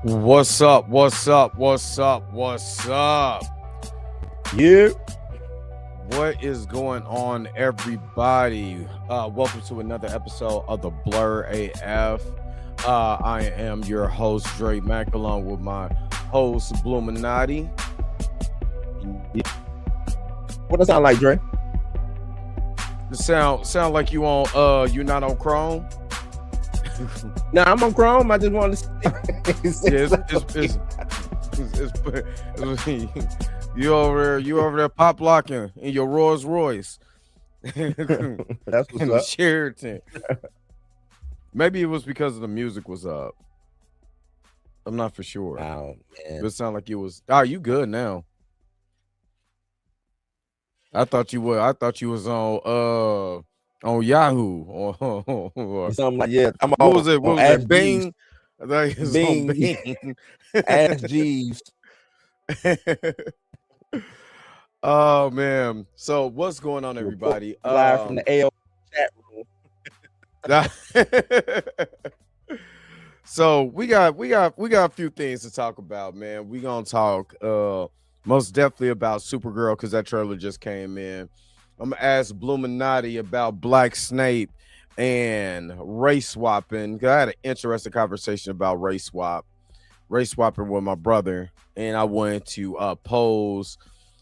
What's up? What's up? What's up? What's up? Yeah. What is going on, everybody? Welcome to another episode of the Blur AF. I am your host, Dre Mack, along with my host, Bluminati. What does it sound like, Dre? The sound like you're not on Chrome. Nah, I'm on Chrome. I just want to you over there pop locking in your Rolls Royce. That's what's up. Sheraton. Maybe it was because the music was up. I'm not for sure. Oh man, It sounded like it was. Oh, you good now? I thought you was on Yahoo or something like I'm what on. was it? What was Ask it? Bing. Jeeves. I thought it was on Bing. Ask Jeeves. Oh man! So what's going on, everybody? Live from the AO chat room. So we got a few things to talk about, man. We gonna talk most definitely about Supergirl because that trailer just came in. I'm gonna ask Bluminati about Black Snape and race swapping. I had an interesting conversation about race swapping with my brother, and I wanted to pose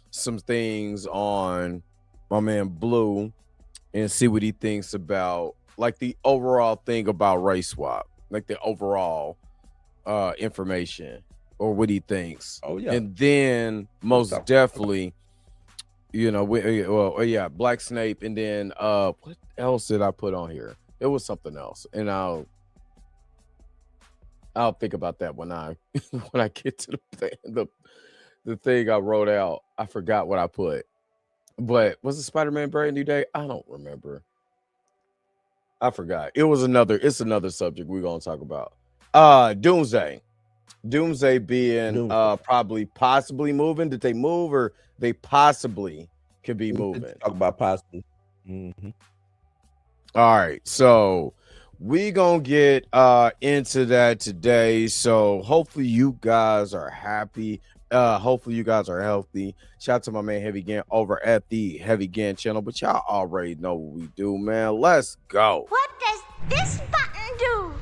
some things on my man Blue and see what he thinks about like the overall thing about race swap, like the overall information or what he thinks. Oh yeah. And then most definitely, Black Snape, and then what else did I put on here? It was something else, and I'll think about that when I get to the thing I wrote out. I forgot what I put, but was it Spider-Man Brand New Day? I don't remember. I forgot. It's another subject we're gonna talk about. Doomsday being possibly moving. Did they move, or they possibly could be moving? Talk about possibly. Mm-hmm. All right, so we gonna get into that today. So hopefully you guys are happy. Hopefully you guys are healthy. Shout out to my man Heavy Gan over at the Heavy Gan channel. But y'all already know what we do, man. Let's go. What does this button do?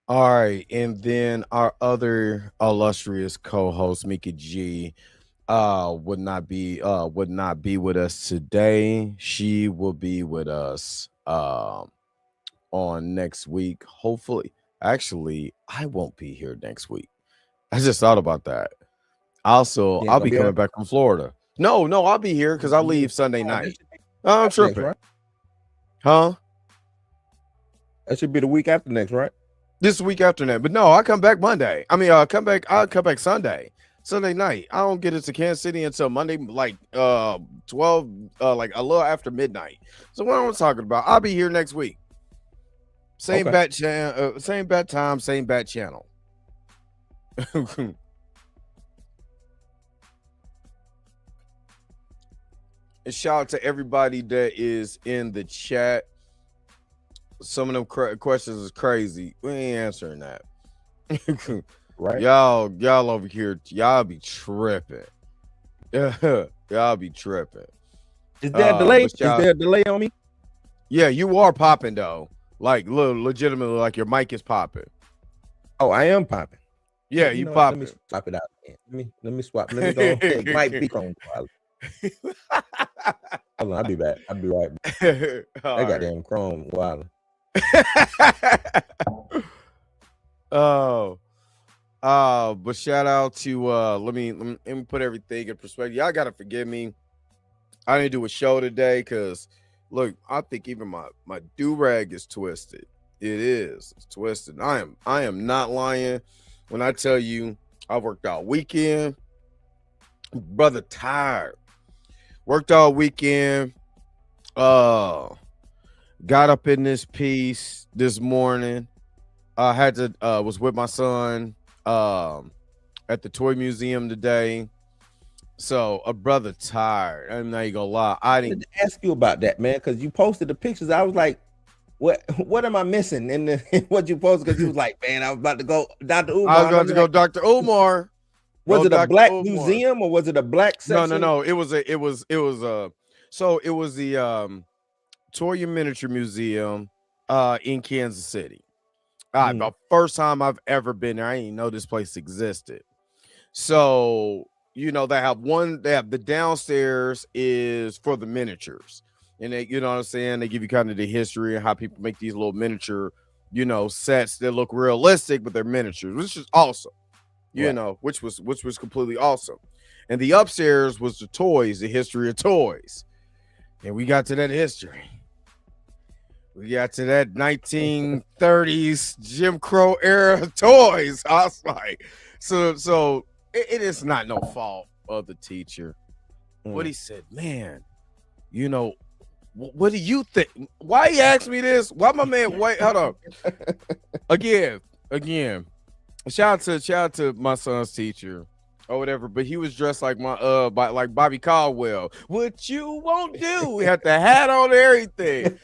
All right, and then our other illustrious co-host Mika G would not be with us today. She will be with us on next week. Hopefully. Actually, I won't be here next week. I just thought about that. Also, I'll be coming back from Florida. No, I'll be here because I'll leave Sunday night. I'm tripping. Right? Huh? That should be the week after next, right? This week after that, but no, I come back Monday. I mean, I'll come back Sunday night. I don't get into Kansas City until Monday, like 12, like a little after midnight. So what I'm talking about, I'll be here next week. Same bat channel, same bat time, same bat channel. And shout out to everybody that is in the chat. Some of them questions is crazy. We ain't answering that. Right. Y'all over here, y'all be tripping. Y'all be tripping. Is there a delay? Is there a delay on me? Yeah, you are popping though. Like legitimately, like your mic is popping. Oh, I am popping. Yeah, you popping. Let me swap it out. Let me swap. Let me go. It might be on. Hold on, I'll be back. I'll be right back. That goddamn Chrome wild. But shout out to let me put everything in perspective. Y'all gotta forgive me. I didn't do a show today because look, I think even my do-rag is twisted. It's twisted. I am not lying when I tell you I worked all weekend. Brother tired. Worked all weekend. Got up in this piece this morning. I had to was with my son at the toy museum today. So a brother tired. I'm not even gonna lie. I I didn't. wanted to ask you about that, man, because you posted the pictures. I was like, what am I missing in what you posted? Because you was like, man, I was about to go Dr. I was Umar. going to go Dr. Umar. Was Go it a Dr. black Umar. museum or was it a black section? No. It was so it was the Toya Miniature Museum in Kansas City. The first time I've ever been there. I didn't know this place existed. So, they have the downstairs is for the miniatures. And they, you know what I'm saying? They give you kind of the history and how people make these little miniature, sets that look realistic, but they're miniatures, which is awesome. Which was completely awesome. And the upstairs was the toys, the history of toys. And we got to that history. We got to that 1930s Jim Crow era toys. I was like, so it is not no fault of the teacher. What he said, man, what do you think? Why he asked me this? Why my man? Wait, hold on. Again. Shout out to my son's teacher or whatever, but he was dressed like like Bobby Caldwell. What you won't do? We had the hat on and everything.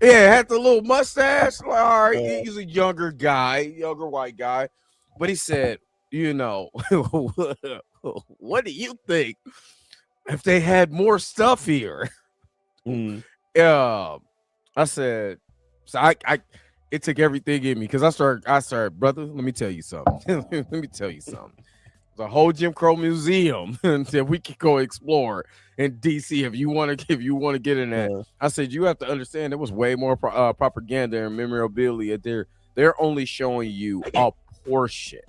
Had the little mustache. Like, all right, he's a younger white guy. But he said, what do you think if they had more stuff here? I said, so I it took everything in me because I started, brother, let me tell you something. There's a whole Jim Crow museum that we could go explore in DC if you want to get in that. I said, you have to understand there was way more propaganda and memorabilia. They're only showing you a portion.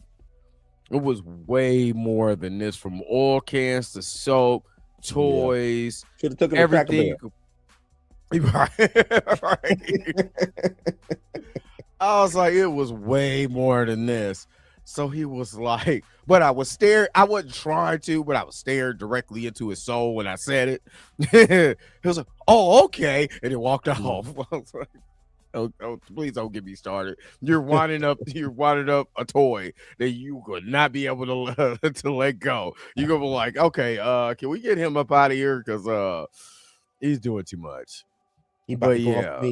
It was way more than this, from oil cans to soap, toys, everything. Right. I was like, it was way more than this. So he was like, but I was staring. I wasn't trying to, but I was staring directly into his soul when I said it. He was like, oh, okay. And he walked off. I was like, oh, please don't get me started. You're winding up a toy that you could not be able to let go. You're gonna be like, okay, can we get him up out of here? Because he's doing too much. But yeah,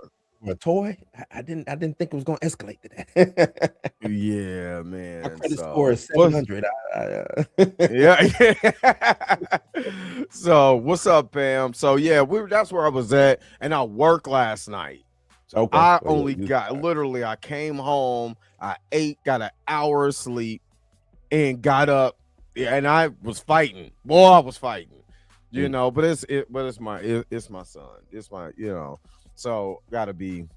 a toy. I didn't think it was gonna escalate to that. Yeah, man. My credit score is 700. Yeah. So what's up, Pam? So yeah, that's where I was at, and I worked last night. So I I came home, I ate, got an hour of sleep, and got up, and I was fighting. Boy, I was fighting. But it's my son. It's my, so gotta be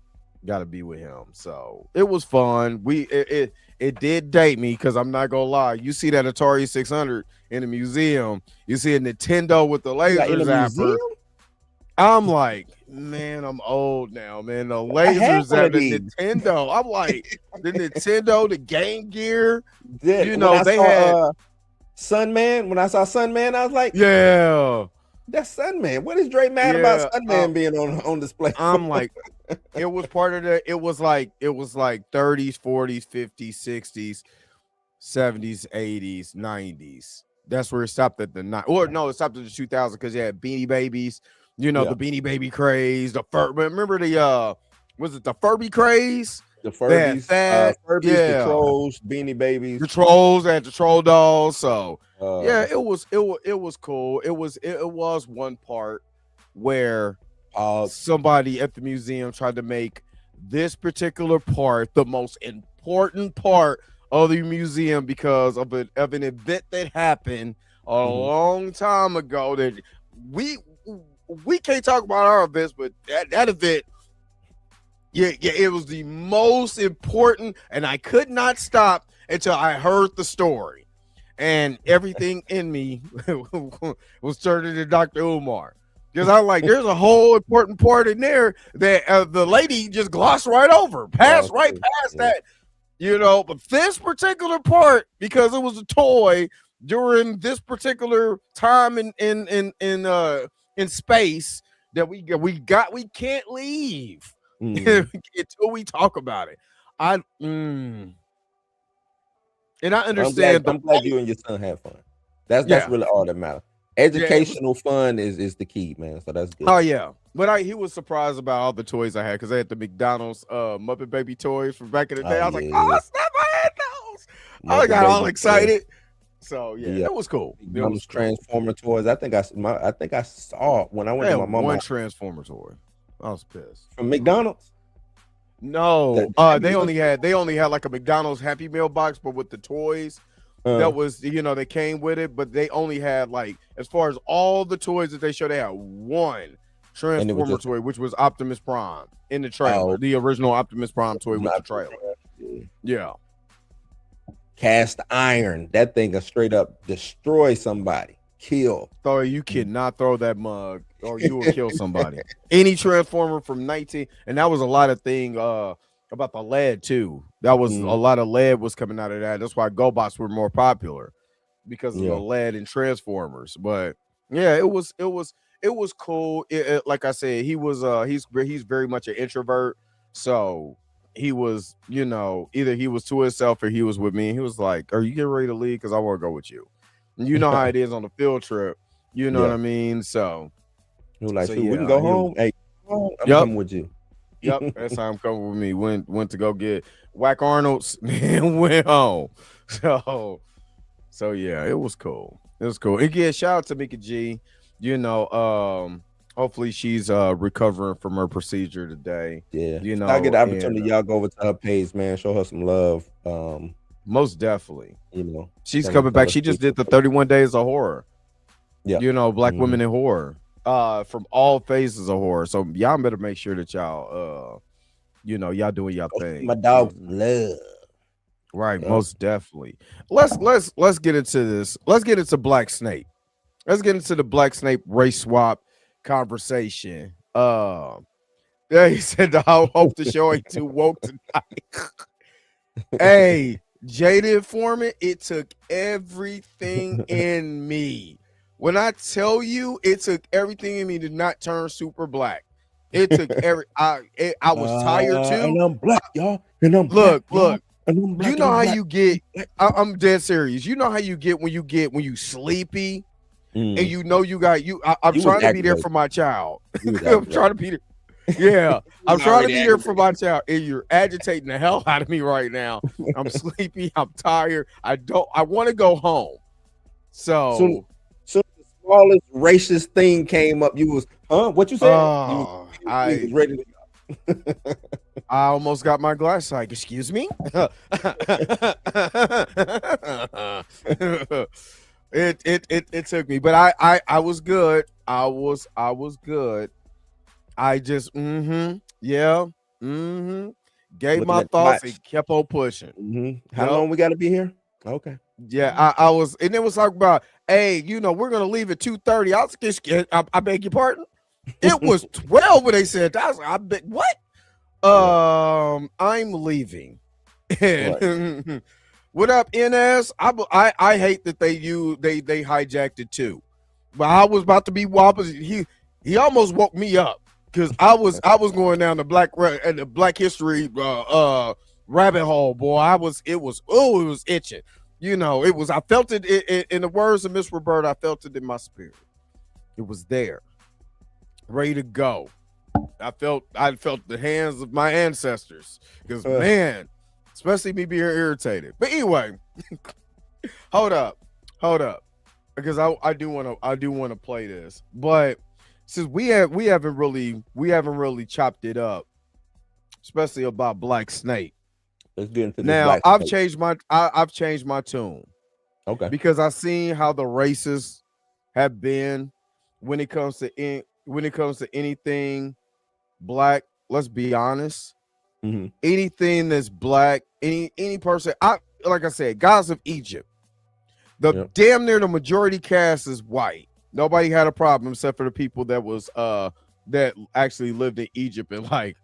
with him. So it was fun. It did date me because I'm not gonna lie. You see that Atari 600 in the museum, you see a Nintendo with the laser zapper. I'm like, man, I'm old now, man. The lasers at the Nintendo. I'm like, the Nintendo, the Game Gear. They had Sunman. When I saw Sunman, I was like, yeah, that's Sunman. What is Dre mad about Sunman being on display? I'm like, it was part of the. It was like 30s, 40s, 50s, 60s, 70s, 80s, 90s. That's where it stopped at the night. Or no, it stopped at the 2000s because you had Beanie Babies. The Beanie Baby craze. Remember was it the Furby craze? The Furbies, the Trolls, Beanie Babies, the Trolls, and the Troll Dolls. So it was cool. It was one part where somebody at the museum tried to make this particular part the most important part of the museum because of an event that happened a long time ago that we can't talk about our events, but that event, it was the most important, and I could not stop until I heard the story, and everything in me was turning to Dr. Umar because I'm like, there's a whole important part in there that the lady just glossed right over, passed right past that, But this particular part, because it was a toy during this particular time in space that we can't leave until we talk about it. And I I'm understand glad you and your son had fun. That's yeah. really all that matters. Yeah, it was, Educational fun is the key, man. So that's good. oh yeah. But he was surprised about all the toys I had because I had the McDonald's Muppet Baby toys from back in the day. Oh I was like, yeah, oh snap, I had those. I Muppet got all Baby toys. excited. So yeah, Yeah, it was cool. It McDonald's was cool. Transformer toys. I think I saw when I I went had to my mama one Transformer toy. I was pissed. from McDonald's. No, The they only had like a McDonald's Happy Meal box, but with the toys that was they came with it, but they only had like as far as all the toys that they showed, they had one Transformer toy, which was Optimus Prime in the trailer, the original Optimus Prime toy with the trailer. Yeah. Cast iron. That thing will straight up destroy somebody. Kill. So you cannot throw that mug or you will kill somebody. Any Transformer from 19, and that was a lot of thing about the lead too. That was a lot of lead was coming out of that. That's why GoBots were more popular because of the lead in Transformers. But yeah, it was cool. Like I said, he's very much an introvert. So he was, either he was to himself or he was with me. He was like, "Are you getting ready to leave? Because I want to go with you." And you know how it is on the field trip. You know what I mean? So he was like, so, we can go home. Hey, I'm coming with you. Yep, that's how I'm coming with me. Went to go get Whack Arnold's and went home. So yeah, it was cool. It was cool. Again, shout out to Mika G. Hopefully she's recovering from her procedure today. Yeah, I get the opportunity, y'all go over to her page, man. Show her some love. Most definitely. She's coming back. She just did the 31 Days of Horror. Yeah. Black women in horror. From all phases of horror. So y'all better make sure that y'all y'all doing y'all thing. My dog love. Right, most definitely. Let's get into this. Let's get into Black Snake. Let's get into the Black Snake race swap conversation. Yeah, he said I hope the show ain't too woke tonight. Hey, Jaded Foreman, it took everything in me. When I tell you it took everything in me to not turn super black. It took I was tired too. And I'm black, y'all. And I'm look. Black, and I'm black, you know how you get. I'm dead serious. You know how you get when you sleepy, and you know you got you. I'm trying to be there for my child. I'm trying to be there. Yeah, I'm trying to be there for my child, and you're agitating the hell out of me right now. I'm sleepy. I'm tired. I want to go home. So the smallest racist thing came up. You was, what you said? I was ready to go. I almost got my glass like, excuse me. It took me, but I was good. I was good. I just gave my thoughts and kept on pushing. How long we got to be here? Okay. Yeah, I was, and it was talking about, hey, we're gonna leave at 2:30. I was scared. I beg your pardon. It was 12 when they said that. I was like, I bet what? I'm leaving. Right. What up, NS? I hate that they hijacked it too. But I was about to be wobbled. He almost woke me up because I was going down the Black History rabbit hole, boy. It was itching. I felt it in the words of Miss Roberta. I felt it in my spirit. It was there, ready to go. I felt the hands of my ancestors because man, especially me being irritated. But anyway, hold up, because I do want to play this, but since we haven't really chopped it up, especially about Black Snake. Let's get into this. Now I've changed my tune. Okay. Because I've seen how the races have been when it comes to anything black. Let's be honest. Anything that's black, any person. Like I said, Gods of Egypt. Damn near the majority cast is white. Nobody had a problem except for the people that actually lived in Egypt and like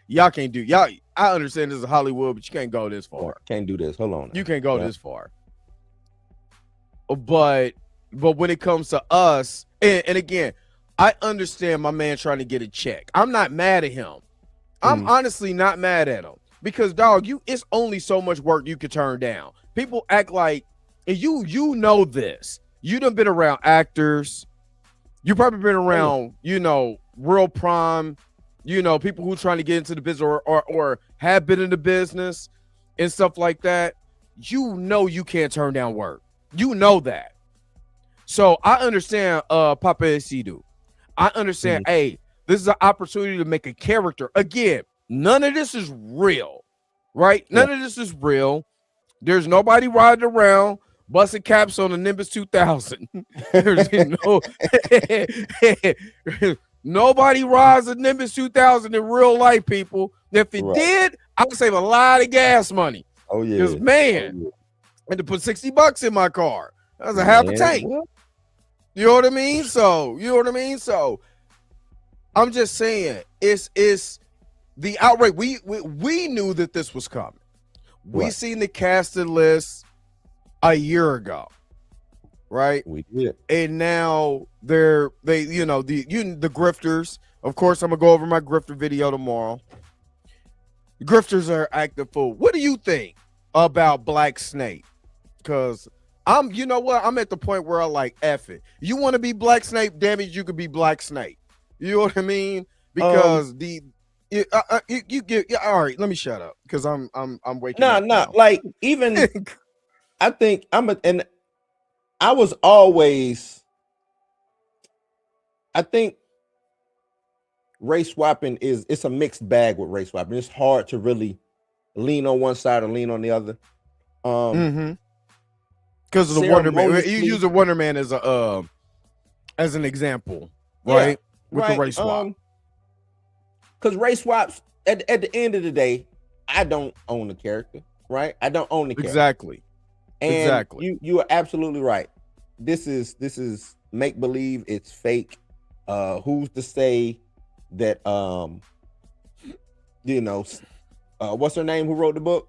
y'all can't do y'all. I understand this is Hollywood, but you can't go this far. Can't do this. Hold on. You can't go this far. But when it comes to us, and again, I understand my man trying to get a check. I'm not mad at him. I'm honestly not mad at him because dog, it's only so much work you could turn down. people act like, and you know this. You done been around actors. You probably been around, real prime, people who trying to get into the business or have been in the business and stuff like that. You can't turn down work. You know that. So I understand Papa Sidu. I understand, hey, this is an opportunity to make a character. Again, none of this is real, right? None of this is real. There's nobody riding around busting caps on the Nimbus 2000. There's nobody rides a Nimbus 2000 in real life, people. If it did, I would save a lot of gas money. Oh yeah. Because man, I had to put $60 in my car. That was a half a tank. What? You know what I mean? So I'm just saying it's the outrage. We knew that this was coming. We seen the casting list a year ago, right? We did. And now the grifters. Of course, I'm gonna go over my grifter video tomorrow. Grifters are acting fool. What do you think about Black Snake? Because I'm at the point where I like F it. You want to be Black Snake? Damn it, you could be Black Snake. You know what I mean? Because you get all right. Let me shut up because I'm waking up. No, like even I think and I was always. I think race swapping it's a mixed bag with race swapping. It's hard to really lean on one side or lean on the other. Because of the Wonder Man, you use a Wonder Man as an example, right? With the race swap. Because race swaps at the end of the day, I don't own the character, right? I don't own the character. Exactly. And you are absolutely right. This is make believe. It's fake. Who's to say that what's her name? Who wrote the book?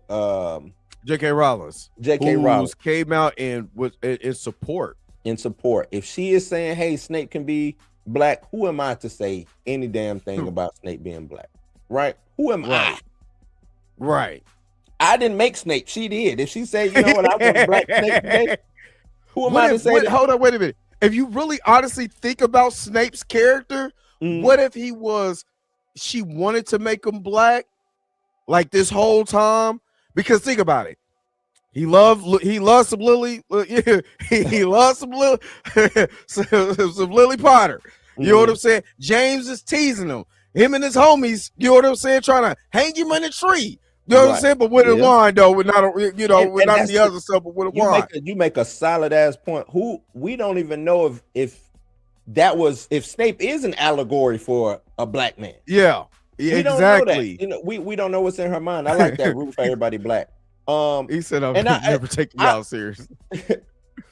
J.K. Rowling. Rowling came out and was in support. If she is saying, "Hey, Snape can be black," who am I to say any damn thing about Snape being black? Right? Who am I? Right. I didn't make Snape. She did. If she said, "You know what, I want black Snape today," who am I to say? Hold on, wait a minute. If you really honestly think about Snape's character, what if she wanted to make him black like this whole time? Because think about it. He loves some Lily. He loves some Lily, some Lily Potter. You know what I'm saying? James is teasing him and his homies. You know what I'm saying? Trying to hang him in a tree. You know what I'm saying? But with a wine though, with not the other stuff, but with a wine. You make a solid ass point. We don't even know if Snape is an allegory for a black man. Yeah. We exactly. Don't know that. We don't know what's in her mind. I like that. Root for everybody black. He said, "I'm never taking y'all serious."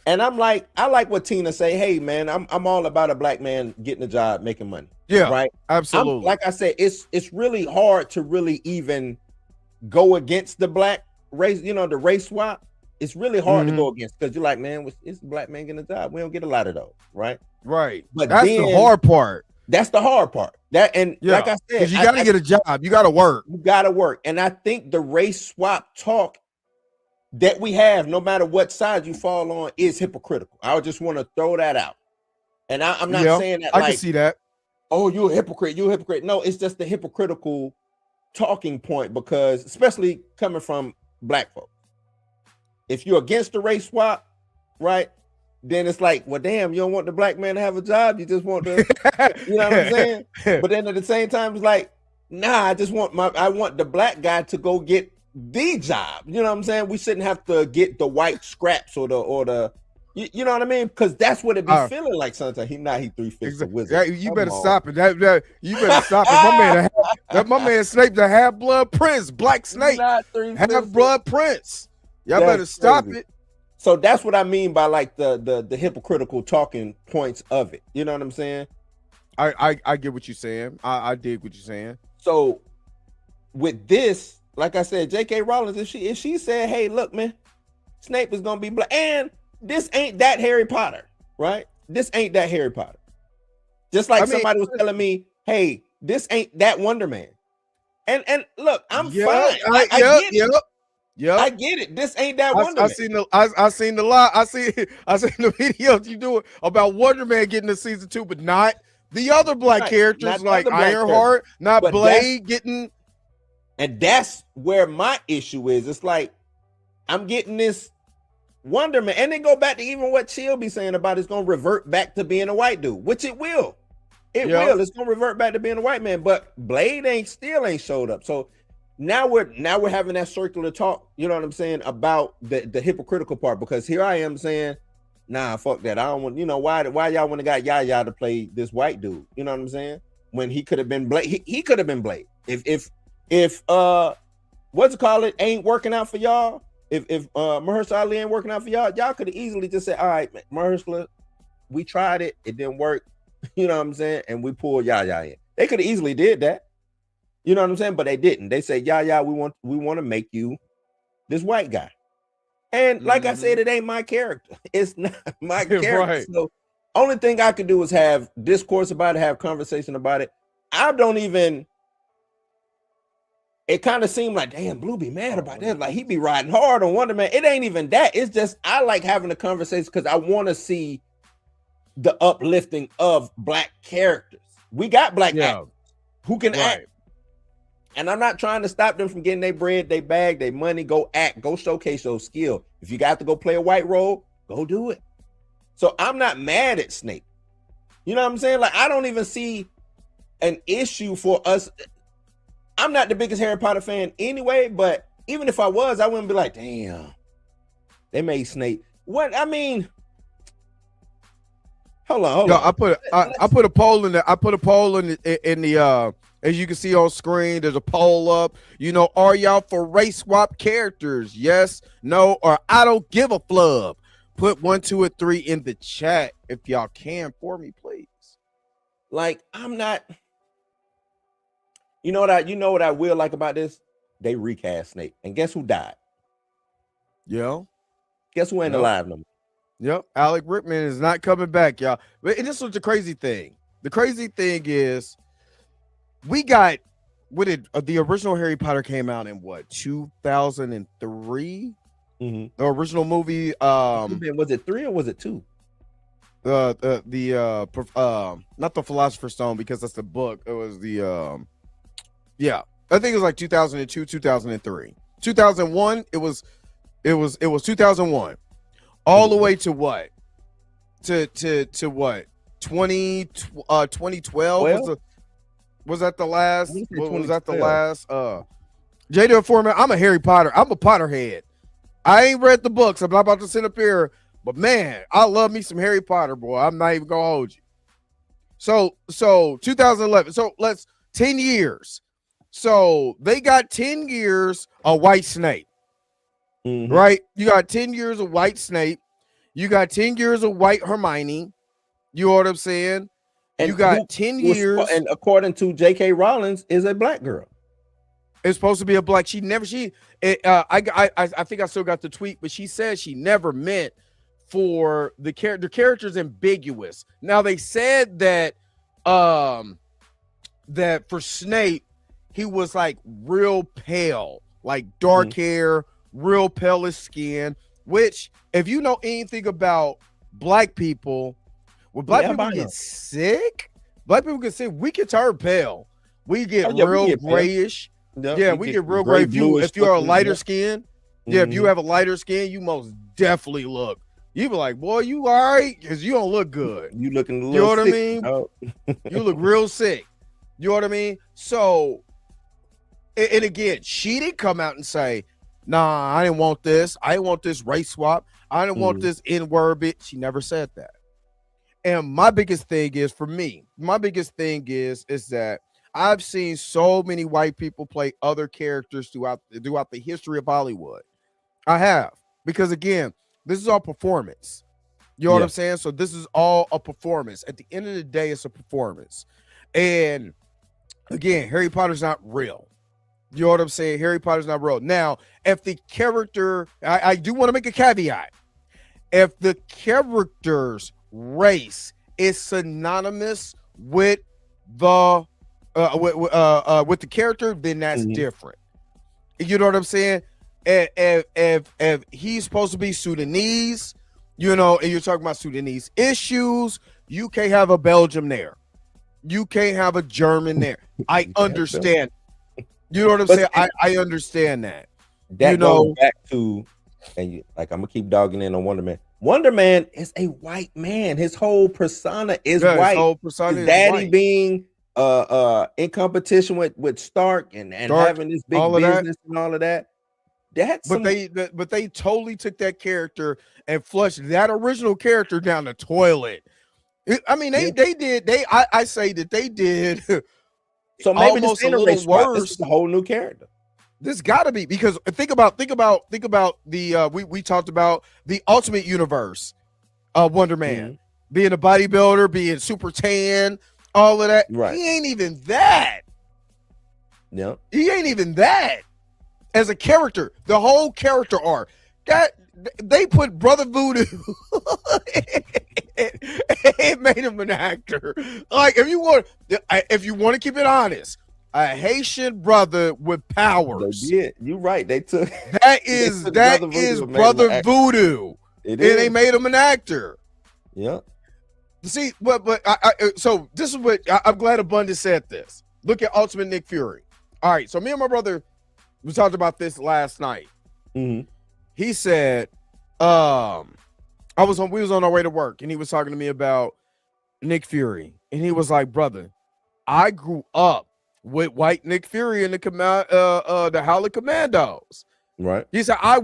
And I like what Tina say. Hey, man, I'm all about a black man getting a job, making money. Yeah, right. Absolutely. Like I said, it's really hard to really even go against the black race. The race swap. It's really hard to go against because you're like, man, it's a black man getting a job. We don't get a lot of those, right? Right. But that's the hard part. That's the hard part. Like I said, because you got to get a job, you got to work. You got to work, and I think the race swap talk that we have, no matter what side you fall on, is hypocritical. I just want to throw that out, and I'm not saying that. I can see that. Oh, you're a hypocrite. You're a hypocrite. No, it's just the hypocritical talking point because, especially coming from black folks, if you're against the race swap, right? Then it's like, well, damn, you don't want the black man to have a job. You just want to, you know what I'm saying? But then at the same time, it's like, nah, I want the black guy to go get the job. You know what I'm saying? We shouldn't have to get the white scraps or the you know what I mean? Because that's what it be feeling like sometimes. He 3-5 a wizard. You better stop it. You better stop it. My man Snape, the half-blood prince, Black Snake, half-blood prince. Y'all better stop it. So that's what I mean by like the hypocritical talking points of it. You know what I'm saying? I get what you're saying. I dig what you're saying. So with this, like I said, J.K. Rowling, if she said, "Hey, look, man, Snape is gonna be black," and this ain't that Harry Potter, right? This ain't that Harry Potter. Just like somebody was telling me, "Hey, this ain't that Wonder Man." And look, I'm fine. I get it. Yep. I get it. This ain't that Wonder I Man. seen the I seen the lot. I seen the videos you do about Wonder Man getting to season 2, but not the other black Right. characters Not the like other black Ironheart, not But Blade getting. And that's where my issue is. It's like I'm getting this Wonder Man, and then go back to even what Chill be saying about it's gonna revert back to being a white dude, which it will. It Yep. will. It's gonna revert back to being a white man. But Blade still ain't showed up. So now we're having that circular talk. You know what I'm saying about the hypocritical part, because here I am saying, nah, fuck that. I don't want. You know why y'all want to got Yaya to play this white dude? You know what I'm saying? When he could have been Blade. He could have been Blade. If what's it called? It ain't working out for y'all. If Mahershala Ali ain't working out for y'all could have easily just said, all right, Mahershala, we tried it, it didn't work. You know what I'm saying? And we pulled Yaya in. They could have easily did that. You know what I'm saying? But they didn't. They said, Yaya, we want to make you this white guy. And like I said, it ain't my character. It's not my character. Right. So only thing I could do is have discourse about it, have conversation about it. I don't even. It kind of seemed like, damn, Blue be mad about that. Like he be riding hard on Wonder Man. It ain't even that. It's just I like having a conversation because I want to see the uplifting of black characters. We got black actors who can act. And I'm not trying to stop them from getting their bread, their bag, their money. Go act, go showcase your skill. If you got to go play a white role, go do it. So I'm not mad at Snake. You know what I'm saying? Like I don't even see an issue for us. I'm not the biggest Harry Potter fan anyway, but even if I was, I wouldn't be like, damn, they made Snape. What I mean, hold on. I put a poll in there. I put a poll in the as you can see on screen, there's a poll up. You know, are y'all for race swap characters? Yes, no, or I don't give a flub. Put 1, 2, or 3 in the chat if y'all can for me, please. Like, I'm not. You know what I will like about this? They recast Snape. And guess who died? Yeah. Guess who ain't alive no more? Yep. Alec Rickman is not coming back, y'all. And this was the crazy thing. The crazy thing is we got the original Harry Potter came out in what, 2003? Mm-hmm. The original movie. Was it 3 or was it 2? Not the Philosopher's Stone, because that's the book. It was the yeah, I think it was like 2002, 2003, 2001. It was 2001, all the way to what? To what? 2012 was that the last? Was that the last? Jada Foreman. I'm a Harry Potter. I'm a Potterhead. I ain't read the books. I'm not about to sit up here, but man, I love me some Harry Potter, boy. I'm not even gonna hold you. So 2011. So let's 10 years. So they got 10 years of White Snape, right? You got 10 years of White Snape. You got 10 years of White Hermione. You know what I'm saying? And you got 10 years. And according to J.K. Rowling, is a black girl. It's supposed to be a black. I think I still got the tweet, but she said she never meant for the character's ambiguous. Now they said that that for Snape, he was like real pale, like dark hair, real palish skin, which if you know anything about black people, when black people get sick, we can turn pale. We get real grayish. We get real gray. If you're a lighter skin, if you have a lighter skin, you most definitely look. You be like, boy, you all right? Because you don't look good. You looking a little sick. You know what I mean? You look real sick. You know what I mean? So, and again, she didn't come out and say, nah, I didn't want this. I didn't want this race swap. I didn't want this N-word bit. She never said that. And my biggest thing is, for me, is that I've seen so many white people play other characters throughout the history of Hollywood. I have. Because again, this is all performance. You know what I'm saying? So this is all a performance. At the end of the day, it's a performance. And again, Harry Potter's not real. You know what I'm saying? Harry Potter's not real. Now, if the character, I do want to make a caveat. If the character's race is synonymous with the with the character, then that's different. You know what I'm saying? if he's supposed to be Sudanese, you know, and you're talking about Sudanese issues, you can't have a Belgium there. You can't have a German there. I understand. You know what I'm saying? I understand that. That you know, goes back to, and like I'm gonna keep dogging in on Wonder Man. Wonder Man is a white man. His whole persona is white. His whole persona is daddy white. Being in competition with Stark and having this big business and all of that. But they totally took that character and flushed that original character down the toilet. I mean, they did. I say that they did. So maybe this ain't a little worse. This is a whole new character. This got to be, because think about the we talked about the Ultimate Universe of Wonder Man, being a bodybuilder, being super tan, all of that. Right. He ain't even that. Yeah. He ain't even that as a character. The whole character arc. They put Brother Voodoo it made him an actor. Like, if you want to keep it honest, a Haitian brother with powers. They did. You're right. They took that is Brother Voodoo. And they made him an actor. Yeah. See, so this is what I'm glad Abundance said this. Look at Ultimate Nick Fury. All right, so me and my brother, we talked about this last night. Mm-hmm. He said, we was on our way to work, and he was talking to me about Nick Fury, and he was like, brother, I grew up with white Nick Fury and the Howling Commandos. Right. He said, I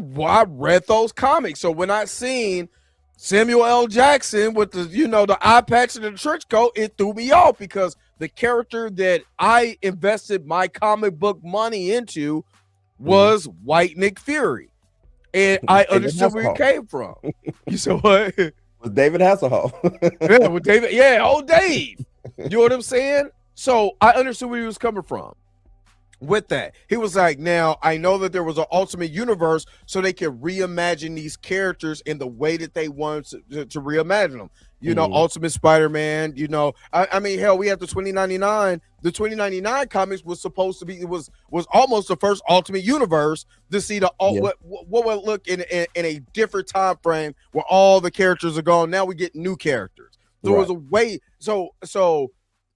read those comics. So when I seen Samuel L. Jackson with the eye patch and the trench coat, it threw me off, because the character that I invested my comic book money into was white Nick Fury. And I understood where he came from. You said what? With David Hasselhoff. Yeah, with David. Yeah, old Dave. You know what I'm saying? So I understood where he was coming from with that. He was like, now I know that there was an Ultimate Universe, so they can reimagine these characters in the way that they wanted to reimagine them. You know, Ultimate Spider-Man, I mean, hell, we have the 2099. The 2099 comics was supposed to be, it was almost the first Ultimate Universe to see what would look in a different time frame where all the characters are gone. Now we get new characters. There was a way. So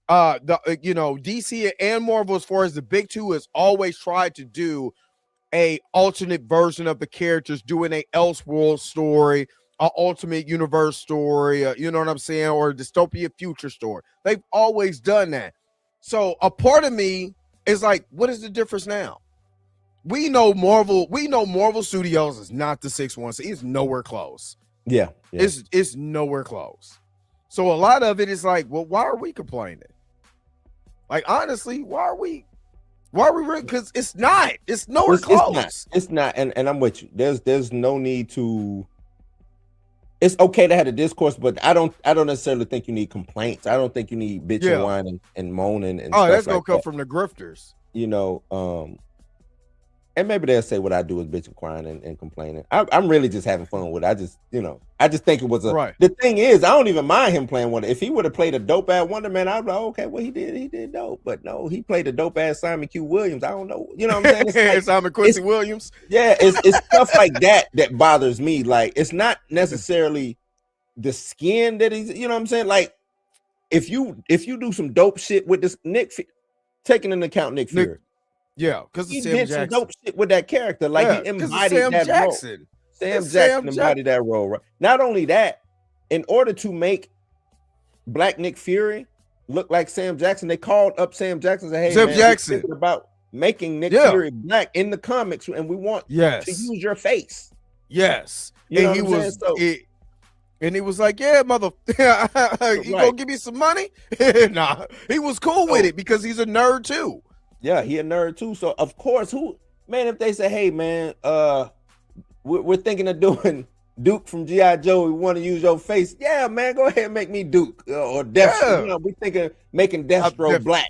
DC and Marvel, as far as the big two, has always tried to do a alternate version of the characters, doing a Elseworld story, an Ultimate Universe story, you know what I'm saying, or a dystopia future story. They've always done that. So a part of me is like, what is the difference now? We know Marvel Studios is not the 616. It's nowhere close. Yeah. It's nowhere close. So a lot of it is like, well, why are we complaining? Like, honestly, why are we because it's nowhere close. It's not. And I'm with you. There's no need to. It's okay to have a discourse, but I don't necessarily think you need complaints. I don't think you need bitch and whine and moaning and stuff that's gonna like come that. from the grifters. And maybe they'll say what I do is bitch and crying and complaining. I'm really just having fun with it. I just think it was the thing is, I don't even mind him playing Wonder. If he would have played a dope ass Wonder Man, I'd be like, okay, well he did dope. But no, he played a dope ass Simon Q. Williams. I don't know. You know what I'm saying? It's like, Simon Quincy Williams. Yeah, it's stuff like that bothers me. Like, it's not necessarily the skin that he's, you know what I'm saying? Like, if you do some dope shit with this taking into account Nick Fury. Yeah, because he did some dope shit with that character. Like, he embodied that role. Sam Jackson embodied that role. Right? Not only that, in order to make Black Nick Fury look like Sam Jackson, they called up Sam Jackson and said, hey, Sam man, Jackson, we're thinking about making Nick Fury black in the comics, and we want to use your face. Yes. You know and what I'm saying? And he was like, yeah, mother, you gonna give me some money? Nah, he was cool with it because he's a nerd too. Yeah, he a nerd too. So of course, if they say, hey man, we're thinking of doing Duke from G.I. Joe, we want to use your face. Yeah, man, go ahead and make me Duke or Deathstroke. Yeah. We thinking making Deathstroke black.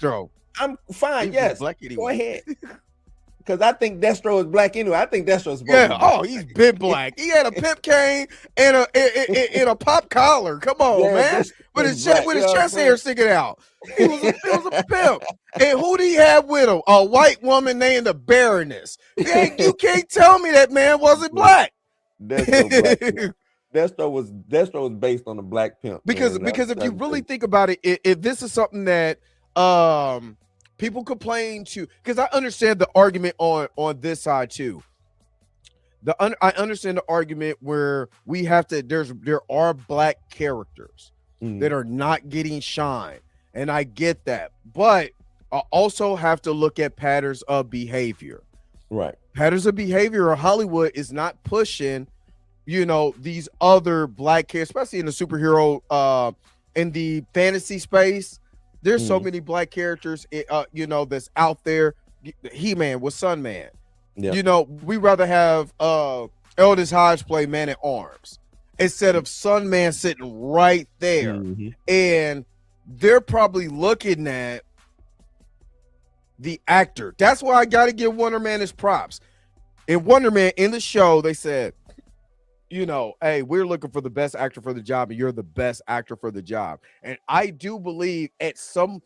I'm fine. Yes, go ahead. because I think Destro is black anyway. I think Destro's supposed to Yeah. be black. Oh, he's been black. He had a pimp cane and a pop collar. Come on, Yeah, man. Destro With is his black, chest, with you his know what I'm chest saying? hair sticking out. He was a pimp. And who did he have with him? A white woman named the Baroness. Man, you can't tell me that man wasn't black. Destro black. Man. Destro was based on the black pimp. Because if you really think about it, if this is something that people complain to, because I understand the argument on this side too. I understand the argument where we have to. There are black characters that are not getting shine, and I get that, but I also have to look at patterns of behavior. Right, patterns of behavior. Or Hollywood is not pushing, these other black characters, especially in the superhero, in the fantasy space. There's so many black characters, that's out there. He-Man was Sunman. Yeah. We rather have Eldest Hodge play Man at Arms instead of Sunman sitting right there. And they're probably looking at the actor. That's why I got to give Wonder Man his props. In Wonder Man, in the show, they said, hey, we're looking for the best actor for the job, and you're the best actor for the job. And I do believe at some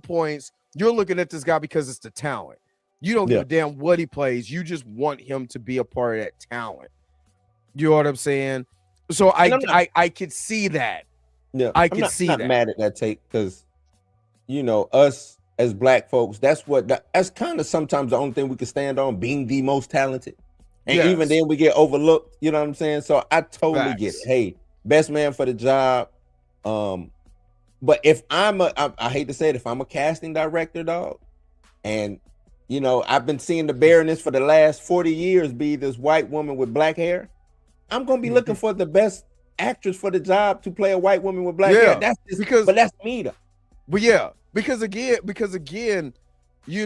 points you're looking at this guy because it's the talent. You don't give a damn what he plays. You just want him to be a part of that talent. You know what I'm saying? So I could see that. Yeah, I could see that. I'm not mad at that take because, us as black folks, that's kind of sometimes the only thing we can stand on, being the most talented. And even then we get overlooked, you know what I'm saying? So I totally get it. Hey, best man for the job. But if I hate to say it, if I'm a casting director, dog, and I've been seeing the Baroness for the last 40 years be this white woman with black hair, I'm gonna be looking for the best actress for the job to play a white woman with black hair. But that's me though. But yeah, because again, we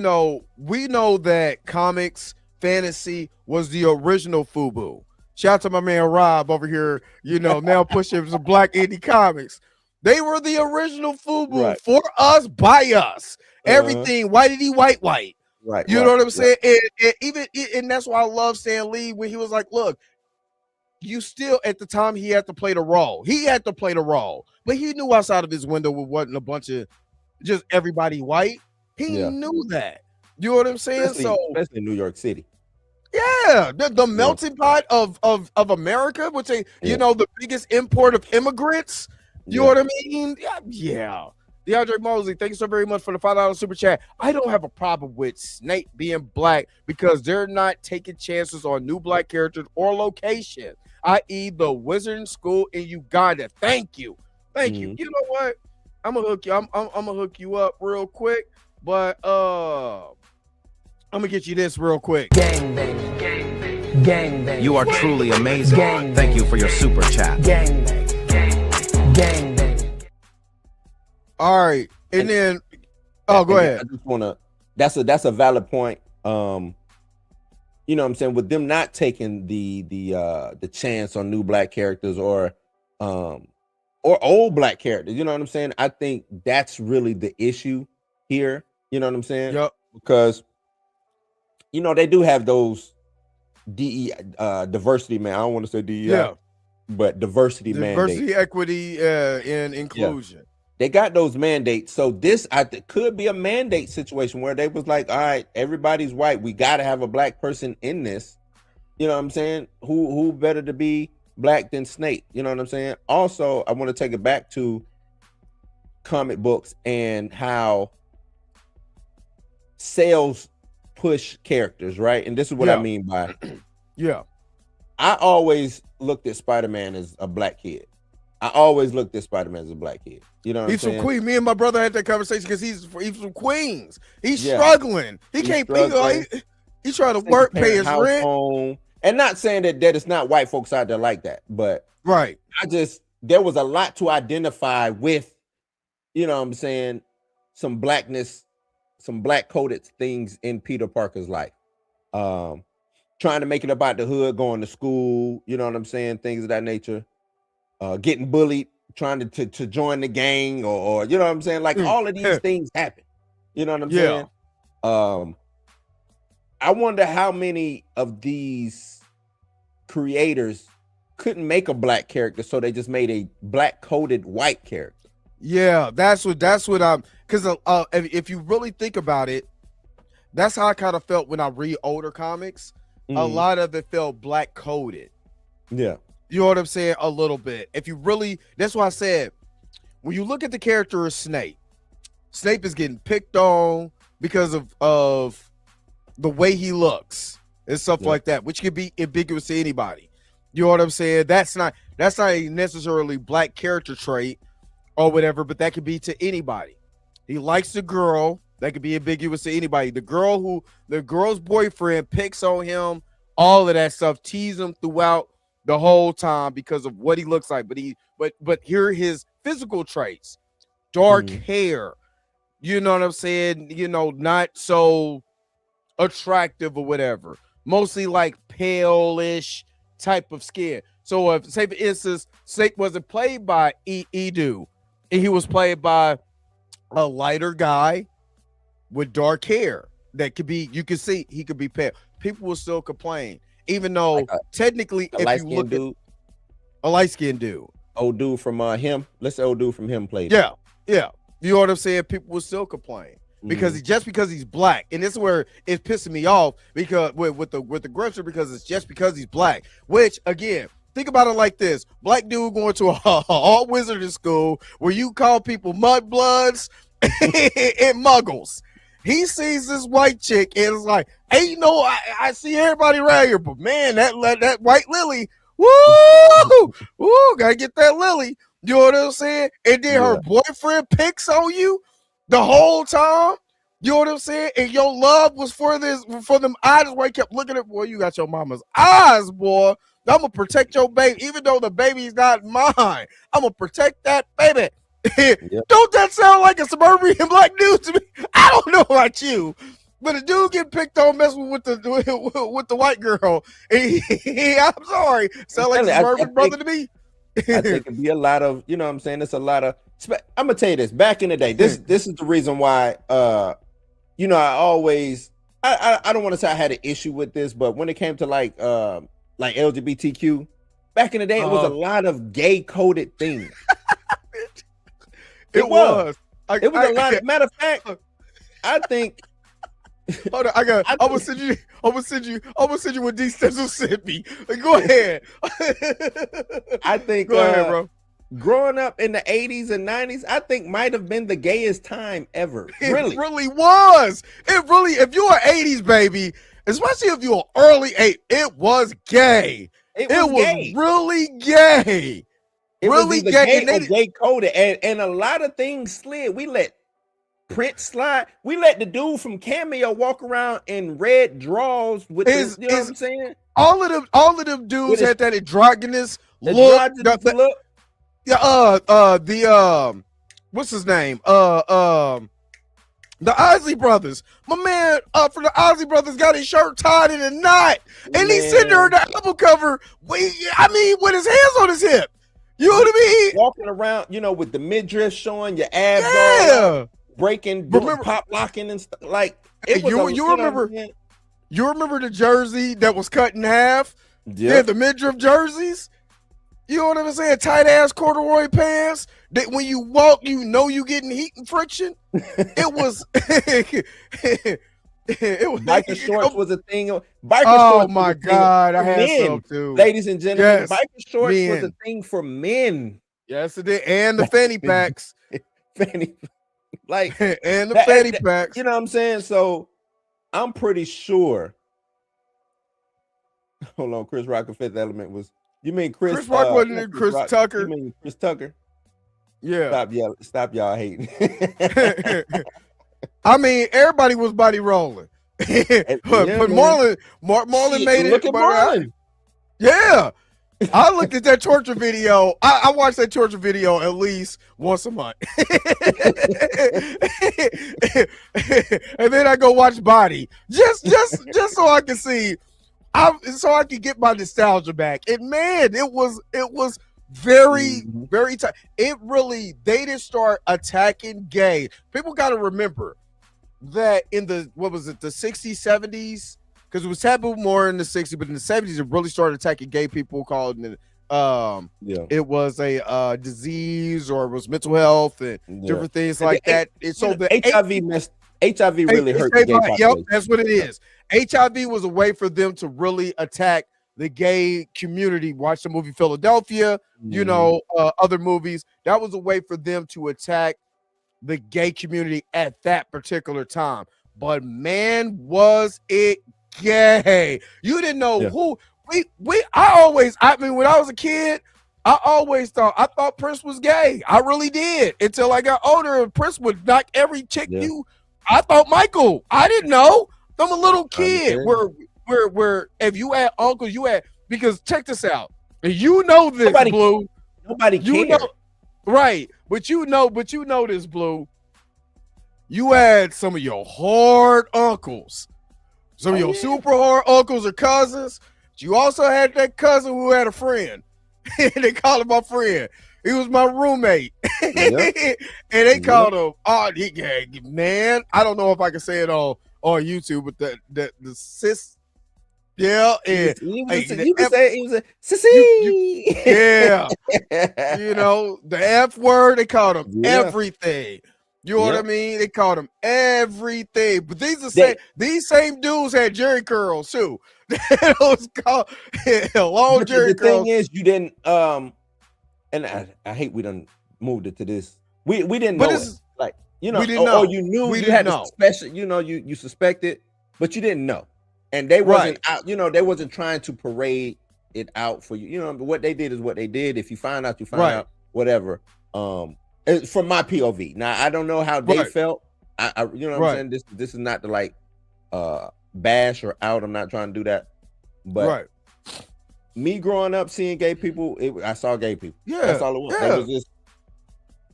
know that comics, fantasy was the original FUBU. Shout out to my man Rob over here, now pushing some black indie comics. They were the original FUBU for us, by us. Everything whitey white. Right. You know what I'm saying? And that's why I love Stan Lee when he was like, look, you still, at the time, he had to play the role. But he knew outside of his window it wasn't a bunch of just everybody white. He knew that. You know what I'm saying? Especially in New York City. Yeah, the melting pot of America, which the biggest import of immigrants. You know what I mean? Yeah. DeAndre Mosley, thank you so very much for the $5 super chat. I don't have a problem with Snape being black because they're not taking chances on new black characters or location, i.e. the Wizarding School in Uganda. Thank you. You know what? I'm gonna hook you. I'm gonna hook you up real quick, but I'm gonna get you this real quick. Gang bang, gang bang, gang bang. You are truly amazing. Thank you for your super chat. Gang bang, gang bang. All right, and then go ahead. I just wanna. That's a valid point. You know what I'm saying, with them not taking the chance on new black characters or old black characters. You know what I'm saying? I think that's really the issue here. You know what I'm saying? Yep. Because they do have those diversity, man. I don't want to say DEI, but diversity, equity, and inclusion. Yeah. They got those mandates. So this could be a mandate situation where they was like, all right, everybody's white. We got to have a black person in this. You know what I'm saying? Who better to be black than Snape? You know what I'm saying? Also, I want to take it back to comic books and how sales push characters, right? And this is what I mean by I always looked at Spider-Man as a black kid. You know what I'm saying? From Queens. Me and my brother had that conversation because he's from Queens. He's struggling. He's trying to work, pay his rent. Home. And not saying that it's not white folks out there like that, but there was a lot to identify with, you know what I'm saying, some blackness, some black coded things in Peter Parker's life. Trying to make it about the hood, going to school, you know what I'm saying, things of that nature. Getting bullied, trying to join the gang, or you know what I'm saying, like all of these things happen. You know what I'm saying? I wonder how many of these creators couldn't make a black character, so they just made a black coded white character. Yeah, that's what I'm, because if you really think about it, that's how I kind of felt when I read older comics. A lot of it felt black coded. Yeah. You know what I'm saying? A little bit. If you really, that's why I said, when you look at the character of Snape is getting picked on because of the way he looks and stuff like that, which could be ambiguous to anybody. You know what I'm saying? That's not a necessarily black character trait or whatever, but that could be to anybody. He likes the girl. That could be ambiguous to anybody. The girl's boyfriend picks on him, all of that stuff, tease him throughout the whole time because of what he looks like. But here are his physical traits: dark hair. You know what I'm saying? You know, not so attractive or whatever. Mostly like pale-ish type of skin. So if, say for instance, Snake wasn't played by Edu, and he was played by a lighter guy with dark hair, that could be, you can see he could be pale, people will still complain, even though like technically if you look dude, at a light-skinned dude, old dude from him, let's say old dude from him played. Yeah. You know what I'm saying? People will still complain because just because he's black, and this is where it's pissing me off, because with the aggressor, because it's just because he's black. Which again, think about it like this: black dude going to a all wizarding school where you call people mudbloods and muggles. He sees this white chick and it's like, hey, I see everybody around here, but man, that white lily, woo, gotta get that lily. You know what I'm saying? And then her boyfriend picks on you the whole time. You know what I'm saying? And your love was for them eyes where he kept looking at, boy, you got your mama's eyes, boy. I'm gonna protect your baby, even though the baby's not mine. I'm gonna protect that baby. Don't that sound like a suburban black dude to me? I don't know about you, but a dude getting picked on messing with the white girl. I'm sorry, sound like a suburban brother to me. I think it'd be a lot of, you know what I'm saying? It's a lot of, I'm gonna tell you this, back in the day, this is the reason why, I always, I don't want to say I had an issue with this, but when it came to like LGBTQ, back in the day, it was a lot of gay coded things. It was a lot. Matter of fact, I think. Hold on, I'm gonna send you what D Stencil sent me. Go ahead. I think. Go ahead, bro. Growing up in the 80s and 90s, I think might have been the gayest time ever. Really, it really was. It really, if you're an 80s baby, especially if you're early 8, it was gay. It was gay. Really gay. It really was gay. Gay coded, and a lot of things slid. We let Prince slide. We let the dude from Cameo walk around in red draws with his, you know what I'm saying? All of them dudes had that androgynous look. What's his name? The Isley brothers. My man from the Isley brothers got his shirt tied in a knot, and he's sitting there in the album cover. With his hands on his hip. You know what I mean? Walking around, with the midriff showing your abs, all breaking, pop locking and stuff. Like you remember the jersey that was cut in half? Yeah, the midriff jerseys. You know what I'm saying? Tight ass corduroy pants that when you walk, you getting heat and friction. It was. Biker shorts was a thing. Oh my God, I had some too. Ladies and gentlemen, biker shorts was a thing for men. Yes, it did, and the fanny packs, and the fanny packs. You know what I'm saying? So I'm pretty sure. Hold on, Chris Rock and Fifth Element was. You mean Chris Rock wasn't in Chris Tucker? You mean Chris Tucker? Yeah. Stop y'all hating. I mean, everybody was body rolling. but Marlon made it. Look at Marlon. Yeah. I looked at that torture video. I watched that torture video at least once a month. And then I go watch Body. Just so I can see. So I could get my nostalgia back. And man, it was very, very tight. They didn't start attacking gay. People got to remember that in the 60s, 70s, because it was taboo more in the 60s, but in the 70s it really started attacking gay people, called it it was a disease, or it was mental health and different things like that. And so the HIV really hurt the gay population. Yep, that's what it is. HIV was a way for them to really attack the gay community. Watch the movie Philadelphia, you know, other movies. That was a way for them to attack the gay community at that particular time. But man, was it gay. You didn't know who I mean, when I was a kid, I thought Prince was gay. I really did, until I got older and Prince would knock every chick I thought Michael. I didn't know. I'm a little kid. Where if you had uncles, because check this out. You know this, Blue. Nobody cared. Know, right. But you know this, Blue. You had some of your hard uncles. Some of your super hard uncles or cousins. But you also had that cousin who had a friend. They called him my friend. He was my roommate. And they called him, man. I don't know if I can say it on YouTube, but the sis. Yeah, and you can say he was a sissy. You know, the F word, they called him everything. You know what I mean? They called him everything. But these same dudes had jerry curls too. It was called long jerry curls. The thing is, you didn't and I hate we done moved it to this. We didn't know it. Like, you know, we didn't know. You knew we you had know. special, you know, you suspected, but you didn't know. And they wasn't out, you know, they wasn't trying to parade it out for you. You know, what they did is what they did. If you find out, you find out, whatever. From my POV. Now I don't know how they felt. I you know what I'm saying? This is not to like bash or out. I'm not trying to do that. But me growing up seeing gay people, I saw gay people. Yeah. That's all it was. That was just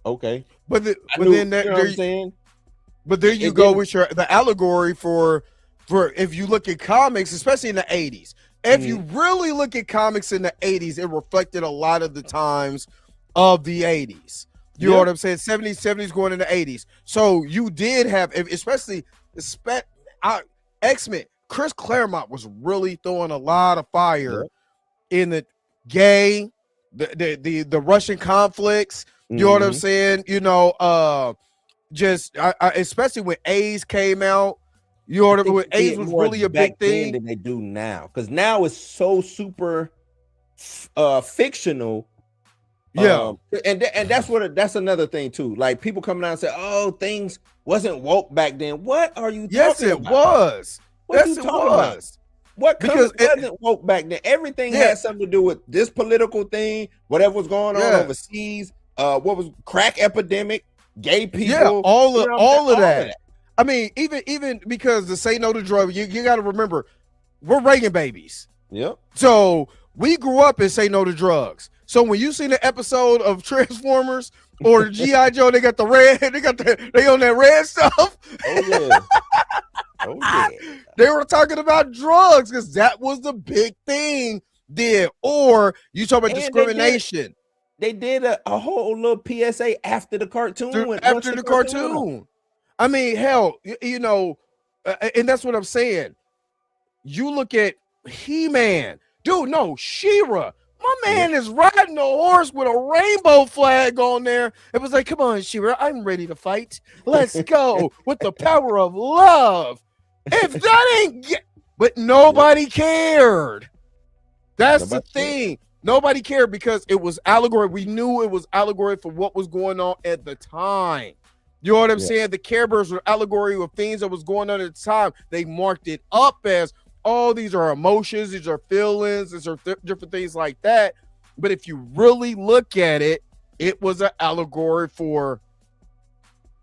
okay. But then you know what I'm saying? But there you go with the allegory for if you look at comics, especially in the 80s. If you really look at comics in the 80s, it reflected a lot of the times of the 80s. You know what I'm saying? 70s going into 80s. So you did have, especially X-Men. Chris Claremont was really throwing a lot of fire in the gay, the Russian conflicts. You know what I'm saying? You know, especially when AIDS came out. You know what I mean? AIDS was really a big thing than they do now, because now it's so super fictional. And that's another thing too. Like people coming out and say, "Oh, things wasn't woke back then." What are you? Yes, talking it about? was. What yes, you it talking was. About? What because it wasn't woke back then? Everything had something to do with this political thing, whatever was going on overseas. What was crack epidemic, gay people, all of that. I mean, even because to say no to drugs, you got to remember, we're Reagan babies. Yep. So we grew up and say no to drugs. So when you see the episode of Transformers or G.I. Joe, they got the red, they on that red stuff. Oh yeah. They were talking about drugs because that was the big thing there. Or you talk about discrimination. They did a whole little PSA after the cartoon. After the cartoon. I mean, hell, you know, and that's what I'm saying. You look at He-Man. Dude, no, She-Ra. My man is riding a horse with a rainbow flag on there. It was like, come on, She-Ra, I'm ready to fight. Let's go with the power of love. If that ain't... But nobody cared. That's the thing. Nobody cared because it was allegory. We knew it was allegory for what was going on at the time. You know what I'm saying? The Care Bears were allegory of things that was going on at the time. They marked it up as, oh, these are emotions, these are feelings, these are different things like that. But if you really look at it, it was an allegory for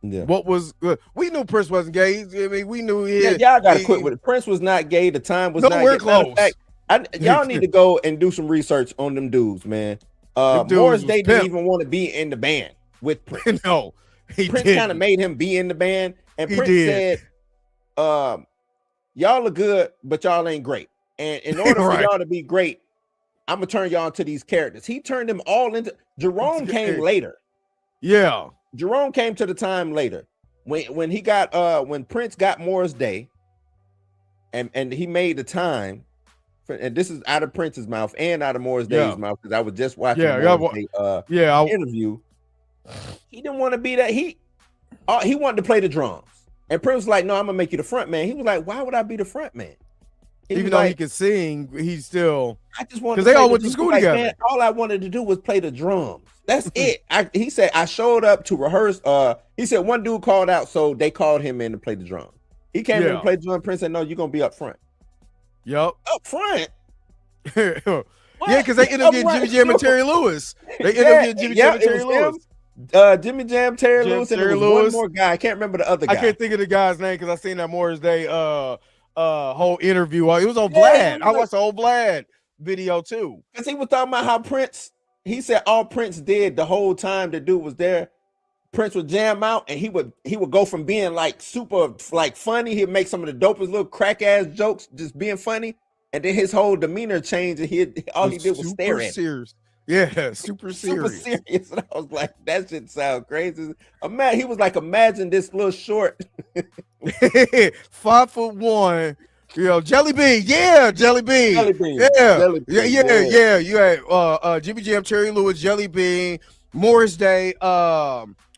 what was good. We knew Prince wasn't gay. I mean, we knew y'all got to quit with it. Prince was not gay. The time was not gay. Close. Y'all need to go and do some research on them dudes, man. Morris Day didn't even want to be in the band with Prince. No. Prince kind of made him be in the band, and Prince said, y'all are good, but y'all ain't great. And in order for y'all to be great, I'm gonna turn y'all into these characters. He turned them all into Jerome came later. Yeah. Jerome came to the time later. When he got when Prince got Morris Day, and he made the time. And this is out of Prince's mouth and out of Morris Day's mouth, because I was just watching interview. He didn't want to be that. He wanted to play the drums, and Prince was like, "No, I'm gonna make you the front man." He was like, "Why would I be the front man?" Even though he could sing, he's still. I just wanted because they all went to school together. Man, all I wanted to do was play the drums. That's it. He said I showed up to rehearse. He said one dude called out, so they called him in to play the drums. He came in to play the drum. Prince said, "No, you're gonna be up front." Yup. Up front. Yeah, because they interviewed Jimmy Jam and Terry Lewis. They interviewed Jimmy Jam and Terry Lewis. Jimmy Jam, Terry Lewis, and there was one more guy. I can't remember the other guy. I can't think of the guy's name because I seen that Morris Day whole interview. It was on Vlad. I watched the whole Vlad video too. Because he was talking about how Prince. He said all Prince did the whole time the dude was there, Prince would jam out, and he would go from being like super like funny. He'd make some of the dopest little crack ass jokes, just being funny, and then his whole demeanor changed, and all he did was stare at serious. Yeah, super serious. Super serious. And I was like, that shit sound crazy. He was like, imagine this little short 5'1", Jelly Bean. Yeah, Jelly Bean. Jelly Bean. Yeah. Jelly Bean. Yeah. You had Jimmy Jam, Terry Lewis, Jelly Bean, Morris Day.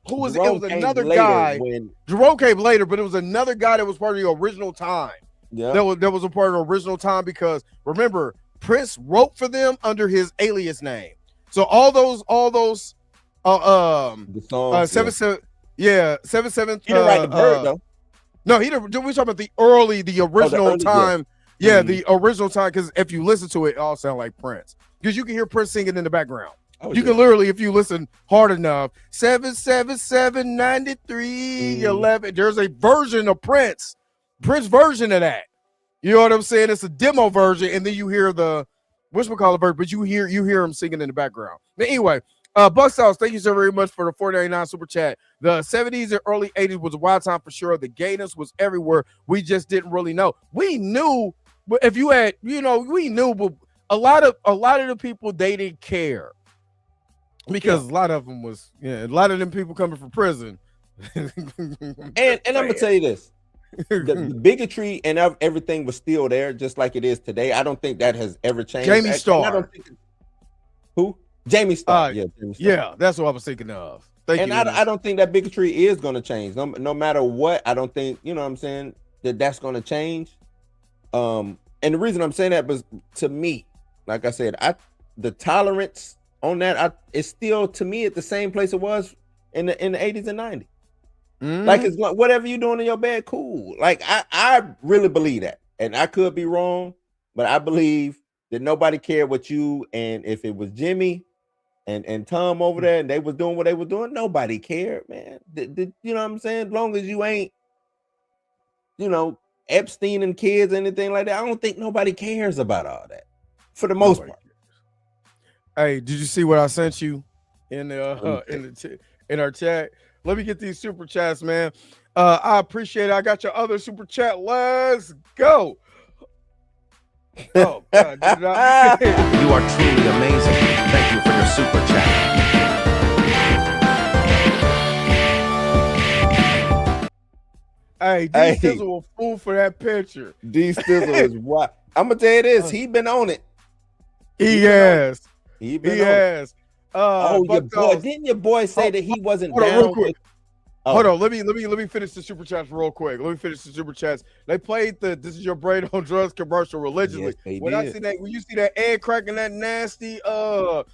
Who was Jerome it? Was another guy. Jerome came later, but it was another guy that was part of the original time. Yeah. That was a part of the original time, because remember, Prince wrote for them under his alias name. So all those the songs, 7-7 He didn't write the bird though. No, he didn't. We're talking about the original time. Yeah, the original time, because if you listen to it, it all sound like Prince. Because you can hear Prince singing in the background. You can literally, if you listen hard enough, 777 93 11. There's a version of Prince version of that. You know what I'm saying? It's a demo version, and then you hear the whatchamacallit version, but you hear him singing in the background. But anyway, Buck Sauce, thank you so very much for the $4.99 super chat. The 70s and early 80s was a wild time for sure. The gayness was everywhere. We just didn't really know. We knew, but if you had, we knew, but a lot of the people, they didn't care. Because a lot of them was, a lot of them people coming from prison. and I'm gonna tell you this. The bigotry and everything was still there, just like it is today. I don't think that has ever changed. Jamie Starr. Who? Jamie Starr. Jamie Starr. Yeah, that's what I was thinking of. Thank you. I don't think that bigotry is going to change. No matter what, I don't think, you know what I'm saying, that's going to change. And the reason I'm saying that was, to me, like I said, the tolerance on that, it's still, to me, at the same place it was in the 80s and 90s. Like, it's like, whatever you're doing in your bed, cool. Like, I really believe that. And I could be wrong, but I believe that nobody cared what you, and if it was Jimmy and Tom over there and they was doing what they were doing, nobody cared, man. You know what I'm saying? As long as you ain't, Epstein and kids, anything like that, I don't think nobody cares about all that for the most part. Hey, did you see what I sent you in our chat? Let me get these super chats, man. I appreciate it. I got your other super chat. Let's go. Oh, God, You are truly amazing. Thank you for your super chat. Hey, D-Stizzle a fool for that picture. D-Stizzle is wild. I'm going to tell you this. He been on it. He has. He has. Your boy. Didn't your boy say that he wasn't down? Real quick. Hold on. Let me finish the super chats real quick. They played the "This Is Your Brain on Drugs" commercial religiously. Yes, when you see that egg cracking, that nasty oil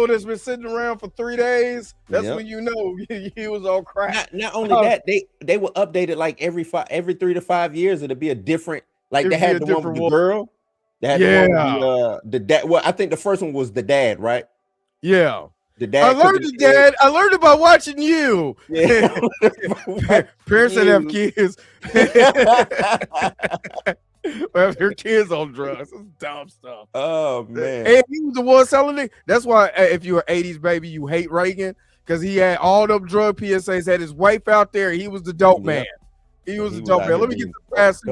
that's been sitting around for 3 days, that's when you know he was on crack. Not only that, they will update it like every 3 to 5 years. It'll be a different. Like they had the one with the girl. They had the one with the dad. Well, I think the first one was the dad, right? Yeah. The dad. I learned it, Dad. I learned about watching you. Yeah. Parents that have kids. Have your kids on drugs. That's dumb stuff. Oh, man. And he was the one selling it. That's why if you're an 80s baby, you hate Reagan, because he had all them drug PSAs, had his wife out there. He was the dope man. He was the dope man. Let me get the last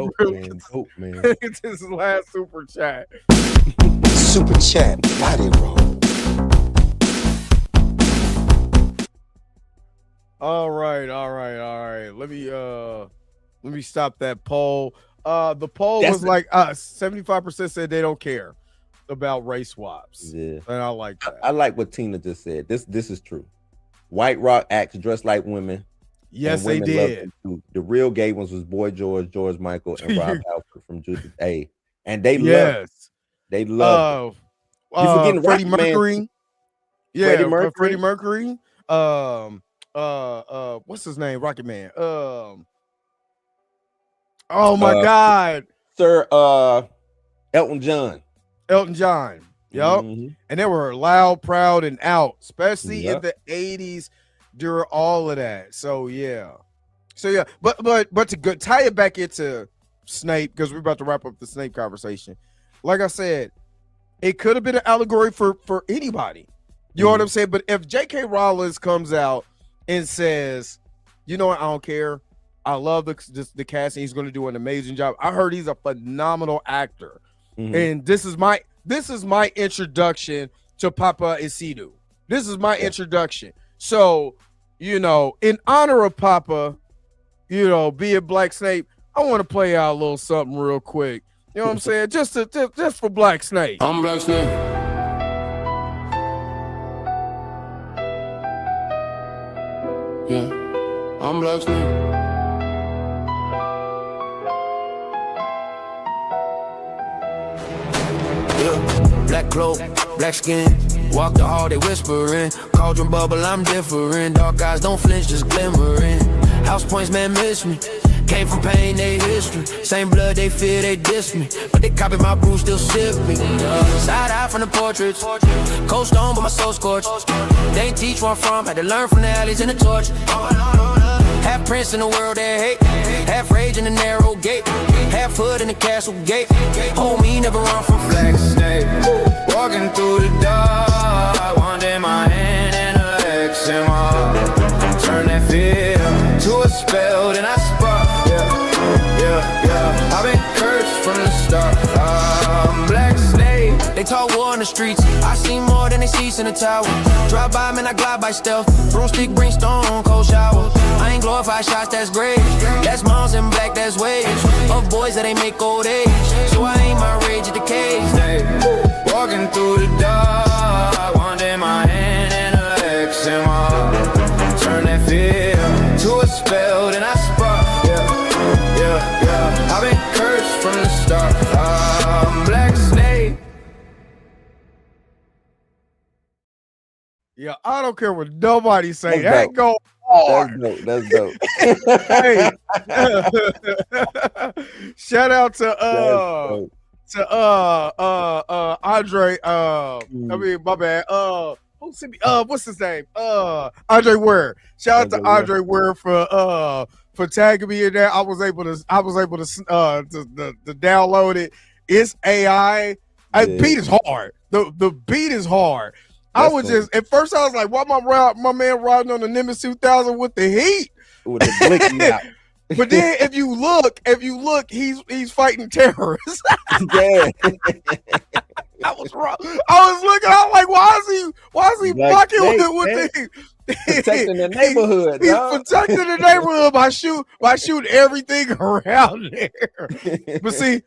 It's his last super chat. Super chat body roll. All right. Let me stop that poll. The poll That's was like 75% said they don't care about race swaps. Yeah. And I like that. I like what Tina just said. This is true. White Rock acts dressed like women. Yes, and they women love did. them too. The real gay ones was Boy George, George Michael, and Rob Halford from Judas A. And they love. Yes. They love. You forgetting Freddie Rocket Man. Mercury. Yeah, Freddie Mercury. Freddie Mercury. What's his name? Rocket Man. Oh my God. Sir Elton John. Elton John. Yep. And they were loud, proud, and out, especially in the 80s during all of that. So yeah. But to tie it back into Snape, because we're about to wrap up the Snape conversation. Like I said, it could have been an allegory for anybody. You know what I'm saying? But if J.K. Rowling comes out and says, you know what, I don't care. I love the cast, and he's going to do an amazing job. I heard he's a phenomenal actor. And this is my introduction to Papa Isidu. This is my introduction. So, in honor of Papa, being Black Snape, I want to play out a little something real quick. You know what I'm saying? Just for Black Snape. I'm Black Snape. Yeah, I'm Black Snape. Yeah, black cloak, black skin. Walk the hall, they whispering. Cauldron bubble, I'm different. Dark eyes don't flinch, just glimmering. House points, man, miss me. Came from pain, they history. Same blood, they fear, they diss me. But they copy my brew, still sip me. Side eye from the portraits. Cold stone, but my soul scorched. They ain't teach where I'm from. Had to learn from the alleys and the torch. Half prince in the world they hate. Half rage in the narrow gate. Half hood in the castle gate. Hold me, never run from Black Snape. Walking through the dark. One day my hand in a X and my heart. Turn that fear to a spell, then I spark. Yeah. I've been cursed from the start. Black Snape. They talk war in the streets. I see more than they see in the tower. Drive by, man, I glide by stealth. Broomstick, bring stone, cold shower. I ain't glorified shots, that's great. That's moms in black, that's waves. Of boys that ain't make old age. So I ain't my rage at the cage. Walking through the dark. One day my hand in a X and my heart. Turn that fear to a spell, then I spark. Yeah. I've been cursed from the start. Black Snape. Yeah, I don't care what nobody say. That's That go hard. That's dope. Hey, shout out to Andre. I mean, my bad. What's his name? Andre Ware. Shout out to Andre Ware for tagging me in there. I was able to download it. It's AI. Beat is hard. The beat is hard. I was just at first I was like, why my man riding on the Nimbus 2000 with the heat? With the blinking out. But then if you look, he's fighting terrorists. Yeah. I was wrong. I was looking. I was like, why is he blocking with the protecting the neighborhood? He's protecting the neighborhood by shooting everything around there. But see,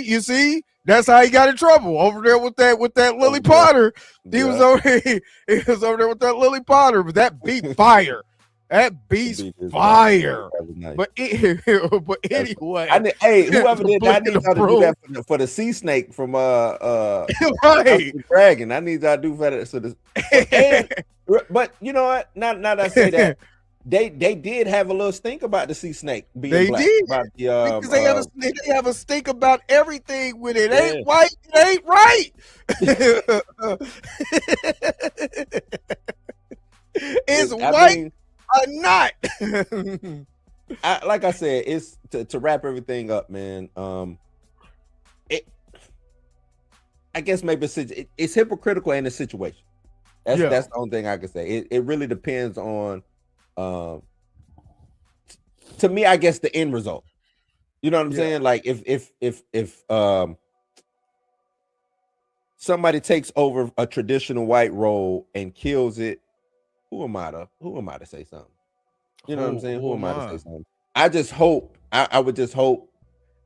you see, that's how he got in trouble over there with that Lily Potter. He was over there with that Lily Potter. But that beat fire. That beat's fire. Nice. But anyway, whoever did that, I need y'all to do that for the sea snake from right. Dragon. I need y'all to do for that. So but you know what? Now that I say that, they did have a little stink about the sea snake being they black. Did about because they have a stink about everything when it ain't white, it ain't right. It's white. Not. Like I said, it's to wrap everything up, man. I guess maybe it's hypocritical in the situation. That's the only thing I can say. It really depends on, to me, I guess the end result. You know what I'm saying? Like if somebody takes over a traditional white role and kills it. Who am I to say something? You know what I'm saying? Who am I to say something? I just hope, I would just hope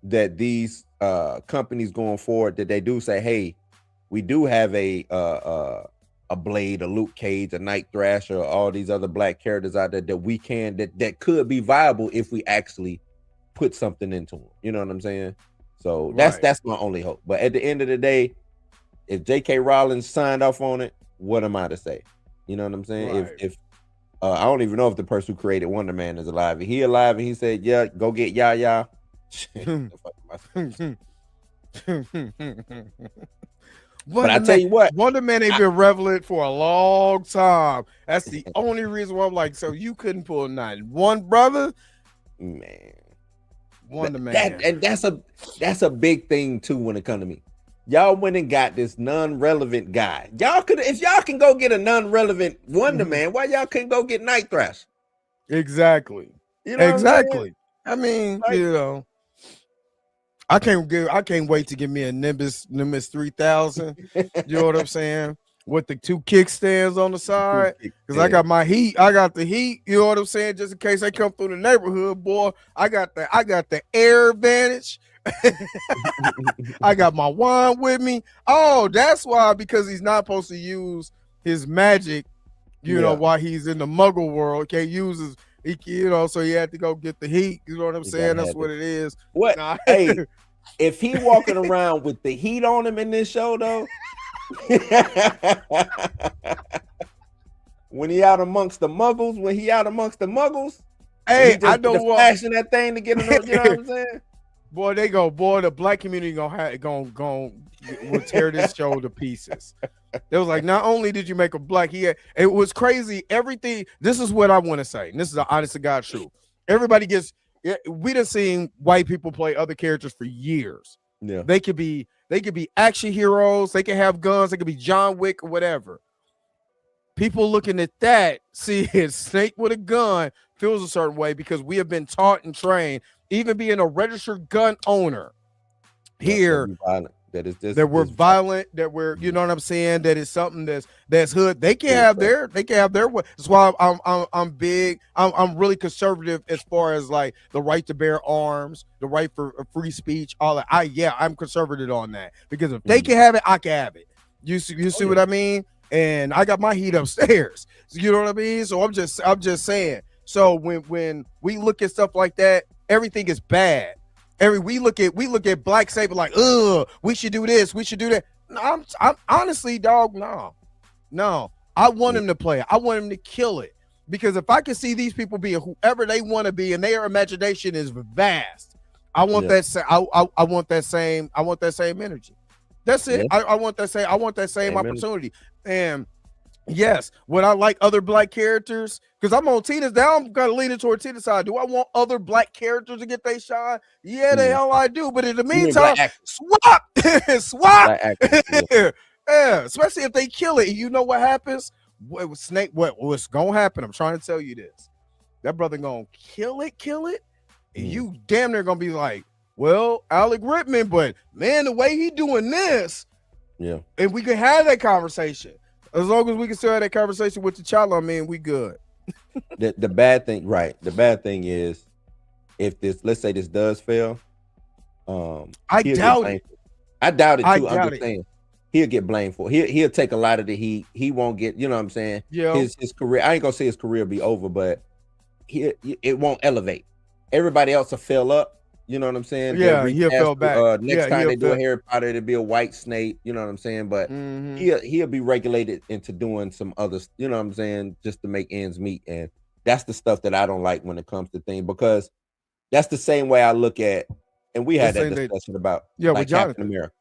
that these companies going forward, that they do say, hey, we do have a Blade, a Luke Cage, a Night Thrasher, all these other black characters out there that we can that could be viable if we actually put something into them. You know what I'm saying? So that's my only hope. But at the end of the day, if J.K. Rowling signed off on it, what am I to say? You know what I'm saying? Right. If I don't even know if the person who created Wonder Man is alive. If he alive and he said, yeah, go get Yaya. But I tell you what, Wonder Man ain't been relevant for a long time. That's the only reason why I'm like, so you couldn't pull one brother, man. Wonder Man. That's a big thing too when it comes to me. Y'all went and got this non-relevant guy. Y'all could, if y'all can go get a non-relevant Wonder Man, why y'all couldn't go get Night Thrasher? Exactly. You know exactly. I mean, like, you know, I can't wait to give me a Nimbus 3000. You know what I'm saying? With the 2 kickstands on the side, because I got my heat. I got the heat. You know what I'm saying? Just in case they come through the neighborhood, boy. I got the air advantage. I got my wand with me. Oh, that's why, because he's not supposed to use his magic, you know, while he's in the Muggle world. Can't use his, you know, so he had to go get the heat. You know what I'm saying? That's what it is. What? Nah. Hey, if he walking around with the heat on him in this show, though, when he out amongst the Muggles, hey, I know what, flashing that thing to get him. You know what I'm saying? Boy, the black community will tear this show to pieces. It was like, not only did you make a black, it was crazy. Everything. This is what I want to say. And this is the honest to God truth. Everybody gets. We done seen white people play other characters for years. Yeah, they could be action heroes. They can have guns. They could be John Wick or whatever. People looking at that, see a snake with a gun feels a certain way because we have been taught and trained. Even being a registered gun owner here, that we're violent, that we're, you know what I'm saying, that is something that's hood. They can have their way. That's why I'm big. I'm really conservative as far as like the right to bear arms, the right for free speech, all that. I'm conservative on that because if they can have it, I can have it. You see what I mean? And I got my heat upstairs. You know what I mean? So I'm just saying. So when we look at stuff like that, everything is bad. We look at Black Saber like, we should do this, we should do that. No, I'm honestly, dog, no. I want him to play it. I want him to kill it. Because if I can see these people being whoever they want to be and their imagination is vast, I want I want that same energy. That's it. Yeah. I want that same opportunity. And yes, would I like other black characters? Because I'm on Tina's now. I'm kind of leaning toward Tina's side. Do I want other black characters to get their shine? Yeah, the hell I do. But in the meantime, swap. Yeah, especially if they kill it. You know what happens? Snake, what's gonna happen? I'm trying to tell you this. That brother gonna kill it, and you damn near gonna be like, well, Alec Rittman, but man, the way he doing this, and we can have that conversation. As long as we can still have that conversation with T'Challa, I mean, we good. The bad thing, right? The bad thing is, if let's say this does fail, I doubt it. I doubt it too. I'm just saying, he'll get blamed for it. He'll take a lot of the heat. He won't get, you know what I'm saying? Yeah. His career, I ain't gonna say his career be over, but it won't elevate. Everybody else will fill up. You know what I'm saying? Yeah, he'll fell back. Next time they do a Harry Potter, it'll be a white Snape. You know what I'm saying? But he'll be regulated into doing some other, you know what I'm saying, just to make ends meet. And that's the stuff that I don't like when it comes to things, because that's the same way I look at. And we had that discussion about with Jonathan Captain America.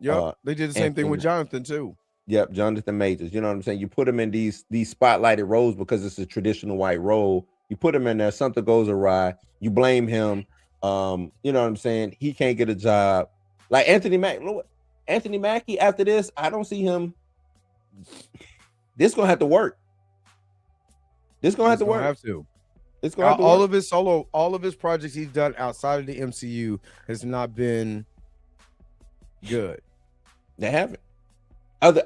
Yep, they did the same thing with Jonathan too. Yep, Jonathan Majors. You know what I'm saying? You put him in these spotlighted roles because it's a traditional white role. You put him in there, something goes awry. You blame him. You know what I'm saying? He can't get a job. Like Anthony Mackie, after this, I don't see him. This gonna have to work. It's gonna have to work. It's gonna have to work. All of his projects he's done outside of the MCU has not been good. They haven't.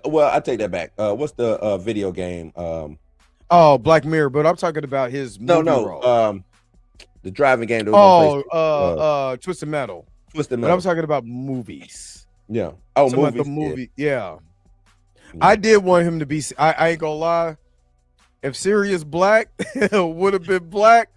Well, I take that back. What's the video game? Black Mirror, but I'm talking about his movie role. The driving game. Twisted Metal. Twisted But I'm Metal. talking about movies. Yeah. Oh, Talking about movies. the movie. Yeah. Yeah. I did want him to be. I ain't gonna lie. If Sirius Black would have been black,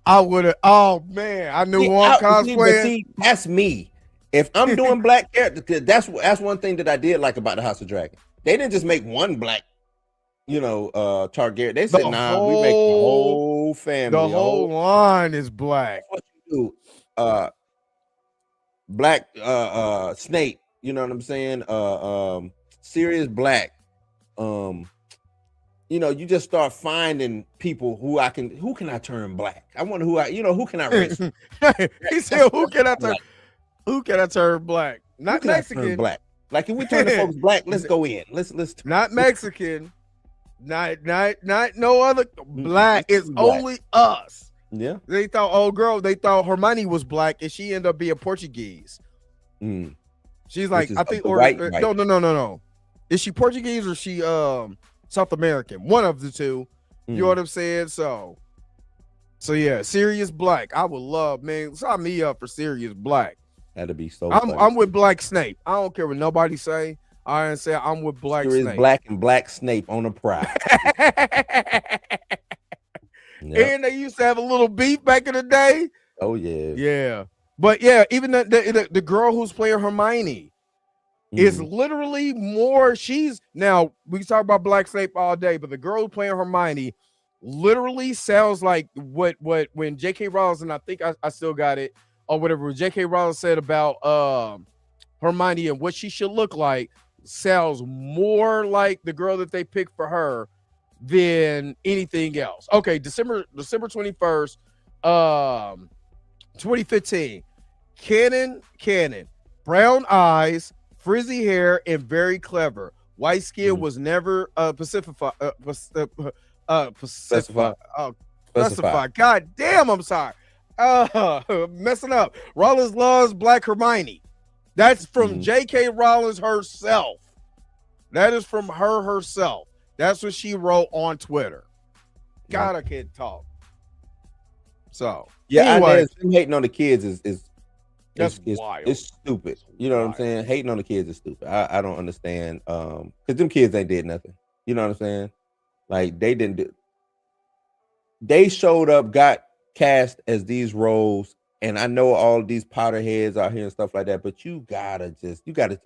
I would have. Oh man, I knew who I'm cosplaying. See, that's me. If I'm doing black characters, 'cause that's one thing that I did like about the House of Dragon. They didn't just make one black, Targaryen. They said, "Nah, we make the whole family, The whole line is black." What you do? Black Snape. You know what I'm saying? Sirius Black. You just start finding people who can I turn black? I wonder who can I race? He said, "Who can I turn? Who can I turn black? Not Mexican. Black. Like if we turn the folks black, let's go in. Let's not Mexican. Not no other black. It's only us." Yeah. They thought Hermione was black, and she ended up being Portuguese. She's like, I think, or white. No. Is she Portuguese or is she South American? One of the two. You know what I'm saying? So yeah, Sirius Black. I would love, man. Sign me up for Sirius Black. That'd be so. I'm with Black Snape. I don't care what nobody say. I say I'm with Black Sirius Snape. Black and Black Snape on the prowl. Yep. And they used to have a little beef back in the day. Oh yeah. Yeah. But yeah, even the girl who's playing Hermione is literally more. Now we can talk about Black Snape all day, but the girl who's playing Hermione literally sounds like what when J.K. Rowling, and I think I still got it or whatever J.K. Rowling said about Hermione and what she should look like sounds more like the girl that they picked for her than anything else. Okay, December 21st, 2015. Canon, brown eyes, frizzy hair, and very clever. White skin was never specified. God damn, I'm sorry. Messing up. Rollins loves Black Hermione. That's from J.K. Rowling herself. That is from her herself. That's what she wrote on Twitter. God, I can't talk. So yeah, anyway, them hating on the kids is wild. It's stupid. You know what I'm saying? Hating on the kids is stupid. I don't understand. Because them kids ain't did nothing. You know what I'm saying? Like they didn't do. They showed up, got cast as these roles, and I know all these Potterheads out here and stuff like that. But you gotta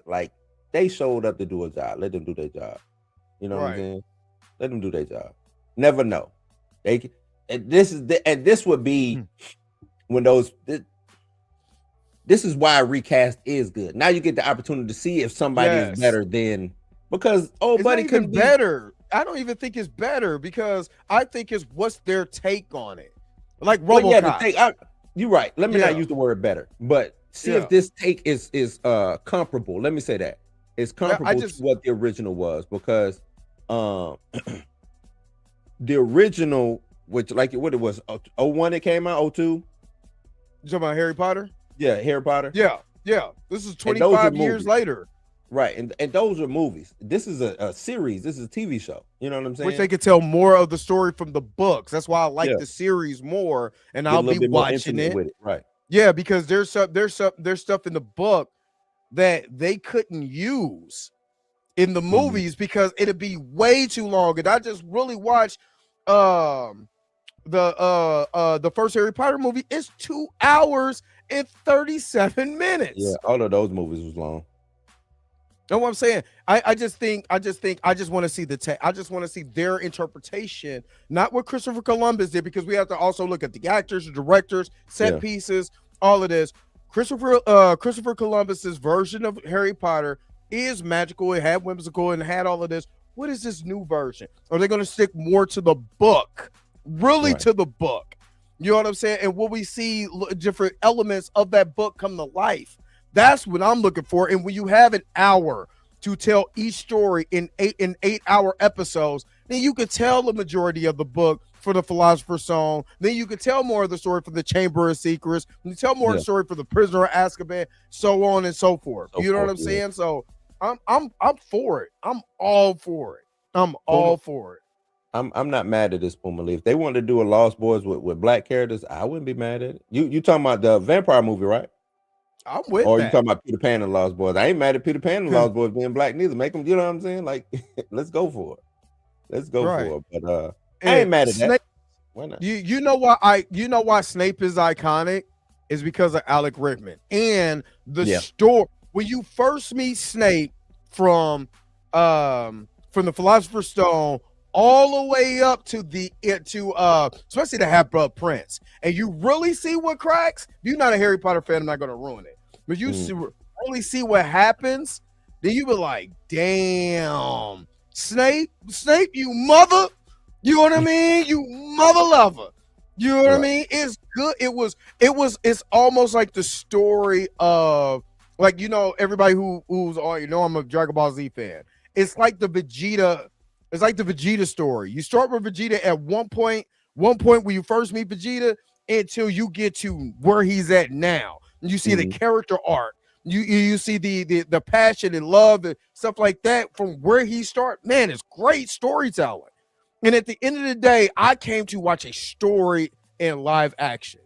like they showed up to do a job. Let them do their job. You know what I'm saying? Let them do their job. Never know. This would be when those. This is why a recast is good. Now you get the opportunity to see if somebody is better than because buddy could be better. I don't even think it's better because I think it's what's their take on it. Like RoboCop. You're right. Let me not use the word better, but see if this take is comparable. Let me say that it's comparable to what the original was because the original, which like what it was, 01 it came out, 02. You talking about Harry Potter? Yeah, Harry Potter. Yeah. This is 25 years later. Right, and those are movies. This is a series. This is a TV show. You know what I'm saying? Which they could tell more of the story from the books. That's why I like the series more, and I'll be watching it. With it. Right. Yeah, because there's stuff in the book that they couldn't use in the movies because it'd be way too long. And I just really watched the first Harry Potter movie. It's 2 hours and 37 minutes. Yeah, all of those movies was long. Know what I'm saying? I just want to see I just want to see their interpretation, not what Christopher Columbus did, because we have to also look at the actors, the directors, set pieces, all of this. Christopher Columbus's version of Harry Potter is magical. It had whimsical and had all of this. What is this new version? Are they going to stick more to the book? Really to the book? You know what I'm saying? And will we see different elements of that book come to life? That's what I'm looking for. And when you have an hour to tell each story in 8-hour episodes, then you could tell the majority of the book for the Philosopher's Stone. Then you could tell more of the story for the Chamber of Secrets. You tell more of the story for the Prisoner of Azkaban, so on and so forth. You know what I'm saying? So I'm for it. I'm all for it. I'm all for it. I'm not mad at this, Puma Lee. If they wanted to do a Lost Boys with black characters, I wouldn't be mad at it. You talking about the vampire movie, right? I'm with Or you that. talking about Peter Pan and Lost Boys? I ain't mad at Peter Pan and Lost Boys being black neither. Make them, you know what I'm saying? Like, let's go for it. Let's go Right. for it. But I ain't mad at Snape, that. Why not? you know why Snape is iconic is because of Alec Rickman and the story. When you first meet Snape from the Philosopher's Stone all the way up to especially the Half-Blood Prince, and you really see what cracks. If you're not a Harry Potter fan, I'm not going to ruin it, but you really see what happens. Then you be like, damn, Snape, you mother. You know what I mean? You mother lover. You know what I mean? It's good. It's almost like the story of, like, you know, everybody who's on, you know, I'm a Dragon Ball Z fan. It's like the Vegeta story. You start with Vegeta at one point when you first meet Vegeta until you get to where he's at now. You see the character arc. You see the passion and love and stuff like that from where he starts. Man, it's great storytelling. And at the end of the day, I came to watch a story in live action.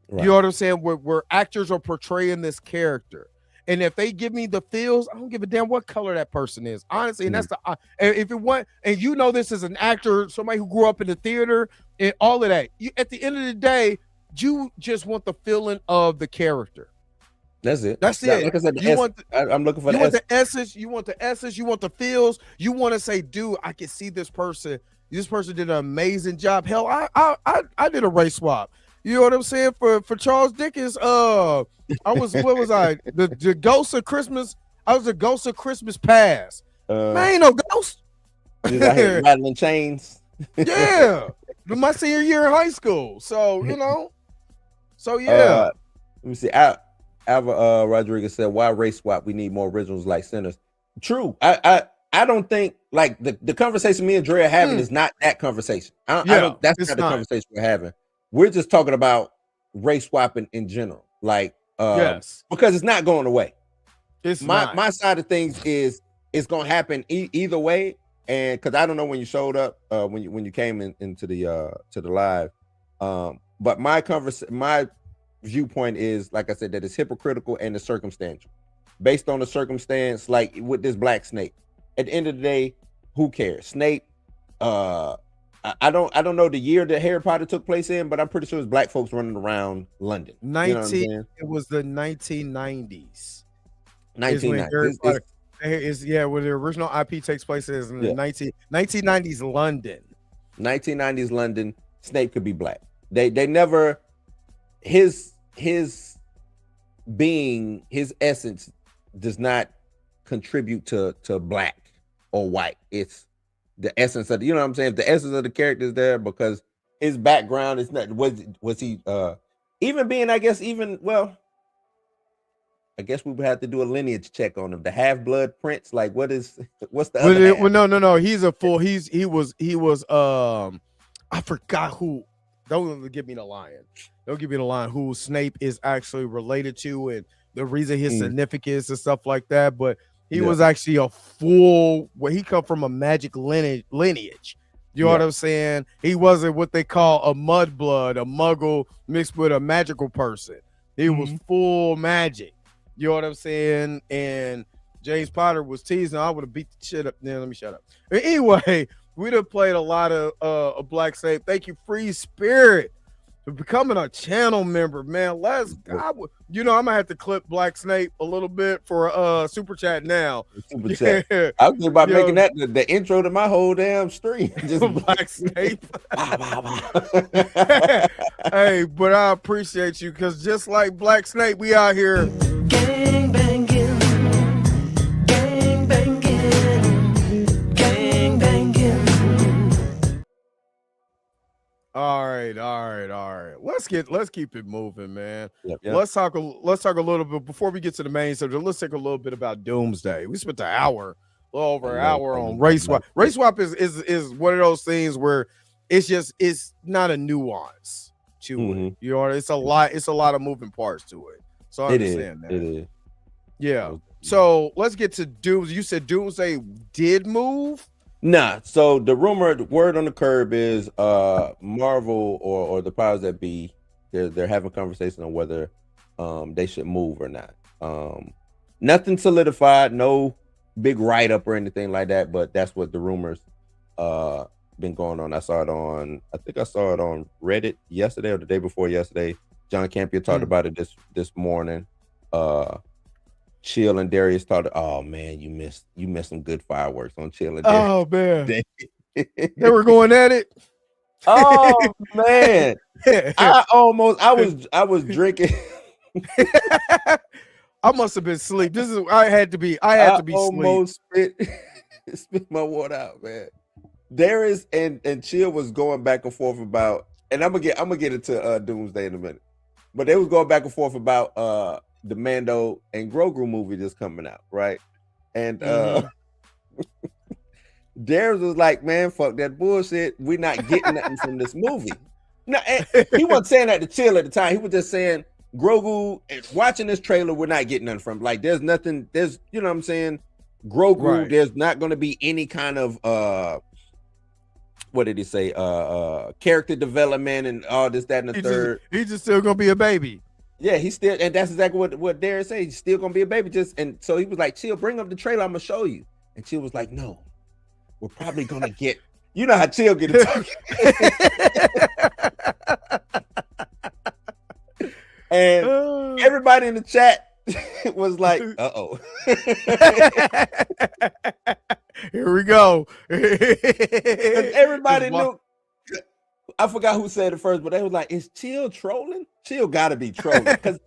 Right. You know what I'm saying? Where actors are portraying this character. And if they give me the feels, I don't give a damn what color that person is. Honestly, and that's if it want, and you know this is an actor, somebody who grew up in the theater and all of that. At the end of the day, you just want the feeling of the character. That's it. That's it. Like I said, I'm looking for the essence. You want the essence. You want the feels. You want to say, dude, I can see this person. This person did an amazing job. Hell, I did a race swap. You know what I'm saying? For Charles Dickens, what was I? The Ghost of Christmas. I was the Ghost of Christmas Past. Man, ain't no ghost. Rattling chains. Yeah. My senior year in high school. So, you know. So yeah. Let me see. Alva Rodriguez said, why race swap? We need more originals like Sinners. True. I don't think, like, the conversation me and Dre are having is not that conversation. That's not the conversation we're having. We're just talking about race swapping in general. Like, because it's not going away. It's my side of things is it's gonna happen either way. And because I don't know when you showed up, when you came into the live. But my viewpoint is, like I said, that it's hypocritical and it's circumstantial. Based on the circumstance, like with this Black Snake. At the end of the day, who cares? Snape, I don't know the year that Harry Potter took place in, but I'm pretty sure it's black folks running around London. It was the 1990s. 1990s. Where the original IP takes place is in the 1990s London. 1990s London. Snape could be black. They never, his being, his essence does not contribute to black or white. It's the essence of you know what I'm saying. If the essence of the character is there because his background is not was he even being I guess we would have to do a lineage check on him. The Half-Blood Prince, like what's the other half? No. He's a full. He was I forgot who. Don't give me the lion. Don't give me the line. Who Snape is actually related to and the reason his significance and stuff like that, but. He was actually a full, where he come from a magic lineage. You know what I'm saying? He wasn't what they call a mudblood, a muggle mixed with a magical person. He was full magic. You know what I'm saying? And James Potter was teasing. I would have beat the shit up. Now let me shut up. Anyway, we'd have played a lot of Black Snape. Thank you, Free Spirit, for becoming a channel member, man. You know, I'm gonna have to clip Black Snape a little bit for super chat now. Super chat. I was thinking about making that the intro to my whole damn stream. Just Black Snape. Hey, but I appreciate you because just like Black Snape, we out here gang banging, gang banging, gang banging. All right. Let's keep it moving, man. Yep. Let's talk a little bit before we get to the main subject. Let's take a little bit about Doomsday. We spent a little over an hour on race swap. Race swap is one of those things where it's not a nuance to it. You know, it's a lot of moving parts to it. So I understand that. It is. Yeah. So let's get to Doomsday. You said Doomsday did move. Nah, so the word on the curb is Marvel or the powers that be, they're having conversation on whether they should move or not. Nothing solidified, no big write-up or anything like that, but that's what the rumors been going on. I think I saw it on Reddit yesterday or the day before yesterday. John Campion talked about it this morning. Chill and Darius talked. Oh man, you missed some good fireworks on Chill and Darius. Oh man, they were going at it. Oh man, I was drinking. I must have been asleep. I had to be almost spit my water out, man. Darius and Chill was going back and forth about, and I'm gonna get into Doomsday in a minute, but they was going back and forth about the Mando and Grogu movie just coming out, right? And Darius was like, "Man, fuck that bullshit. We're not getting nothing from this movie." No, he wasn't saying that to Chill at the time. He was just saying, Grogu, watching this trailer, we're not getting nothing from. Like, there's nothing. There's, you know what I'm saying? Grogu, right. There's not going to be any kind of what did he say? Character development and all this, that, and the third. He's just still gonna be a baby. Yeah, he's still, and that's exactly what Darius said. He's still gonna be a baby. And so he was like, Chill, bring up the trailer, I'm gonna show you. And Chill was like, no, we're probably gonna get, you know how Chill get it talking. And everybody in the chat was like, uh-oh. Here we go. Everybody knew. I forgot who said it first, but they was like, is Chill trolling? Chill gotta be trolling. Because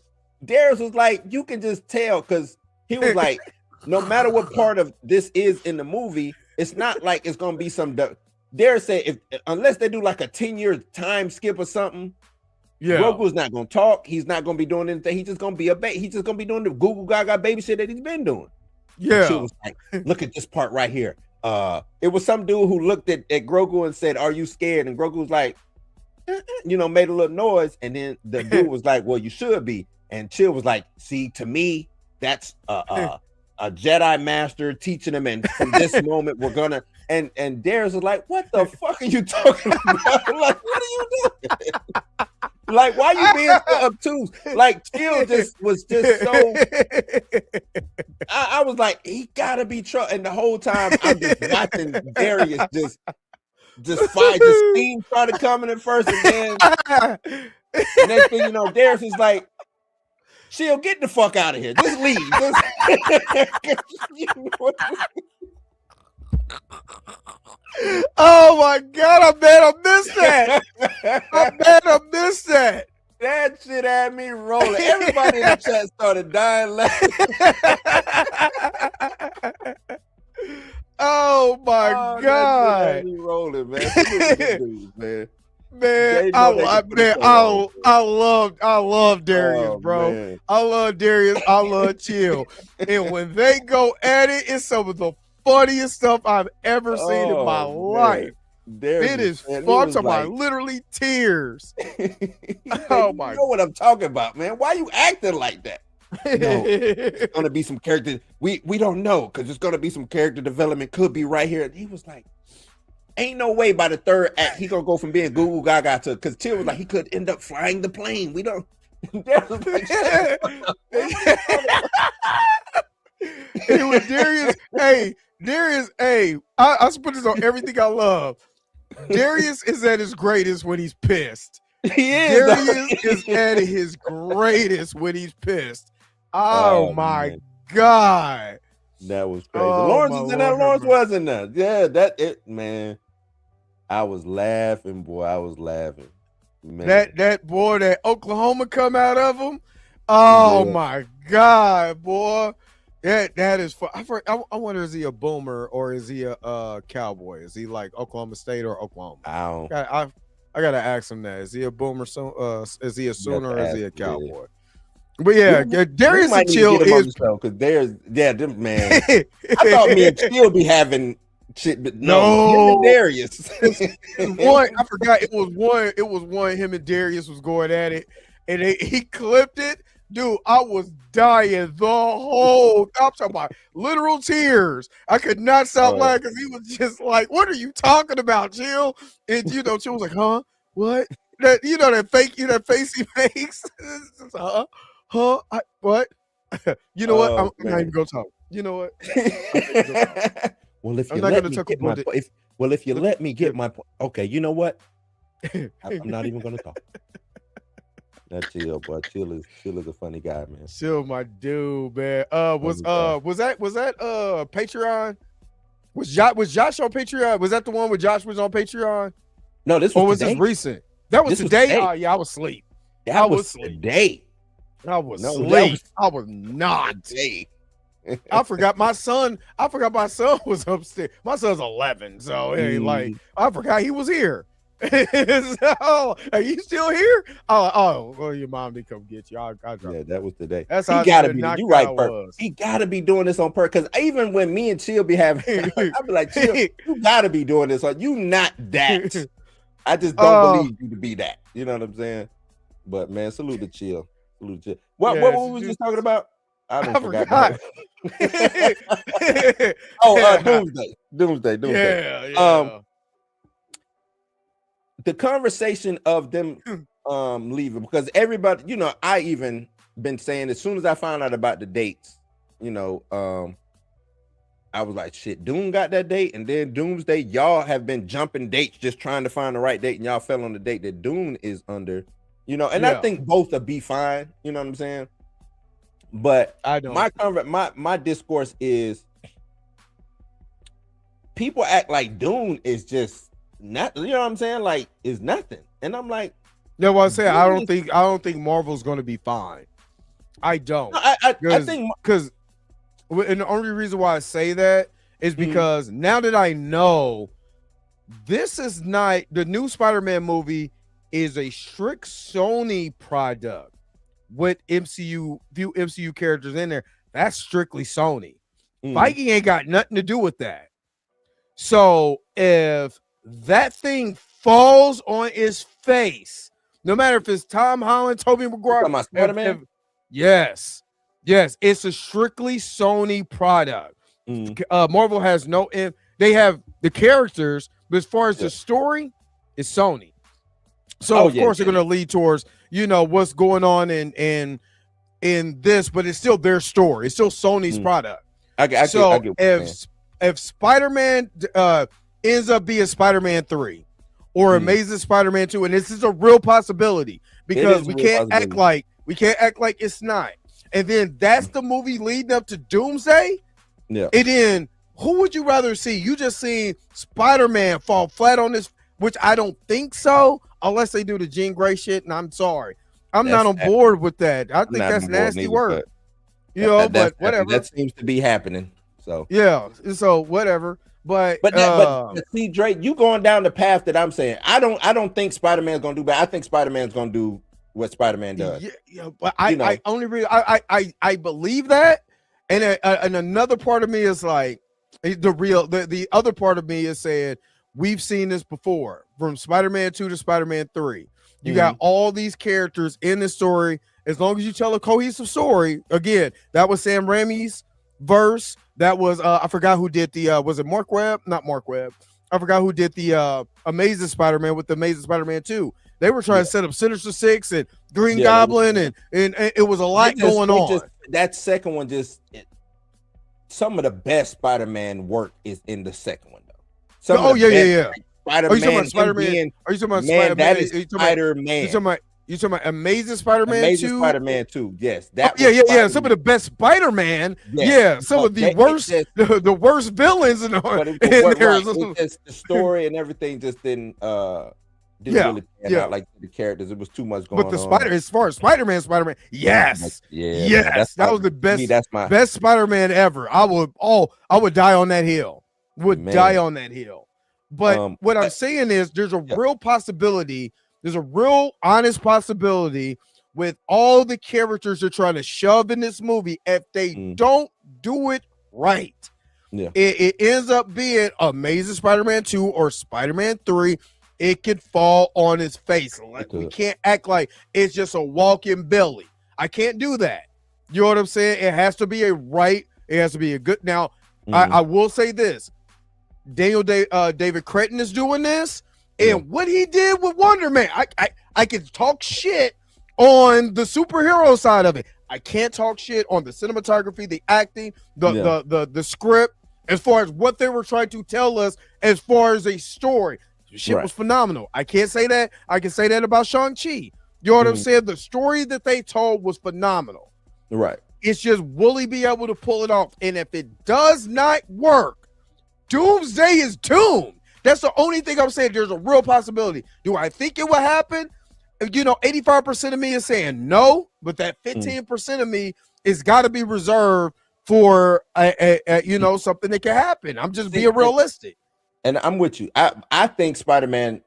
Darius was like, you can just tell, because he was like, no matter what part of this is in the movie, it's not like it's gonna be some. Darius said, unless they do like a 10-year time skip or something, yeah, Grogu's not gonna talk. He's not gonna be doing anything. He's just gonna be a baby. He's just gonna be doing the Google Gaga baby shit that he's been doing. Yeah. She was like, look at this part right here. It was some dude who looked at Grogu and said, "Are you scared?" And Grogu was like, you know, made a little noise. And then the dude was like, "Well, you should be." And Chill was like, "See, to me, that's a Jedi master teaching him. And from this moment, we're gonna." And Darius was like, "What the fuck are you talking about? Like, what are you doing? Like, why you being so obtuse?" Like, Chill was just so. I was like, he gotta be trouble. And the whole time I'm just watching Darius just fight. The steam started coming at first, and then next thing you know, Darius is like, Chill, get the fuck out of here. Just leave. Oh my god, I bet I missed that. I bet I missed that. That shit had me rolling. Everybody in the chat started dying laughing. Oh my god. That shit had me rolling, man. Man, I love Darius, bro. Man. I love Darius. I love Chill. And when they go at it, it's some of the funniest stuff I've ever seen in my life. It is fun. To my literally tears. Oh my! You know what I'm talking about, man? Why you acting like that? No, it's gonna be some character. We don't know, because it's gonna be some character development. Could be right here. And he was like, "Ain't no way by the third act he gonna go from being Goo Goo Gaga to," because Chill was like, he could end up flying the plane. We don't. Like, it was Darius. Darius, I put this on everything I love. Darius is at his greatest when he's pissed. He is. Darius is at his greatest when he's pissed. Oh my man. God. That was crazy. Lawrence was in there. Lawrence wasn't there. Yeah, man. I was laughing, boy. I was laughing. Man. That boy, that Oklahoma come out of him. Oh my God, boy. That is fun. I wonder, is he a boomer or is he a cowboy? Is he like Oklahoma State or Oklahoma? I gotta ask him that. Is he a boomer? Is he a Sooner or is he a cowboy? But yeah, Darius and Chill is because them man. I thought me and Chill be having shit, but no, him and Darius. I forgot it was one. Him and Darius was going at it, and he clipped it. Dude, I was dying the whole. I'm talking about literal tears. I could not stop laughing because he was just like, "What are you talking about, Chill?" And Chill was like, "Huh? What?" That face he makes. Huh? huh? What? You know what? Oh, I'm not man. even gonna talk. You know what? Well, if I'm you not let gonna me talk get about my it. point, if you Let- let me get my point, okay. You know what? I'm not even gonna talk. That Chill, boy. Chill is a funny guy, man. Chill, my dude, man. Was Funny guy. was that Patreon? Was Josh on Patreon? Was that the one where Josh was on Patreon? No, this Or was was today. this recent? That was This was today? today. Oh yeah, I was asleep. That I was was asleep. today. I was No, that asleep. was I was not. today. I forgot my son was upstairs. My son's 11, so hey, like I forgot he was here. So, are you still here? Well, your mom did come get you. I dropped Yeah, you. that was today. That's He how gotta the be. knockout You right, Perk. was. He gotta be doing this on purpose. Because even when me and Chill be having, I'd be like, Chill, you gotta be doing this. Like, you not that. I just don't believe you to be that. You know what I'm saying? But man, salute to Chill. Salute to Chill. What Yes, was we just talking about? I don't forgot. forgot. Doomsday. Yeah. The conversation of them leaving, because everybody, you know, I even been saying as soon as I found out about the dates, you know, I was like, shit, Doom got that date, and then Doomsday, y'all have been jumping dates just trying to find the right date, and y'all fell on the date that Doom is under, you know, and I Yeah. think both will be fine, you know what I'm saying? But I don't. my discourse is people act like Doom is just not, you know what I'm saying? Like, is nothing. And I'm like, No, what I say, I Doom don't think Marvel's gonna be fine. I don't. no, I think because and the only reason why I say that is Mhm. because now that I know this is not the new Spider-Man movie is a strict Sony product with few MCU characters in there. That's strictly Sony. Feige ain't got nothing to do with that. So if that thing falls on its face, no matter if it's Tom Holland, Tobey Maguire, talking about Spider-Man? yes, it's a strictly Sony product. Marvel has no they have the characters, but as far as the story, it's Sony. So of course they're going to lead towards, you know, what's going on in this, but it's still their story. It's still Sony's product. I get If Spider-Man ends up being Spider-Man 3 or Amazing Spider-Man 2, and this is a real possibility because we can't act like it's not. And then that's the movie leading up to Doomsday. Yeah. And then who would you rather see? You just seen Spider-Man fall flat on this, which I don't think so, unless they do the Jean Grey shit. And I'm sorry, I'm not on board with that. I think that's nasty work. You know, but whatever. That seems to be happening. So yeah, so whatever. But see, Drake, you going down the path that I'm saying. I don't think Spider-Man's gonna do bad. I think Spider-Man's gonna do what Spider-Man does. Yeah, but I only really I believe that, and another part of me is like the other part of me is saying we've seen this before from Spider-Man 2 to Spider-Man 3. You got all these characters in the story. As long as you tell a cohesive story, again, that was Sam Raimi's verse. That was I forgot who did the was it Mark Webb? Not Mark Webb. I forgot who did the Amazing Spider-Man with the Amazing Spider-Man 2. They were trying to set up Sinister Six and Green Goblin, and it was a lot going on. That second one some of the best Spider-Man work is in the second one though. Yeah. Spider-Man. Are you talking about Spider-Man? Are you talking about Spider-Man? That is Spider-Man. You talking about Amazing Spider-Man 2? Amazing Spider-Man 2. Yes. Yeah. Some of the best Spider-Man. Yes. Yeah. Some of the worst, the worst villains in there. The story and everything just didn't really pan out like the characters. It was too much going on. But as far as Spider-Man, yes. That was the best. That's my best Spider-Man ever. I would die on that hill. Die on that hill. But what I'm saying is there's a real possibility. There's a real honest possibility with all the characters they're trying to shove in this movie. If they don't do it right, it ends up being Amazing Spider-Man 2 or Spider-Man 3. It could fall on his face. We can't act like it's just a walking belly. I can't do that. You know what I'm saying? It has to be it has to be a good. Now, I will say this. David Cretton is doing this, and what he did with Wonder Man, I can talk shit on the superhero side of it. I can't talk shit on the cinematography, the acting, the script, as far as what they were trying to tell us as far as a story. The shit was phenomenal. I can't say that. I can say that about Shang-Chi. You know what I'm saying? The story that they told was phenomenal. Right. It's just, will he be able to pull it off? And if it does not work, Doomsday is doomed. That's the only thing I'm saying. There's a real possibility. Do I think it will happen? 85% of me is saying no, but that 15% of me is got to be reserved for something that can happen. I'm just being realistic. And I'm with you. I think Spider-Man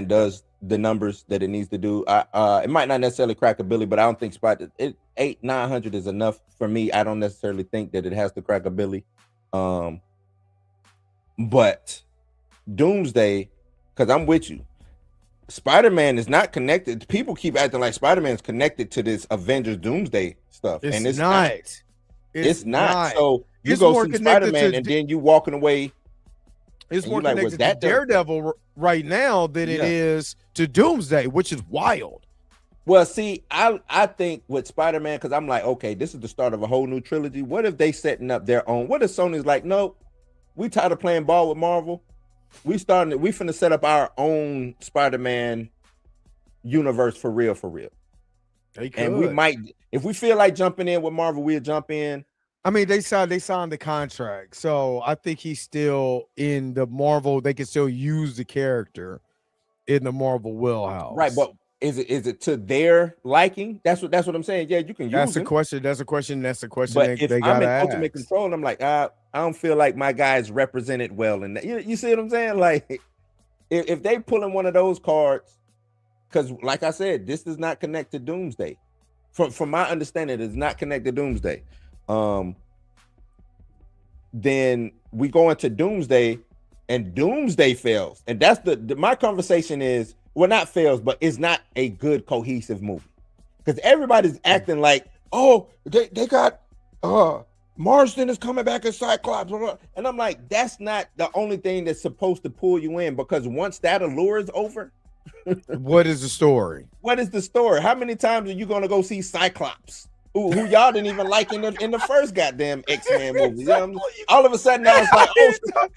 does the numbers that it needs to do. It might not necessarily crack a billy, but I don't think 800-900 is enough for me. I don't necessarily think that it has to crack a billy. But Doomsday, because I'm with you, Spider-Man is not connected. People keep acting like Spider-Man's connected to this Avengers Doomsday stuff. It's not. It's not. So you go see Spider-Man and then you walking away. It's more connected to Daredevil right now than it is to Doomsday, which is wild. Well, see, I think with Spider-Man, because I'm like, okay, this is the start of a whole new trilogy. What if they setting up their own? What if Sony's like, nope, we tired of playing ball with Marvel. We finna set up our own Spider-Man universe for real. They could. And we might, if we feel like jumping in with Marvel, we'll jump in. I mean, they signed the contract, so I think he's still in the Marvel. They can still use the character in the Marvel wheelhouse, right? But is it to their liking? That's what I'm saying. Yeah, you can use it. That's a question. That's a question. But if they I'm in ask. ultimate control, I'm like, I don't feel like my guys represented well. And you see what I'm saying? Like, if they pulling one of those cards, because like I said, this does not connect to Doomsday. From my understanding, it does not connect to Doomsday. Then we go into Doomsday, and Doomsday fails, and that's my conversation is, well, not fails, but it's not a good cohesive movie, because everybody's acting like, oh, they got Marston is coming back as Cyclops, and I'm like, that's not the only thing that's supposed to pull you in, because once that allure is over, what is the story? What is the story? How many times are you gonna go see Cyclops? Who y'all didn't even like in the first goddamn X-Men movie. You know, all of a sudden now it's like, oh,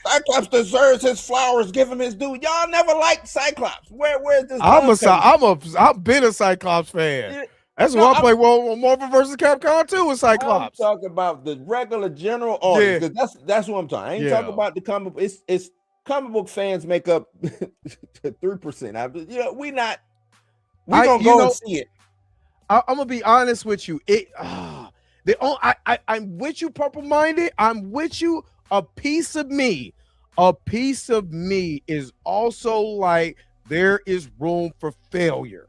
Cyclops deserves his flowers, give him his due. Y'all never liked Cyclops. Where's this? I've been a Cyclops fan. That's why I play Marvel vs. Capcom 2 with Cyclops. I'm talking about the regular general audience. Yeah. That's what I'm talking. I ain't talking about the comic. It's comic book fans make up 3%. We gonna go and see it. I'm gonna be honest with you. I'm with you, purple minded. I'm with you. A piece of me is also like, there is room for failure.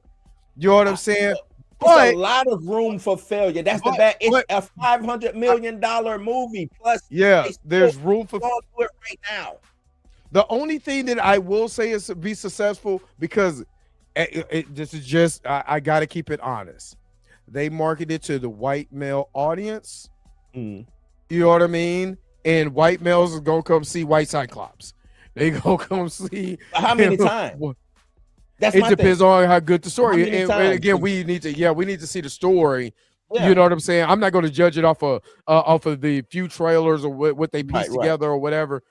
You know what I'm saying? But a lot of room for failure. That's the bad. It's a $500 million movie. Plus, there's room for do it right now. The only thing that I will say is to be successful, because this is just, I got to keep it honest. They marketed to the white male audience. You know what I mean? And white males is going to come see White Cyclops. They going to come see. How many times? It depends on how good the story is. And again, we need to see the story. Yeah. You know what I'm saying? I'm not going to judge it off of the few trailers or what they pieced together or whatever.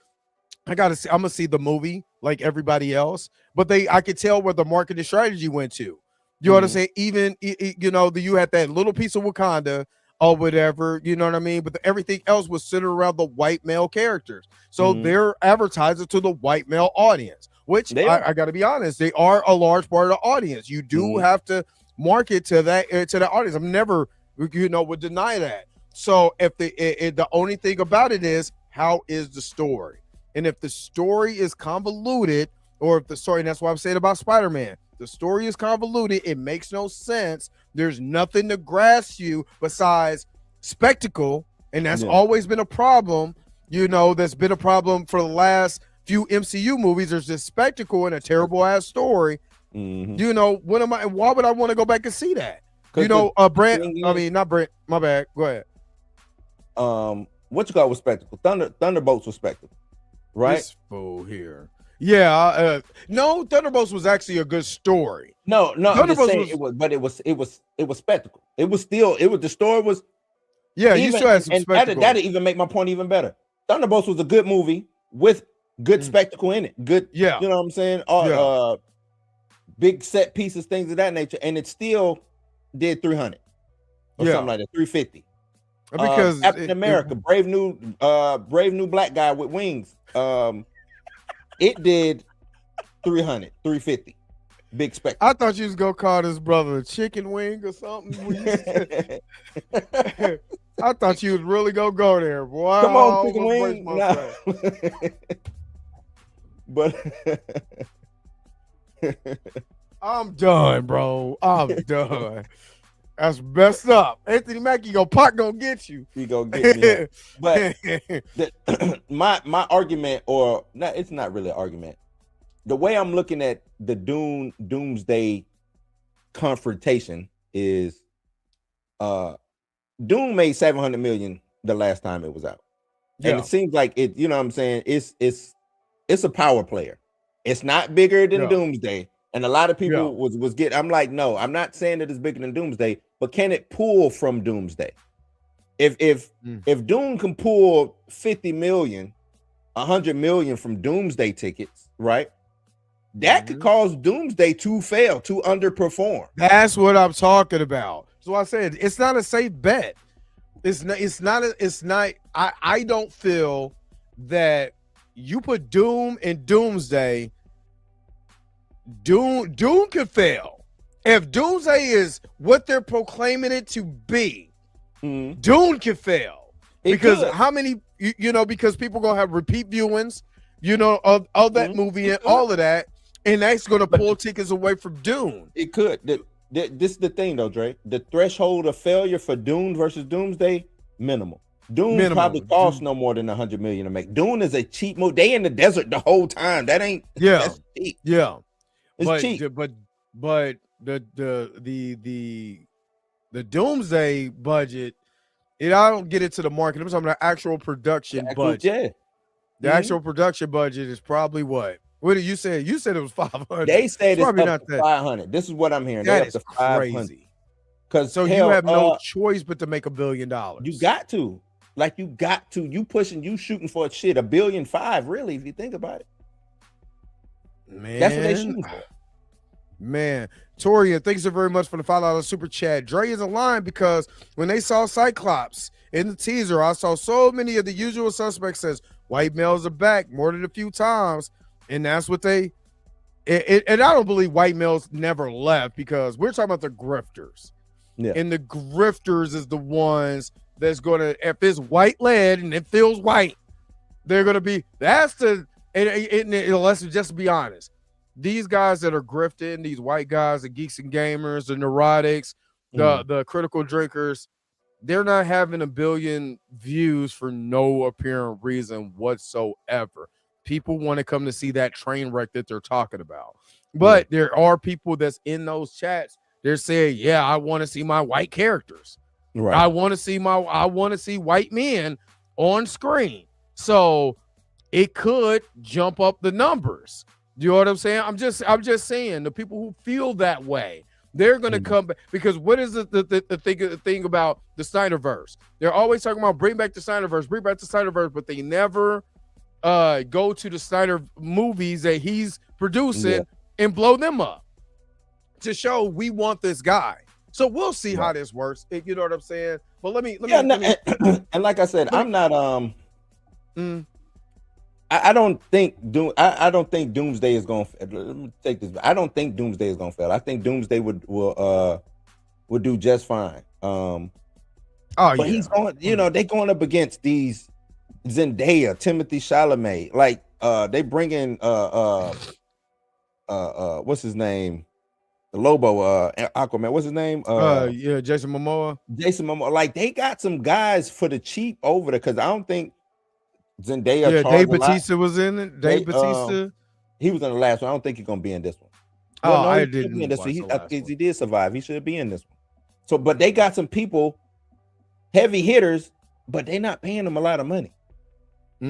I'm gonna see the movie like everybody else, but I could tell where the marketing strategy went to. You know what I'm saying? Even you had that little piece of Wakanda or whatever, you know what I mean? But everything else was centered around the white male characters. So they're advertising to the white male audience, which I got to be honest, they are a large part of the audience. You do have to market to that audience. I'm never would deny that. So if the only thing about it is, how is the story? And if the story is convoluted, or if the story, and that's what I'm saying about Spider-Man, the story is convoluted, it makes no sense. There's nothing to grasp you besides spectacle, and that's always been a problem. That's been a problem for the last few MCU movies. There's this spectacle and a terrible ass story. Why would I want to go back and see that? Not Brent. My bad. Go ahead. What you got with spectacle? Thunderbolts with spectacle. Right, this fool here. Yeah, no, Thunderbolts was actually a good story. No, I'm just Thunderbolts saying was- it was, but it was spectacle. It was the story was Yeah, you even, still had some and spectacle. that'd even make my point even better. Thunderbolts was a good movie with good spectacle in it. Good, Yeah. you know what I'm saying? Big set pieces, things of that nature, and it still did 300 or something like that, 350. Because Captain America, brave new black guy with wings. It did 300, 350. Big spectacle. I thought you was gonna call this brother a chicken wing or something. I thought you was really gonna go there, boy. Come I on, chicken almost wing. braced myself. But I'm done, bro. I'm done. That's messed up. Anthony Mackie gonna get you. he gonna get me. Up. But my argument, or not, it's not really an argument. The way I'm looking at the Doomsday confrontation is Doom made 700 million the last time it was out. And Yeah. it seems like it, you know what I'm saying? It's a power player. It's not bigger than Yeah. Doomsday. And a lot of people was getting, I'm like, no, I'm not saying that it's bigger than Doomsday, but can it pull from Doomsday? If Doom can pull 50 million, 100 million from Doomsday tickets, right? That could cause Doomsday to fail, to underperform. That's what I'm talking about. So I said it's not a safe bet. I don't feel that you put Doom and Doomsday. Doom could fail. If Doomsday is what they're proclaiming it to be, Doom could fail. Because how many, because people gonna have repeat viewings, of that movie and all of that, and that's gonna pull tickets away from Doom. It could. This is the thing though, Dre. The threshold of failure for Doom versus Doomsday, minimal. Doom probably costs no more than 100 million to make. Doom is a cheap movie. They in the desert the whole time. That ain't that's cheap. Yeah. It's cheap. But the Doomsday budget, I don't get into the market. I'm talking about the actual production budget. Yeah. The actual production budget is probably what? What did you say? You said it was 500. They said it's probably up not to that. 500. This is what I'm hearing. That They're is up to 500. crazy. Because So you have no choice but to make $1 billion. You got to. Like you got to. You shooting for $1.5 billion, really, if you think about it. Man, that's what they shooting for. Man, Torian, thanks so very much for the $5 super chat. Dre is in line because when they saw Cyclops in the teaser, I saw so many of the usual suspects says white males are back more than a few times, and that's what they. And I don't believe white males never left because we're talking about the grifters. Yeah. And the grifters is the ones that's gonna, if it's white led and it feels white, they're gonna be. That's the. And let's just be honest. These guys that are grifting, these white guys, the geeks and gamers, the neurotics, the critical drinkers, they're not having 1 billion views for no apparent reason whatsoever. People want to come to see that train wreck that they're talking about. But there are people that's in those chats. They're saying, yeah, I want to see my white characters. Right. I want to see white men on screen. So it could jump up the numbers. You know what I'm saying? I'm just saying the people who feel that way, they're going to come back because what is the thing about the Snyderverse? They're always talking about bring back the Snyderverse, but they never go to the Snyder movies that he's producing and blow them up to show we want this guy. So we'll see how this works. You know what I'm saying? But let me and like I said, I'm not I don't think Doomsday is going to. Let me take this. I don't think Doomsday is going to fail. I think Doomsday will do just fine. But he's going. They going up against these Zendaya, Timothy Chalamet. Like they bring in what's his name? The Lobo, Aquaman. What's his name? Jason Momoa. Like they got some guys for the cheap over there because I don't think Zendaya. Yeah, Dave Bautista was in it. Dave Bautista. He was in the last one. I don't think he's gonna be in this one. I didn't. He did survive. He should be in this one. So, but they got some people, heavy hitters, but they're not paying them a lot of money. You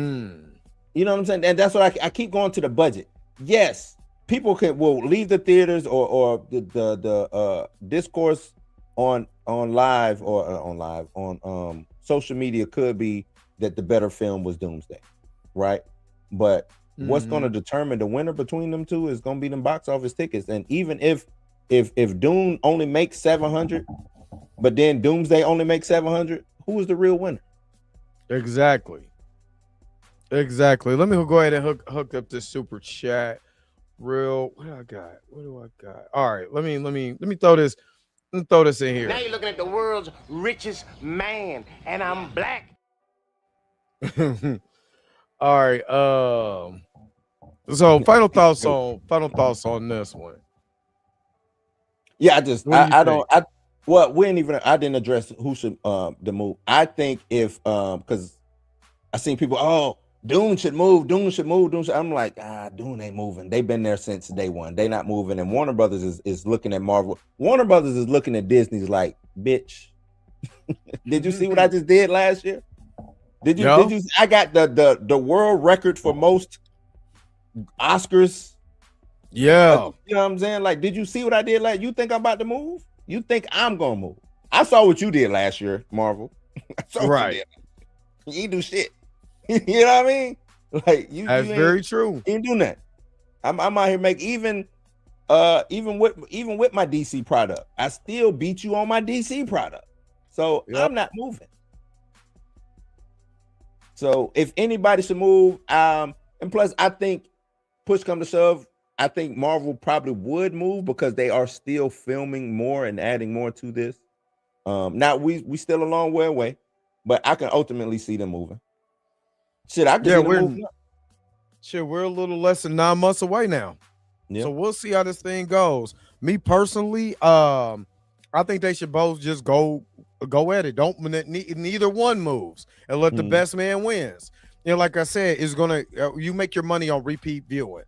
know what I'm saying? And that's what I keep going to the budget. yes, people will leave the theaters or the discourse on live or on social media could be that the better film was Doomsday, right? But what's going to determine the winner between them two is going to be them box office tickets. And even if Doom only makes 700, but then Doomsday only makes 700, who is the real winner? Exactly. Let me go ahead and hook up this super chat. What do I got? All right, let me throw this. Let me throw this in here. Now you're looking at the world's richest man, and I'm black. All right. So final thoughts on this one. Yeah, I didn't address who should the move. I think if because I seen people, Dune should move. I'm like, Dune ain't moving. They've been there since day one. They not moving. And Warner Brothers is looking at Marvel. Warner Brothers is looking at Disney's like, bitch. Did you see what I just did last year? Did you? I got the world record for most Oscars. Yeah. You know what I'm saying? Like, did you see what I did last? You think I'm about to move? You think I'm gonna move? I saw what you did last year, Marvel. I saw what you did. You ain't do shit. You know what I mean? Like that's very true. You ain't do nothing. I'm out here even with my DC product, I still beat you on my DC product. So I'm not moving. So if anybody should move, and plus I think push come to shove, I think Marvel probably would move because they are still filming more and adding more to this. Now we still a long way away, but I can ultimately see them moving. Shit, I can see them moving up. Shit, we're a little less than 9 months away now. Yeah. So we'll see how this thing goes. Me personally, I think they should both just go at it. Don't neither one moves and let the best man wins. You know, like I said, it's gonna you make your money on repeat viewing.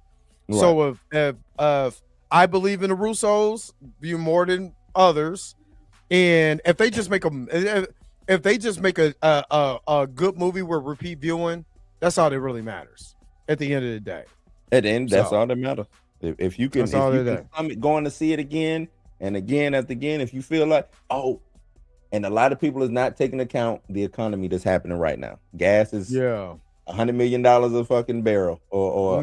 Right. So if I believe in the Russos view more than others, and if they just make a good movie with repeat viewing, that's all that really matters at the end of the day. At the end, that's all that matters. If you can going to see it again and again after again, if you feel like, and a lot of people is not taking account the economy that's happening right now. Gas is $100 million a fucking barrel, or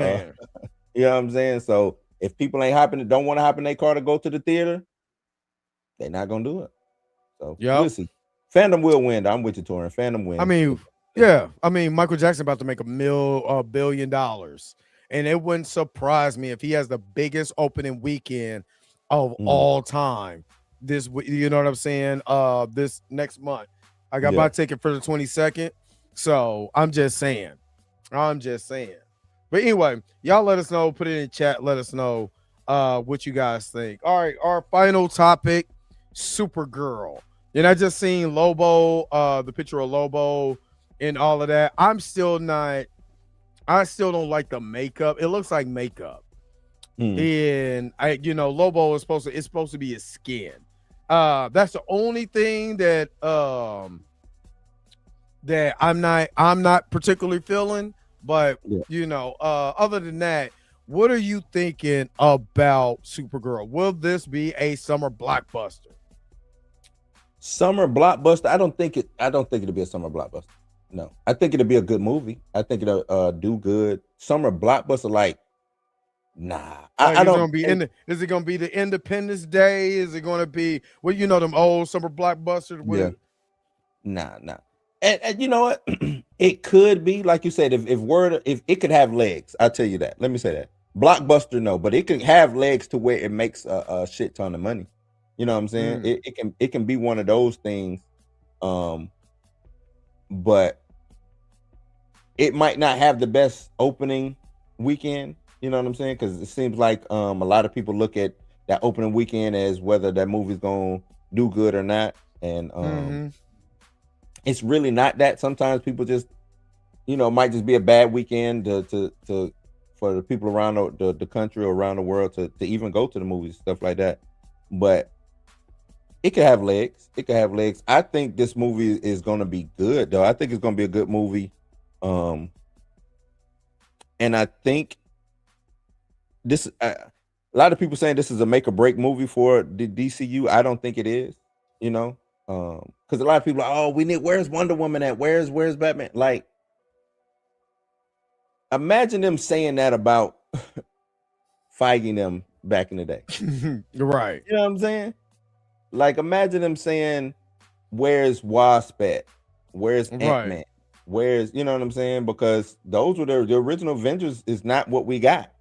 you know what I'm saying? So if people don't want to hop in their car to go to the theater, they're not gonna do it. So we'll see. Fandom will win. I'm with you, Torin. Fandom wins. I mean, Michael Jackson about to make $1 billion, and it wouldn't surprise me if he has the biggest opening weekend of all time. This, you know what I'm saying? This next month, I got my ticket for the 22nd. So I'm just saying. But anyway, y'all let us know. Put it in chat. Let us know what you guys think. All right, our final topic: Supergirl. And I just seen Lobo, the picture of Lobo, and all of that. I still don't like the makeup. It looks like makeup. And Lobo is supposed to be his skin. That's the only thing that that I'm not particularly feeling. But other than that, what are you thinking about Supergirl? Will this be a summer blockbuster? Summer blockbuster? I don't think it'll be a summer blockbuster. No, I think it'll be a good movie. I think it'll do good. Summer blockbuster, like, nah. I don't. Is it gonna be the Independence Day? Is it gonna be them old summer blockbusters? Yeah. Nah. And you know what? It could be, like you said, if it could have legs. I'll tell you that. Let me say that. Blockbuster, no, but it can have legs to where it makes a shit ton of money. You know what I'm saying? It can be one of those things. But it might not have the best opening weekend. You know what I'm saying? Because it seems like a lot of people look at that opening weekend as whether that movie's gonna do good or not. And it's really not that. Sometimes people just, might just be a bad weekend for the people around the country or around the world to even go to the movies, stuff like that. But it could have legs. I think this movie is going to be good, though. I think it's going to be a good movie. And I think this a lot of people saying this is a make or break movie for the DCU. I don't think it is, you know, because a lot of people are, oh, where's Wonder Woman at? Where's Batman? Like, imagine them saying that about fighting them back in the day. Right. You know what I'm saying? Like, imagine them saying, where's Wasp at? Where's Ant-Man? Right. Where's, you know what I'm saying? Because those were the original Avengers is not what we got.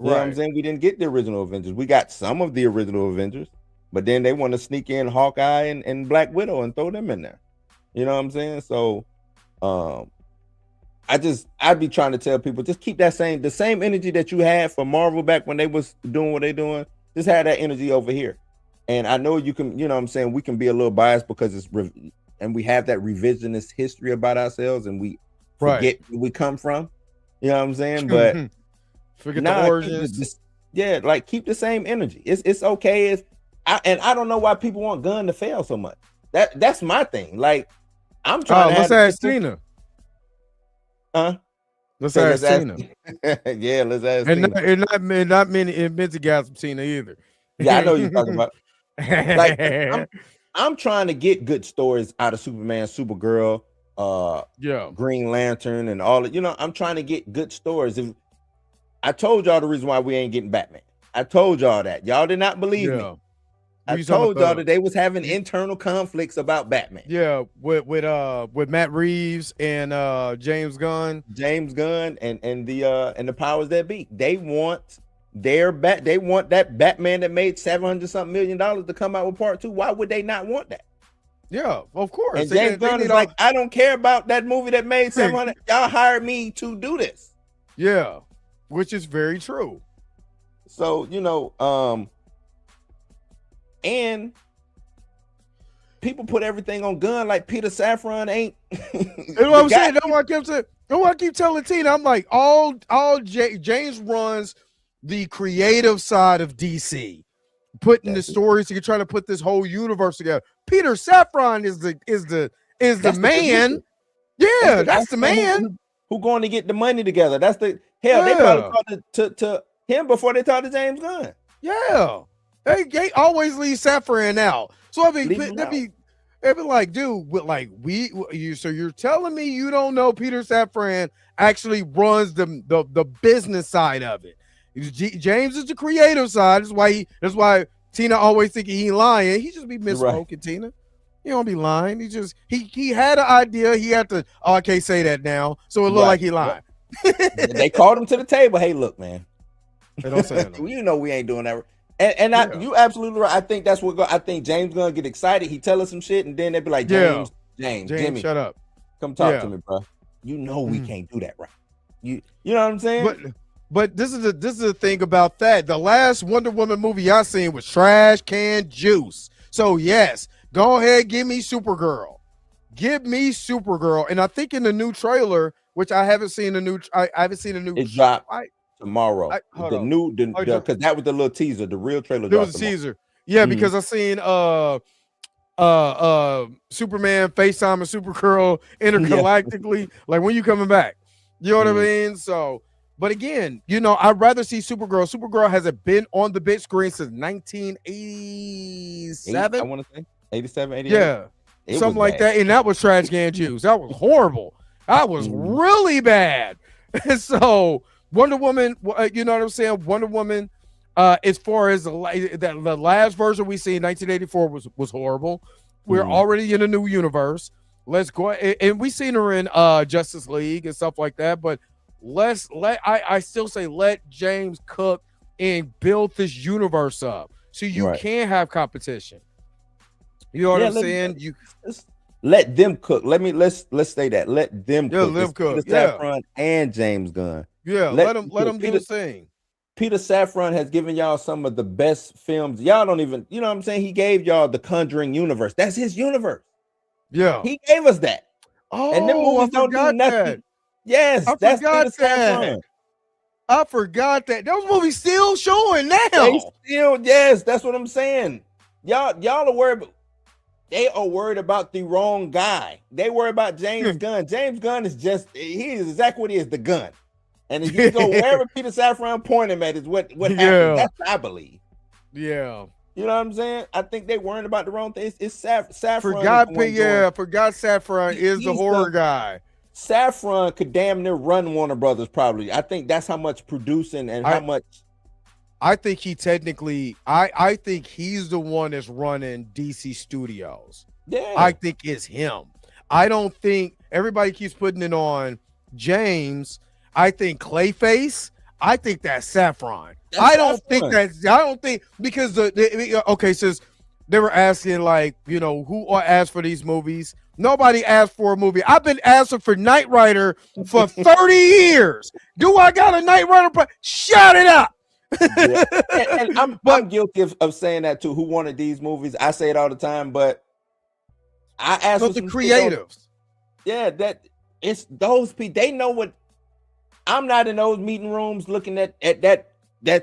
You know what I'm Right. saying? We didn't get the original Avengers. We got some of the original Avengers, but then they want to sneak in Hawkeye and Black Widow and throw them in there. You know what I'm saying? So I'd be trying to tell people, just keep the same energy that you had for Marvel back when they was doing what they doing. Just have that energy over here. And I know you can, you know what I'm saying, we can be a little biased because and we have that revisionist history about ourselves and we forget where we come from. You know what I'm saying? But forget the origins. Keep the same energy. It's okay if I don't know why people want Gunn to fail so much. That's my thing. Like, I'm trying to let's ask Tina. Let's ask Tina. Yeah, let's ask and Tina. Not many invented guys from Tina either. Yeah, I know you're talking about. Like, I'm trying to get good stories out of Superman, Supergirl, Green Lantern, and all. You know, I'm trying to get good stories. I told y'all the reason why we ain't getting Batman. I told y'all that. Y'all did not believe me. I told y'all that they was having internal conflicts about Batman. Yeah, with Matt Reeves and James Gunn. James Gunn and the powers that be. They want they want that Batman that made $700-something million to come out with part 2. Why would they not want that? Yeah, of course. And James Gunn is like, I don't care about that movie that made 700. Y'all hired me to do this. Yeah, which is very true. So, you know, and people put everything on Gunn like Peter Safran ain't. That's what I'm saying. That's why I keep telling Tina. I'm like, James runs the creative side of DC, putting the stories to try to put this whole universe together. Peter Safran is the man. Yeah, that's the man who going to get the money together. That's the hell. They probably talked to him before they talked to James Gunn. Yeah, they always leave Safran out. So I mean, they'd be like, dude, like so you're telling me you don't know Peter Safran actually runs the business side of it. James is the creative side. That's why Tina always think he lying. He just be misspoken, right. Tina. He don't be lying. He had an idea. He had to. Oh, I can't say that now. So it looked like he lied. They called him to the table. Hey, look, man. They don't say that. You know we ain't doing that. And you absolutely right. I think that's what I think James gonna get excited. He tell us some shit, and then they be like, James, Jimmy, shut up. Come talk to me, bro. You know we can't do that, right? You know what I'm saying? But this is the thing about that. The last Wonder Woman movie I seen was trash can juice. So yes, go ahead, give me Supergirl. Give me Supergirl. And I think in the new trailer, which I haven't seen I haven't seen a new. It dropped tomorrow. Because that was the little teaser. The real trailer. There was a teaser. Yeah, because I seen Superman, FaceTime, and Supergirl intergalactically. Like, when you coming back? You know what I mean? So. But again, you know, I'd rather see Supergirl. Supergirl hasn't been on the big screen since 1987. I want to say 87, 88. Yeah, something like that. And that was trash can juice. That was horrible. That was really bad. And so Wonder Woman, you know what I'm saying? Wonder Woman, as far as the last version we see in 1984 was horrible. We're already in a new universe. Let's go. And we seen her in Justice League and stuff like that. But I still say let James cook and build this universe up so you can have competition. You know what I'm saying? Let them cook. Let's say that. Let them cook. Let them cook. Safran and James Gunn. Yeah, let them do the thing. Peter Safran has given y'all some of the best films. Y'all don't even, you know what I'm saying? He gave y'all the Conjuring universe. That's his universe. Yeah. He gave us that. Oh, and them movies don't do nothing. That. Yes, that's Peter Safran. I forgot that. Those movies still showing now. Yes, that's what I'm saying. Y'all are worried. They are worried about the wrong guy. They worry about James Gunn. James Gunn is he is exactly what he is, the gun. And if you go wherever Peter Safran pointed him at is what happened. Yeah. That's what I believe. Yeah. You know what I'm saying? I think they worrying about the wrong thing. It's Safran. Forgot Saffron is the he's horror guy. Safran could damn near run Warner Brothers, probably. I think that's how much producing and how much. I think he technically, I think he's the one that's running DC Studios. Yeah. I think it's him. I don't think everybody keeps putting it on James. I think Clayface. I think that's Saffron. I don't think because since they were asking like, you know, who asked for these movies? Nobody asked for a movie. I've been asking for Knight Rider for 30 years. Do I got a Knight Rider? Shout it up. Yeah. And I'm guilty of saying that too. Who wanted these movies? I say it all the time, but I ask for the creatives. Yeah, that it's those people. They know what. I'm not in those meeting rooms looking at that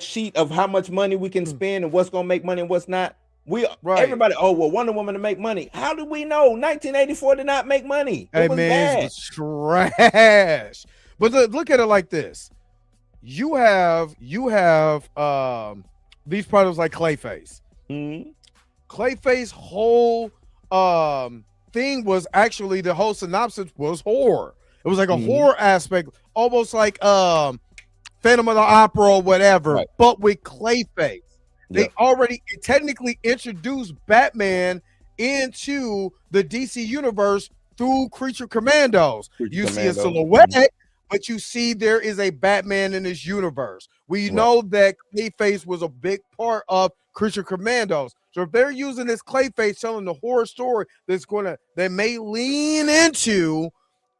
sheet of how much money we can spend and what's gonna make money and what's not. Everybody, Wonder Woman to make money. How do we know 1984 did not make money? It was bad. It's trash. But look at it like this. You have these products like Clayface. Mm-hmm. Clayface whole thing was actually, the whole synopsis was horror. It was like a horror aspect, almost like Phantom of the Opera or whatever, but with Clayface. They already technically introduced Batman into the DC universe through Creature Commandos. You see a silhouette, but you see there is a Batman in this universe. We know that Clayface was a big part of Creature Commandos. So if they're using this Clayface telling the horror story, they may lean into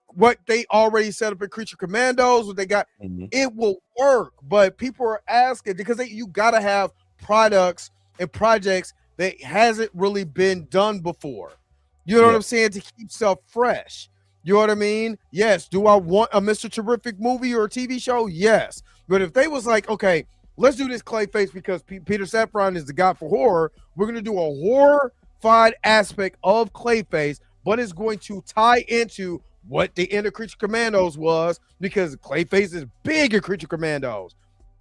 what they already set up in Creature Commandos, what they got, it will work. But people are asking because you gotta have products and projects that hasn't really been done before. You know what I'm saying? To keep stuff fresh. You know what I mean? Yes. Do I want a Mr. Terrific movie or a TV show? Yes. But if they was like, okay, let's do this Clayface because Peter Safran is the guy for horror, we're going to do a horror-fied aspect of Clayface, but it's going to tie into what the end of Creature Commandos was, because Clayface is big in Creature Commandos.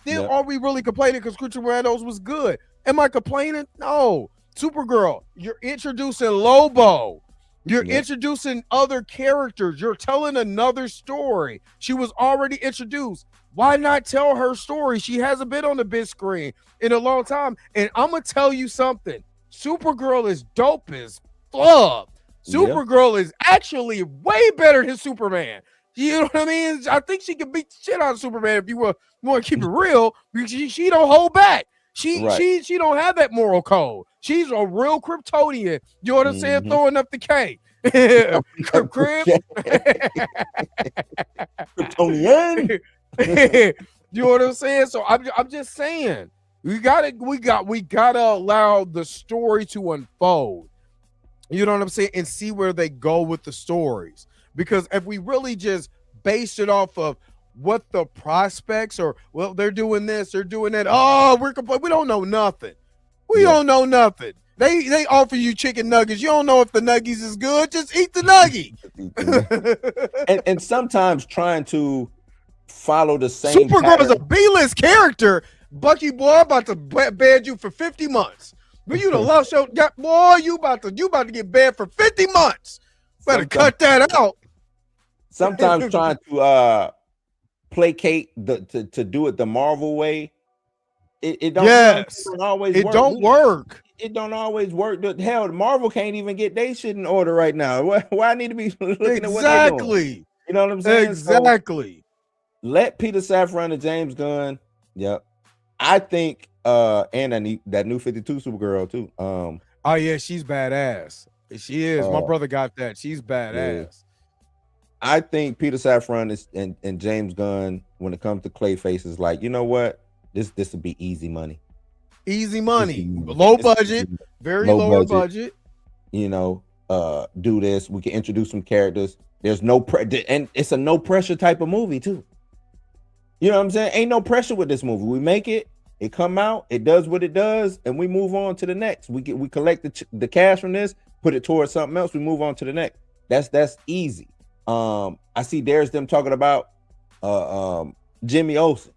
Then are we really complaining because Creature Commandos was good? Am I complaining? No. Supergirl, you're introducing Lobo. You're introducing other characters. You're telling another story. She was already introduced. Why not tell her story? She hasn't been on the big screen in a long time. And I'm going to tell you something. Supergirl is dope as fuck. Supergirl is actually way better than Superman. You know what I mean? I think she can beat the shit out of Superman if you want to keep it real. She don't hold back. She don't have that moral code. She's a real Kryptonian. You know what I'm saying? Throwing up the K. Kryptonian. You know what I'm saying? So I'm just saying we gotta allow the story to unfold. You know what I'm saying? And see where they go with the stories. Because if we really just base it off of what the prospects or, well, they're doing this, they're doing that. Oh, we don't know nothing. We don't know nothing. They offer you chicken nuggets. You don't know if the nuggies is good. Just eat the nugget. and sometimes trying to follow the same. Supergirl is a B-list character. Bucky, boy, I'm about to bed you for 50 months. But you done lost your boy. You about to get banned for 50 months. Better cut that out. Sometimes trying to placate to do it the Marvel way. It don't always work. Don't work. It don't always work. Hell, Marvel can't even get their shit in order right now. Why I need to be looking at what they're doing? You know what I'm saying? Exactly. So, let Peter Safran and James Gunn. Yep. I think and that new 52 Supergirl too. Oh yeah, she's badass. She is. My brother got that. She's badass. Yeah. I think Peter Safran and James Gunn, when it comes to Clayface, is like, you know what? This would be easy money. Easy money. Low budget. Very low budget. You know, do this. We can introduce some characters. There's no and it's a no pressure type of movie too. You know what I'm saying? Ain't no pressure with this movie. We make it come out, it does what it does, and we move on to the next. We collect the cash from this, put it towards something else, we move on to the next. That's easy. I see there's them talking about Jimmy Olsen.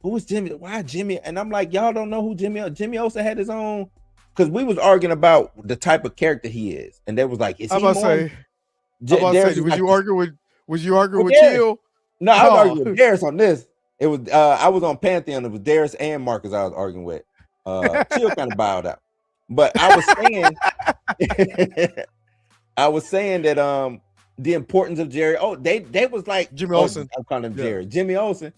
Who was Jimmy? Why Jimmy? And I'm like, y'all don't know who Jimmy Olsen had his own, because we was arguing about the type of character he is, and they was like, is he more? Was you arguing with Darius. Chill? No, I was arguing with Darius on this. It was I was on Pantheon. It was Darius and Marcus I was arguing with. Chill kind of bowed out, but I was saying that the importance of Jerry. Oh, they was like Jimmy Olsen. I'm calling him Jerry. Jimmy Olsen.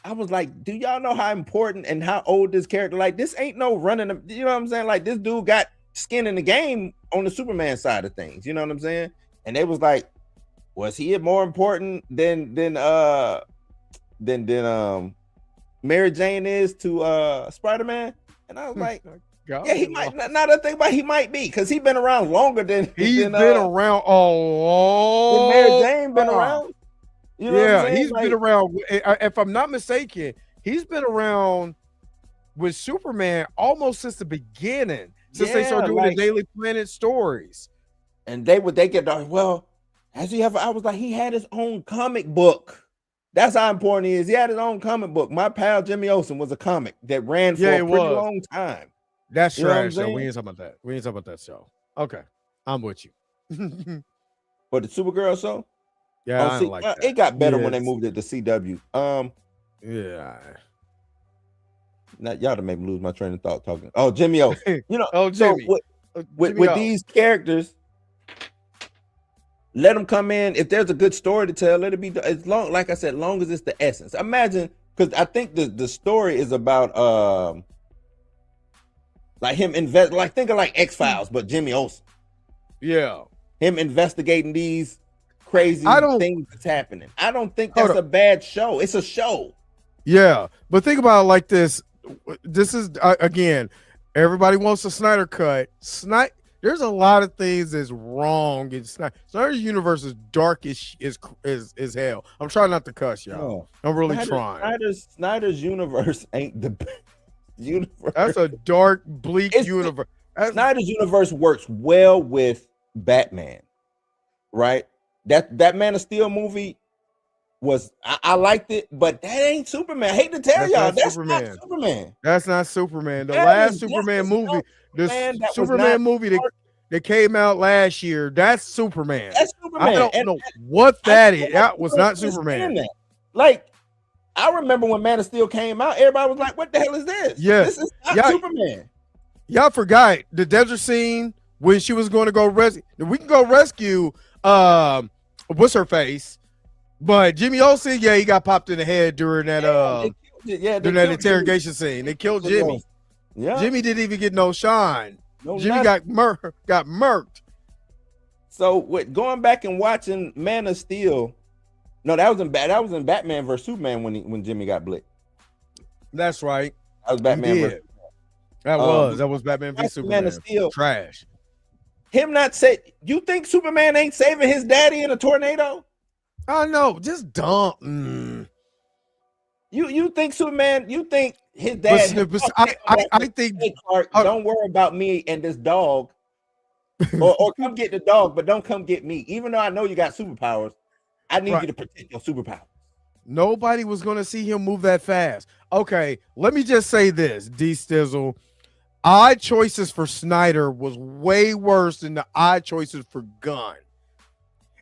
I was like, do y'all know how important and how old this character? Like, this ain't no running. You know what I'm saying? Like, this dude got skin in the game on the Superman side of things. You know what I'm saying? And they was like, was he more important than Mary Jane is to Spider-Man? And I was like, yeah, he might. Now that I think about it, he might be, because he's been around longer than he's been around. Oh, Mary Jane been around. You know yeah, what I'm he's been around. If I'm not mistaken, he's been around with Superman almost since the beginning, since they started doing the Daily Planet stories. And they get well. Has he ever? I was like, he had his own comic book. That's how important he is. He had his own comic book. My pal Jimmy Olsen was a comic that ran for a pretty long time. That's trash, though. We ain't talking about that. We ain't talking about that show. Okay, I'm with you. But the Supergirl show. Yeah, I like that. It got better when they moved it to CW. Yeah. Now y'all to make me lose my train of thought talking. Oh, Jimmy Olsen. You know, Jimmy. So with these characters, let them come in. If there's a good story to tell, let it be as long. Like I said, long as it's the essence. Imagine, because I think the story is about like him think of like X-Files, but Jimmy Olsen. Yeah. Him investigating these crazy things that's happening. I don't think that's a bad show. It's a show. Yeah, but think about it like this. This is again, everybody wants a Snyder cut. There's a lot of things that's wrong in Snyder's universe is dark as hell. I'm trying not to cuss, y'all. I'm really trying. Snyder's universe ain't the best universe. That's a dark, bleak universe. Snyder's universe works well with Batman, right? That Man of Steel movie was I liked it, but that ain't Superman. I hate to tell y'all, that's not Superman. That's not Superman. The last Superman movie, the Superman movie that came out last year, that's Superman. That's Superman. I don't know what that is. That was not Superman. Like, I remember when Man of Steel came out, everybody was like, what the hell is this? Yeah. This is not Superman. Y'all forgot the desert scene when she was going to go rescue. We can go rescue what's her face? But Jimmy Olsen, yeah, he got popped in the head during that during that interrogation scene. They killed Jimmy. Yeah. Jimmy didn't even get no shine. Jimmy got murked. So with going back and watching Man of Steel, no, that was in Batman versus Superman when Jimmy got blicked. That's right. That was Batman versus Superman. That was Batman versus Superman. Man of Steel. Trash. Him not say, you think Superman ain't saving his daddy in a tornado? I know, just dumb. You think Superman? You think his dad? I think. Hey, Clark, don't worry about me and this dog, or come get the dog, but don't come get me. Even though I know you got superpowers, I need you to protect your superpowers. Nobody was gonna see him move that fast. Okay, let me just say this, D Stizzle. Odd choices for Snyder was way worse than the odd choices for Gunn.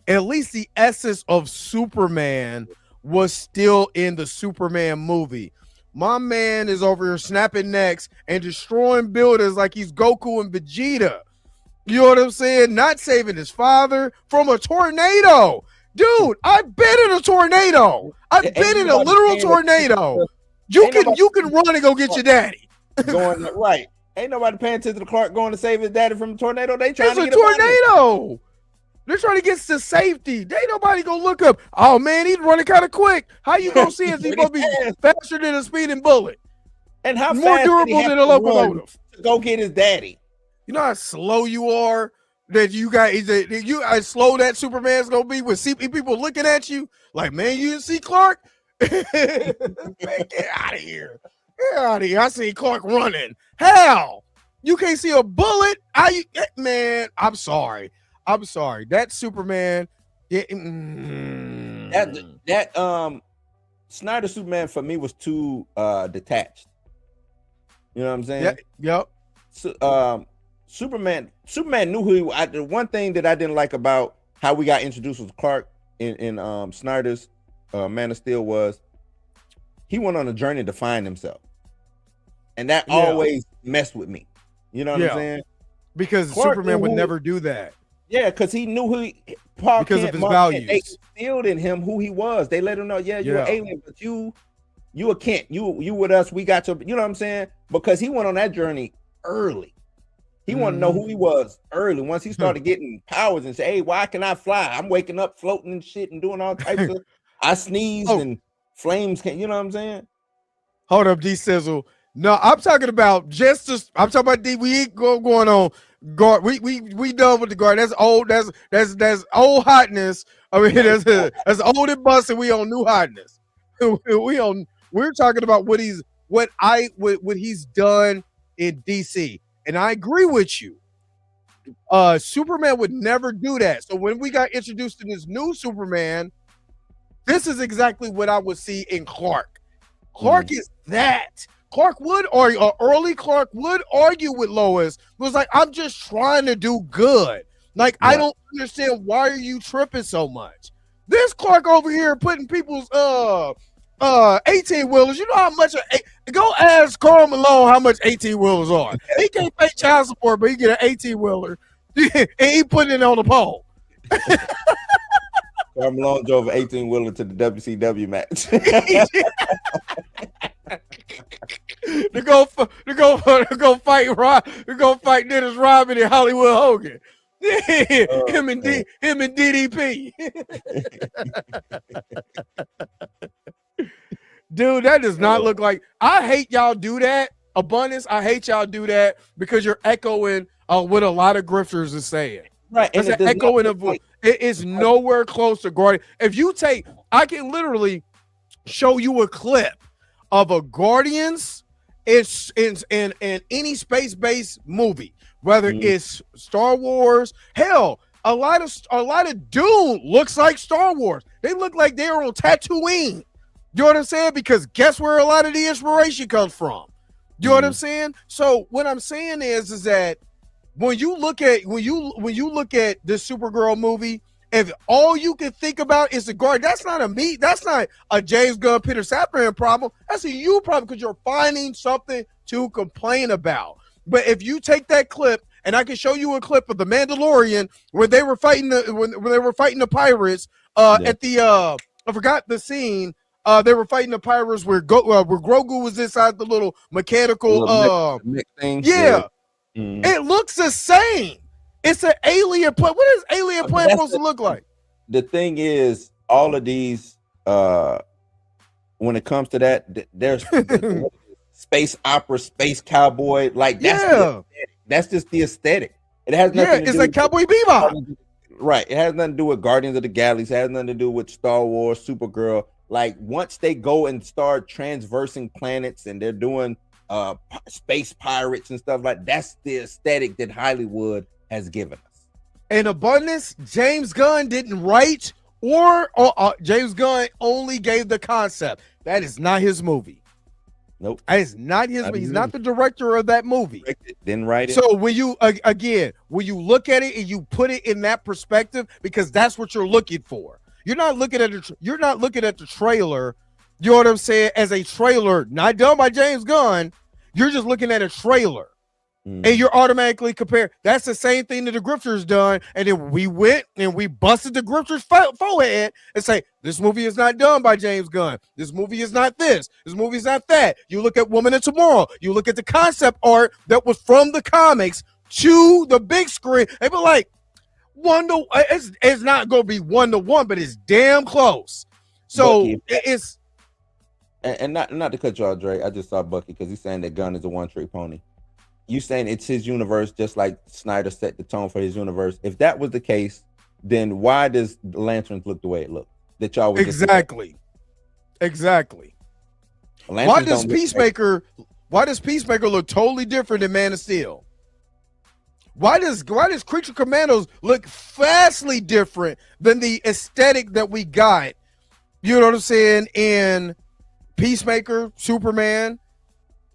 At least the essence of Superman was still in the Superman movie. My man is over here snapping necks and destroying buildings like he's Goku and Vegeta. You know what I'm saying? Not saving his father from a tornado. Dude, I've been in a tornado. I've been in a literal tornado. You can run and go get your daddy. Going right. Ain't nobody paying attention to Clark going to save his daddy from a tornado. They trying to get a tornado. They're trying to get to safety. They ain't nobody gonna look up. Oh man, he's running kind of quick. How you gonna see if he's gonna be faster than a speeding bullet? And how more durable than a locomotive? To go get his daddy. You know how slow you are. That you got how slow that Superman's gonna be with people looking at you like, man, you didn't see Clark? Man, get out of here. Get out of here. I see Clark running. Hell, you can't see a bullet. Man, I'm sorry. That Superman. Snyder Superman for me was too detached. You know what I'm saying? Yeah. Yep. So, Superman knew who he was. The one thing that I didn't like about how we got introduced with Clark in Snyder's Man of Steel was he went on a journey to find himself, and that always messed with me. You know what I'm saying? Because Clark Superman would never do that. Yeah, because he knew who because of his values. They instilled in him who he was. They let him know, you're an alien, but you a Kent. You with us. We got your. You know what I'm saying? Because he went on that journey early. He wanted to know who he was early. Once he started getting powers and say, "Hey, why can I fly? I'm waking up, floating and shit, and doing all types of." I sneezed and flames came. You know what I'm saying? Hold up, D Sizzle. No, I'm talking about I'm talking about D. We ain't going on guard. We done with the guard. That's old. That's old hotness. I mean, that's old and busted. We on new hotness. We're talking about what he's done in DC. And I agree with you. Superman would never do that. So when we got introduced to this new Superman, this is exactly what I would see in Clark. Clark is that. Clark would argue, or early Clark would argue with Lois. It was like, I'm just trying to do good. Like, I don't understand, why are you tripping so much? This Clark over here putting people's 18-wheelers. You know how much? Go ask Karl Malone how much 18-wheelers are. He can't pay child support, but he get an 18-wheeler and he putting it on the pole. Karl Malone drove an 18-wheeler to the WCW match. to go fight Dennis Rodman and Hollywood Hogan. Him and DDP. Dude, that does not look like. I hate y'all do that. Abundance, I hate y'all do that because you're echoing what a lot of grifters are saying. Right. It's an echoing of it is nowhere close to Guardian. If you take, I can literally show you a clip of a Guardians in any space-based movie, whether it's Star Wars, hell, a lot of Dune looks like Star Wars. They look like they're on Tatooine. You know what I'm saying? Because guess where a lot of the inspiration comes from? You know what I'm saying? So what I'm saying is that when you look at this Supergirl movie, if all you can think about is the guard, that's not a James Gunn, Peter Safran problem. That's a you problem because you're finding something to complain about. But if you take that clip, and I can show you a clip of the Mandalorian where they were fighting the pirates at the I forgot the scene. They were fighting the pirates where Grogu was inside the little mechanical thing. Yeah. It looks the same. It's an alien planet. What is alien planet supposed to look like? The thing is, all of these, when it comes to that, there's space opera, space cowboy, like that's just the aesthetic. It has nothing. It's like Cowboy Bebop. Right. It has nothing to do with Guardians of the Galaxy. It has nothing to do with Star Wars, Supergirl. Like once they go and start transversing planets and they're doing space pirates and stuff like that's the aesthetic that Hollywood has given us. In Abundance, James Gunn didn't write or James Gunn only gave the concept. That is not his movie. Nope. That is not his movie. He's not the director of that movie. Didn't write it. So when you when you look at it and you put it in that perspective, because that's what you're looking for. You're not looking at the trailer, you know what I'm saying, as a trailer not done by James Gunn. You're just looking at a trailer. And you're automatically comparing. That's the same thing that the grifters done. And then we went and we busted the grifters forehead and say, this movie is not done by James Gunn. This movie is not this. This movie is not that. You look at Woman of Tomorrow. You look at the concept art that was from the comics to the big screen. They be like, it's not going to be 1-to-1, but it's damn close. So Bucky, it's. And not to cut you off, Dre. I just saw Bucky because he's saying that Gunn is a one-trick pony. You saying it's his universe, just like Snyder set the tone for his universe. If that was the case, then why does the Lanterns look the way it looks? That y'all was exactly. Why does Peacemaker look totally different than Man of Steel? Why does Creature Commandos look vastly different than the aesthetic that we got You know what I'm saying? In Peacemaker, Superman,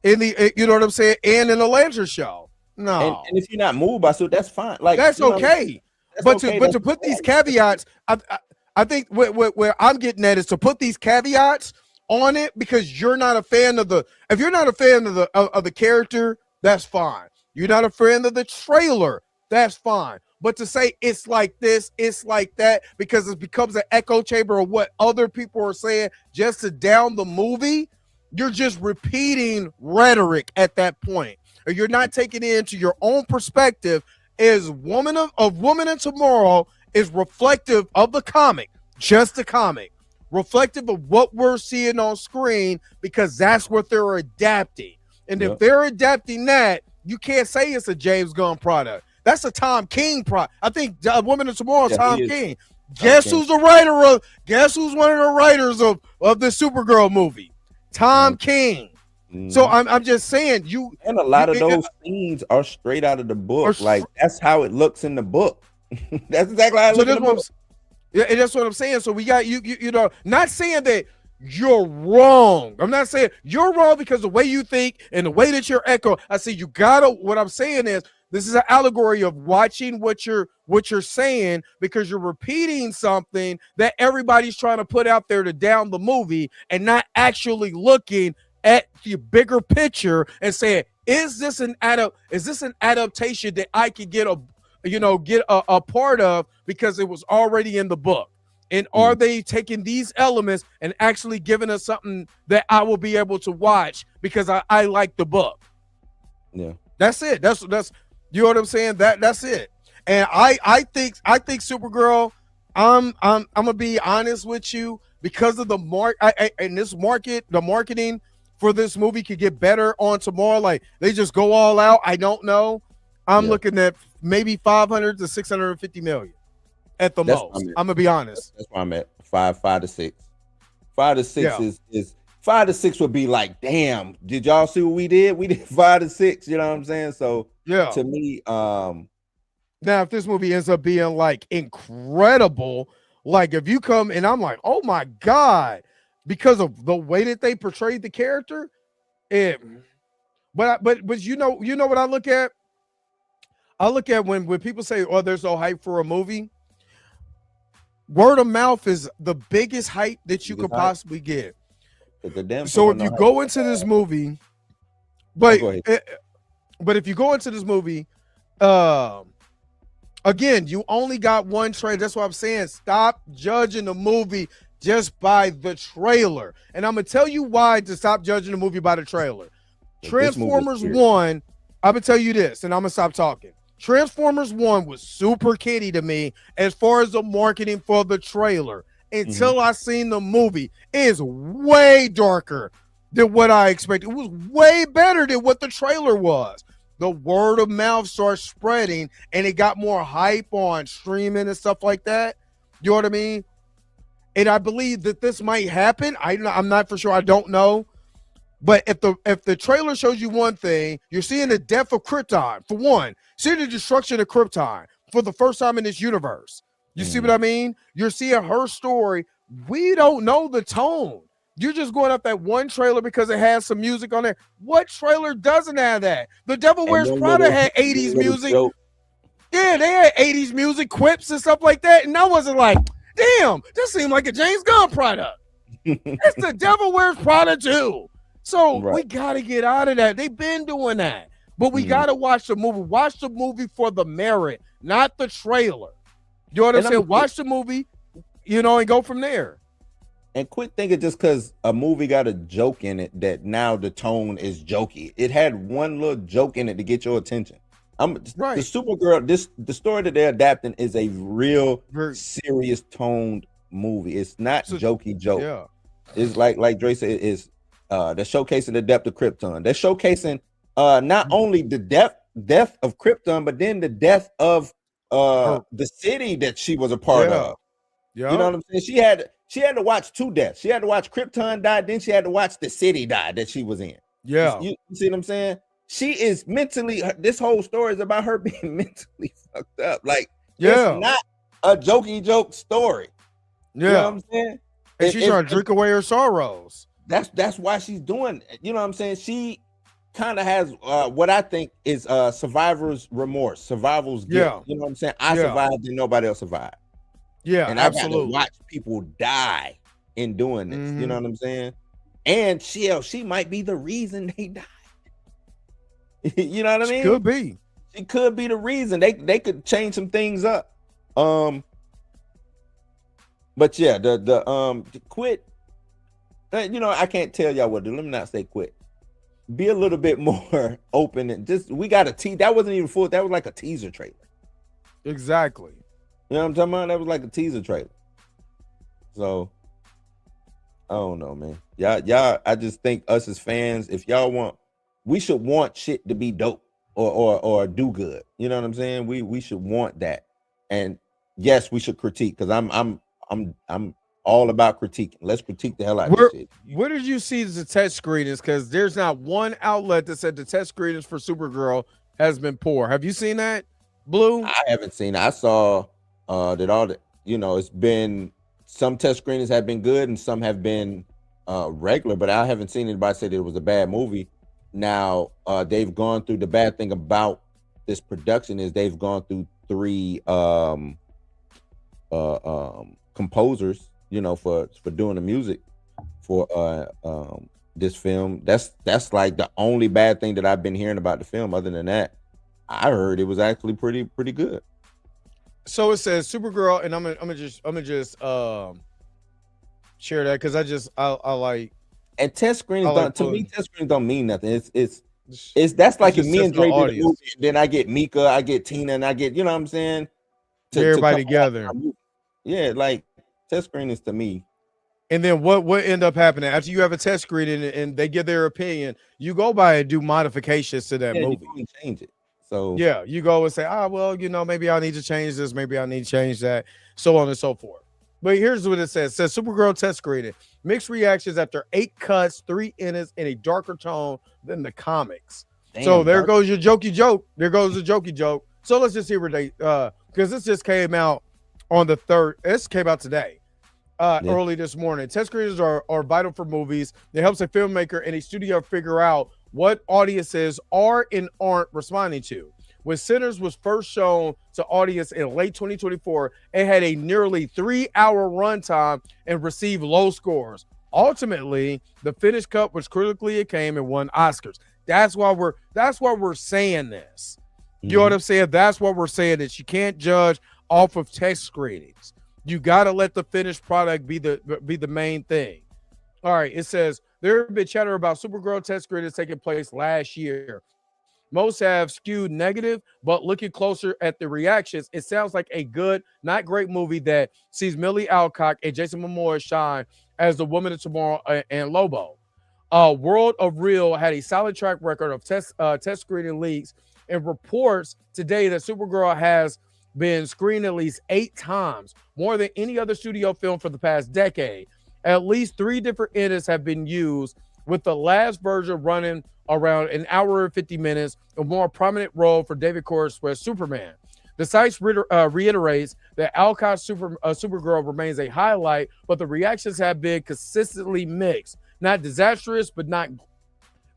in the you know what I'm saying, and in the Lantern show. No, And if you're not moved by suit, that's fine. Like that's you know, okay. that's But okay. to put these caveats, I think where I'm getting at is to put these caveats on it because you're not a fan of the. If you're not a fan of the character, that's fine. You're not a fan of the trailer, that's fine. But to say it's like this, it's like that, because it becomes an echo chamber of what other people are saying just to down the movie, you're just repeating rhetoric at that point. Or you're not taking it into your own perspective. Is Woman of Woman of Tomorrow is reflective of the comic, just the comic, reflective of what we're seeing on screen, because that's what they're adapting. And if they're adapting that, you can't say it's a James Gunn product. That's a Tom King product. I think Woman of Tomorrow is Tom King. Guess who's the writer of? Guess who's one of the writers of the Supergirl movie? Tom King. So I'm just saying you. And a lot of those scenes are straight out of the book. Like that's how it looks in the book. That's exactly how it looks in the book. Yeah, and that's what I'm saying. So we got you know, not saying that you're wrong. I'm not saying you're wrong because the way you think and the way that you're echo. I say you gotta. What I'm saying is this is an allegory of watching what you're saying, because you're repeating something that everybody's trying to put out there to down the movie and not actually looking at the bigger picture and saying, is this an adaptation that I could get a part of because it was already in the book? And are they taking these elements and actually giving us something that I will be able to watch because I like the book? Yeah. That's it. That's you know what I'm saying? That's it. And I think Supergirl, I'm gonna be honest with you, because of the the marketing for this movie could get better on tomorrow. Like they just go all out. I don't know. I'm looking at maybe 500 to 650 million at the most. I'm gonna be honest. That's where I'm at. 5 to 6. 5 to 6 is 5 to 6 would be like, damn, did y'all see what we did? We did 5 to 6, you know what I'm saying? So yeah, to me, now if this movie ends up being like incredible, like if you come and I'm like, oh my God, because of the way that they portrayed the character, but you know what I look at? I look at when people say, oh, there's no hype for a movie. Word of mouth is the biggest hype that you could possibly get. So if you go into this movie, but if you go into this movie, again, you only got one trailer. That's what I'm saying. Stop judging the movie just by the trailer. And I'm gonna tell you why to stop judging the movie by the trailer. Transformers 1, I'm gonna tell you this, and I'm gonna stop talking. Transformers 1 was super kiddie to me as far as the marketing for the trailer until I seen the movie. It is way darker than what I expected. It was way better than what the trailer was. The word of mouth starts spreading and it got more hype on streaming and stuff like that. You know what I mean? And I believe that this might happen. I'm not for sure. I don't know. But if the trailer shows you one thing, you're seeing the death of Krypton, for one. Seeing the destruction of Krypton for the first time in this universe. You see what I mean? You're seeing her story. We don't know the tone. You're just going up that one trailer because it has some music on there. What trailer doesn't have that? The Devil Wears Prada had 80s music. Yeah, they had 80s music, quips and stuff like that. And I wasn't like, damn, this seemed like a James Gunn product. It's the Devil Wears Prada too. So we got to get out of that. They've been doing that. But we got to watch the movie. Watch the movie for the merit, not the trailer. You know what I'm saying? Watch the movie, and go from there. And quit thinking just because a movie got a joke in it that now the tone is jokey. It had one little joke in it to get your attention. The Supergirl, the story that they're adapting is a real serious toned movie. It's not jokey joke. Yeah. It's like Dre said, they're showcasing the depth of Krypton. They're showcasing not only the death of Krypton, but then the death of the city that she was a part of. Yeah. You know what I'm saying? She had to watch two deaths. She had to watch Krypton die, then she had to watch the city die that she was in. Yeah. You see what I'm saying? She is mentally, this whole story is about her being mentally fucked up. Like, it's not a jokey joke story. Yeah. You know what I'm saying? And she's trying to drink away her sorrows. That's why she's doing it. You know what I'm saying? She kind of has what I think is survivor's remorse, survival's guilt. You know what I'm saying? I survived and nobody else survived. Yeah, and absolutely. I got to watch people die in doing this. You know what I'm saying? And she might be the reason they died. You know what I mean? Could be. She could be the reason. They could change some things up. But yeah, the quit. You know, I can't tell y'all what to do. Let me not say quit. Be a little bit more open and just we got a tease. That wasn't even full. That was like a teaser trailer. Exactly. You know what I'm talking about? That was like a teaser trailer. So I don't know, man. Y'all. I just think us as fans, if y'all want, we should want shit to be dope or do good. You know what I'm saying? We should want that. And yes, we should critique because I'm all about critiquing. Let's critique the hell out of this shit. Where did you see the test screenings? Because there's not one outlet that said the test screenings for Supergirl has been poor. Have you seen that, Blue? I haven't seen it. I saw that all the, you know, it's been some test screenings have been good and some have been regular, but I haven't seen anybody say that it was a bad movie. Now they've gone through, the bad thing about this production is they've gone through 3 composers, you know, for doing the music for this film. That's like the only bad thing that I've been hearing about the film. Other than that, I heard it was actually pretty good. So it says Supergirl, and I'm gonna just share that because I like. And test screenings like to me, test screenings don't mean nothing. It's that's like if me and Dre did a movie, then I get Mika, I get Tina, and I get, you know what I'm saying, everybody together. Yeah, like test screenings to me. And then what end up happening after you have a test screening and they give their opinion? You go by and do modifications to that movie. You can change it. So yeah, you go and say, well, you know, maybe I need to change this, maybe I need to change that, so on and so forth. But here's what it says. It says Supergirl test screening. Mixed reactions after 8 cuts, 3 edits in a darker tone than the comics. Damn, so there goes your jokey joke. There goes the jokey joke. So let's just see where they because this just came out on the 3rd. This came out today. Early this morning. Test screenings are vital for movies. It helps a filmmaker and a studio figure out what audiences are and aren't responding to. When Sinners was first shown to audience in late 2024, it had a nearly 3-hour runtime and received low scores. Ultimately, the finished cut was critically acclaimed and won Oscars. That's why we're saying this. You know what I'm saying? That's what we're saying, that you can't judge off of test screenings. You got to let the finished product be the main thing. All right, it says there have been chatter about Supergirl test screenings taking place last year. Most have skewed negative, but looking closer at the reactions, it sounds like a good, not great movie that sees Millie Alcock and Jason Momoa shine as the Woman of Tomorrow and Lobo. World of Real had a solid track record of test screening leaks and reports today that Supergirl has been screened at least 8 times, more than any other studio film for the past decade. At least 3 different edits have been used, with the last version running around an hour and 50 minutes, a more prominent role for David Cornswell's Superman. The site reiterates that Alcott's Supergirl remains a highlight, but the reactions have been consistently mixed. Not disastrous, but not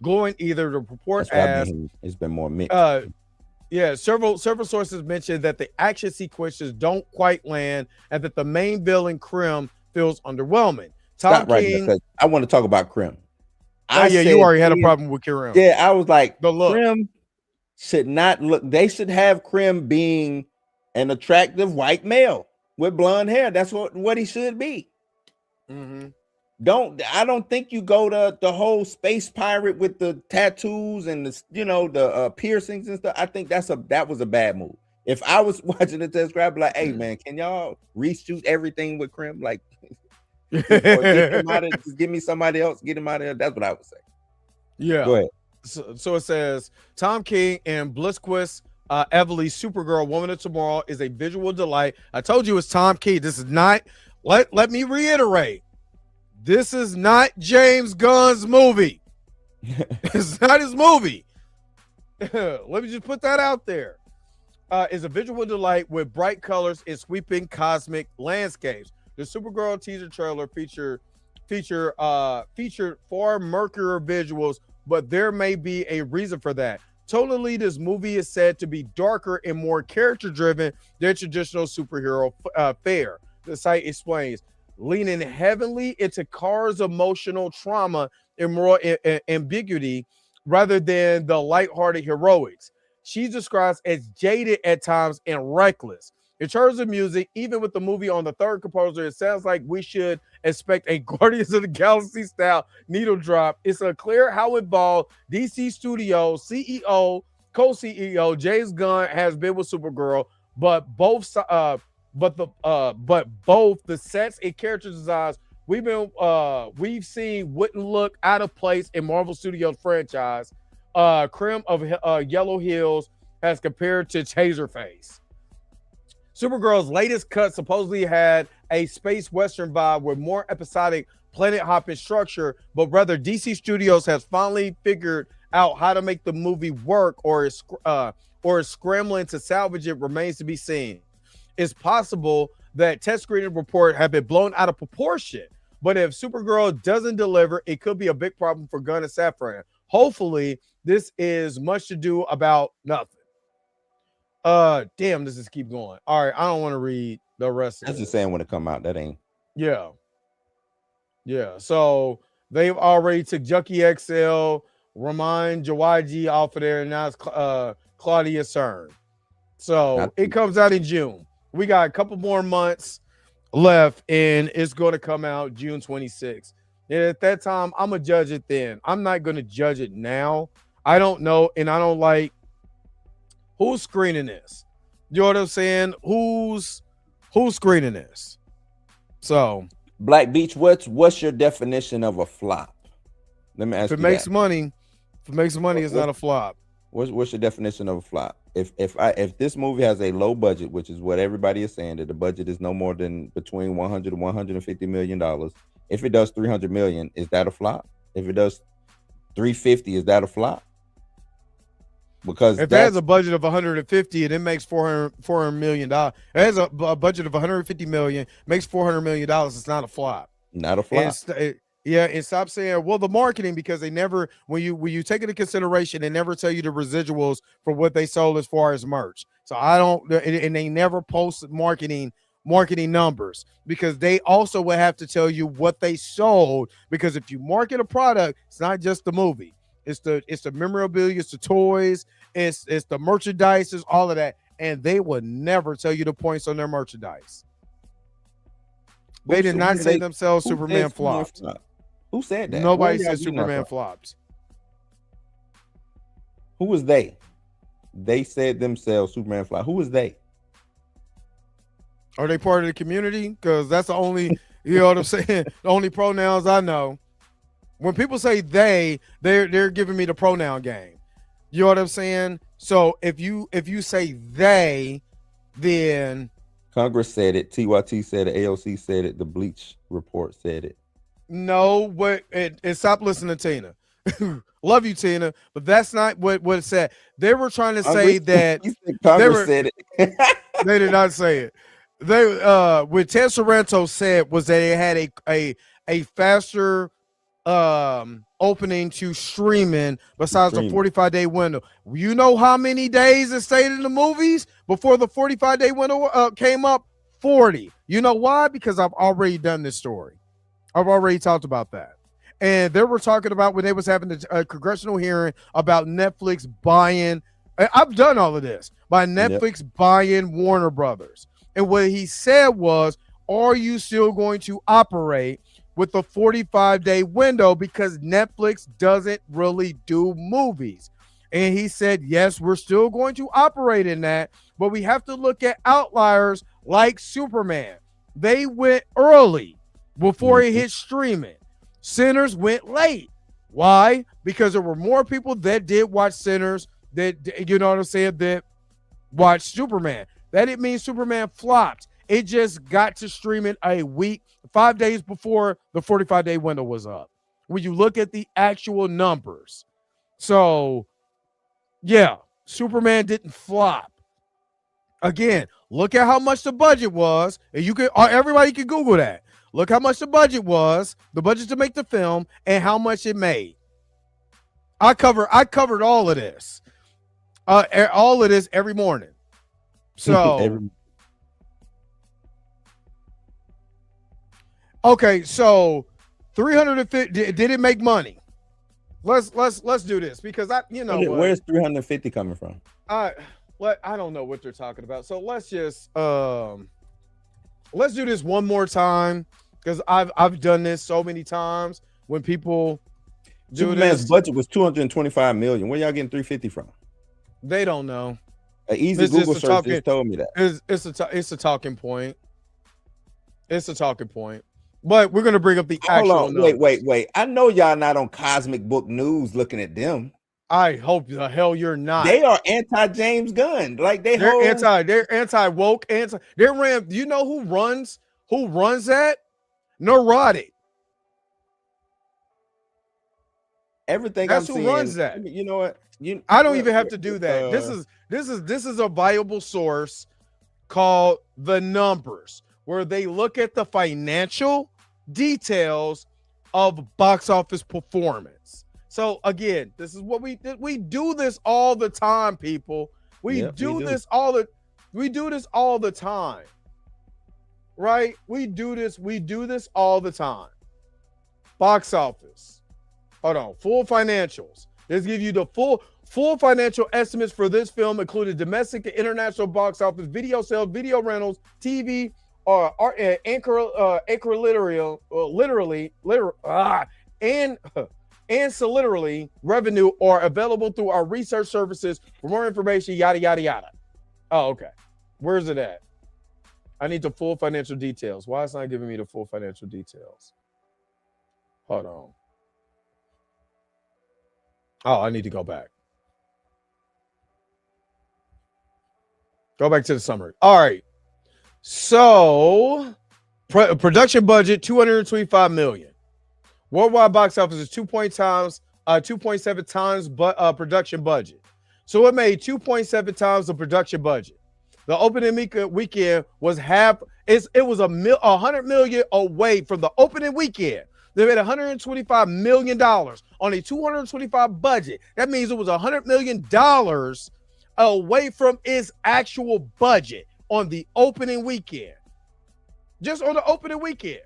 glowing either. The report as it's been more mixed. Yeah, several sources mentioned that the action sequences don't quite land and that the main villain, Krim, feels underwhelming. Tom King, right, I want to talk about Krim. You already had a problem with Krim. Yeah, I was like, the look. Krim should not look. They should have Krim being an attractive white male with blonde hair. That's what he should be. Mm-hmm. I don't think you go to the whole space pirate with the tattoos and the piercings and stuff. I think that was a bad move. If I was watching the test, I'd be like, hey man, can y'all reshoot everything with Krim? Like, just give me somebody else, get him out of there. That's what I would say. Yeah. Go ahead. So it says Tom King and Blissquist Everly's Supergirl Woman of Tomorrow is a visual delight. I told you it's Tom King. This is not, let me reiterate. This is not James Gunn's movie. It's not his movie. Let me just put that out there. It's a visual delight with bright colors and sweeping cosmic landscapes. The Supergirl teaser trailer featured far murkier visuals, but there may be a reason for that. Totally, this movie is said to be darker and more character-driven than traditional superhero fare. The site explains, leaning heavily into Kara's emotional trauma and moral ambiguity rather than the lighthearted heroics. She's described as jaded at times and reckless. In terms of music, even with the movie on the third composer, it sounds like we should expect a Guardians of the Galaxy style needle drop. It's unclear how involved DC Studios CEO, co-CEO James Gunn has been with Supergirl, but both the sets and character designs we've seen wouldn't look out of place in Marvel Studios franchise. Crim of Yellow Hills has compared to Taserface. Supergirl's latest cut supposedly had a space western vibe with more episodic planet hopping structure, but rather DC Studios has finally figured out how to make the movie work, or is scrambling to salvage it remains to be seen. It's possible that test screening reports have been blown out of proportion, but if Supergirl doesn't deliver, it could be a big problem for Gunn and Safran. Hopefully, this is much to do about nothing. Damn, this just keep going. All right, I don't want to read the rest of That's this. just saying when it come out, that ain't. Yeah. So they've already took Junkie XL, Raman Jawaji off of there, and now it's Claudia Cern. So it comes out in June. We got a couple more months left, and it's going to come out June 26th. And at that time, I'm going to judge it then. I'm not going to judge it now. I don't know, and I don't like who's screening this. You know what I'm saying? Who's screening this? So Black Beach, what's your definition of a flop? Let me ask you. If it makes money, it's not a flop. What's your definition of a flop? If this movie has a low budget, which is what everybody is saying, that the budget is no more than between 100 and 150 million dollars. If it does 300 million, is that a flop? If it does 350, is that a flop? Because if it has a budget of 150 and it makes $400 million, it has a budget of 150 million, makes $400 million, it's not a flop. Not a flop. And stop saying, well, the marketing, because they never, when you take into consideration, they never tell you the residuals for what they sold as far as merch. So I don't, and they never post marketing numbers, because they also will have to tell you what they sold, because if you market a product, it's not just the movie. It's the memorabilia, it's the toys, it's the merchandise, it's all of that. And they will never tell you the points on their merchandise. They did not say themselves Superman flopped. Who said that? Nobody said Superman flopped. Who was they? They said themselves Superman flopped. Who was they? Are they part of the community? Because that's the only, you know what I'm saying? The only pronouns I know. When people say they're giving me the pronoun game. You know what I'm saying? So if you say they, then Congress said it, TYT said it, AOC said it, the Bleach report said it. No, but and stop listening to Tina. Love you, Tina, but that's not what it said. They were trying to say that Congress said it. They did not say it. They what Ted Sorrento said was that it had a faster opening to streaming besides the 45-day window. You know how many days it stayed in the movies before the 45-day window came up? 40. You know why? Because I've already done this story. I've already talked about that. And they were talking about when they was having a congressional hearing about Netflix buying. I've done all of this by Netflix buying Warner Brothers. And what he said was, are you still going to operate with the 45-day window, because Netflix doesn't really do movies? And he said, yes, we're still going to operate in that, but we have to look at outliers like Superman. They went early before it hit streaming. Sinners went late. Why? Because there were more people that did watch Sinners, that, you know what I'm saying, that watched Superman. That didn't mean Superman flopped. It just got to streaming a week, 5 days before the 45-day window was up, when you look at the actual numbers. So, yeah, Superman didn't flop. Again, look at how much the budget was, and you can everybody can Google that. Look how much the budget was, the budget to make the film, and how much it made. I covered all of this. All of this every morning. So okay, so 350 did it make money? Let's do this because where's 350 coming from? I don't know what they're talking about. So let's just let's do this one more time because I've done this so many times when people do Superman's this. budget was 225 million. Where y'all getting 350 from? They don't know. An easy Google search just told me that. It's a talking point. It's a talking point. But we're gonna bring up the actual. Hold on, wait. I know y'all not on Cosmic Book News looking at them. I hope the hell you're not. They are anti-James Gunn. Like they're anti-woke, you know who runs that? Neurotic. Everything That's I'm who seeing, runs that. You know what? I don't even have to do that. This is a viable source called The Numbers, where they look at the financial details of box office performance. So again, this is what we do this all the time, people. We do this all the time. Right? We do this all the time. Box office. Hold on. Full financials. Let's give you the full financial estimates for this film, including domestic and international box office, video sales, video rentals, TV, ancillary revenue are available through our research services. For more information, yada yada yada. Oh, okay. Where's it at? I need the full financial details. Why is it not giving me the full financial details? Hold on. Oh, I need to go back. Go back to the summary. All right. So, production budget $225 million. Worldwide box office is 2.7 times production budget. So it made 2.7 times the production budget. The opening weekend was it was $100 million away from the opening weekend. They made $125 million on a $225 budget. That means it was $100 million away from its actual budget on the opening weekend. Just on the opening weekend.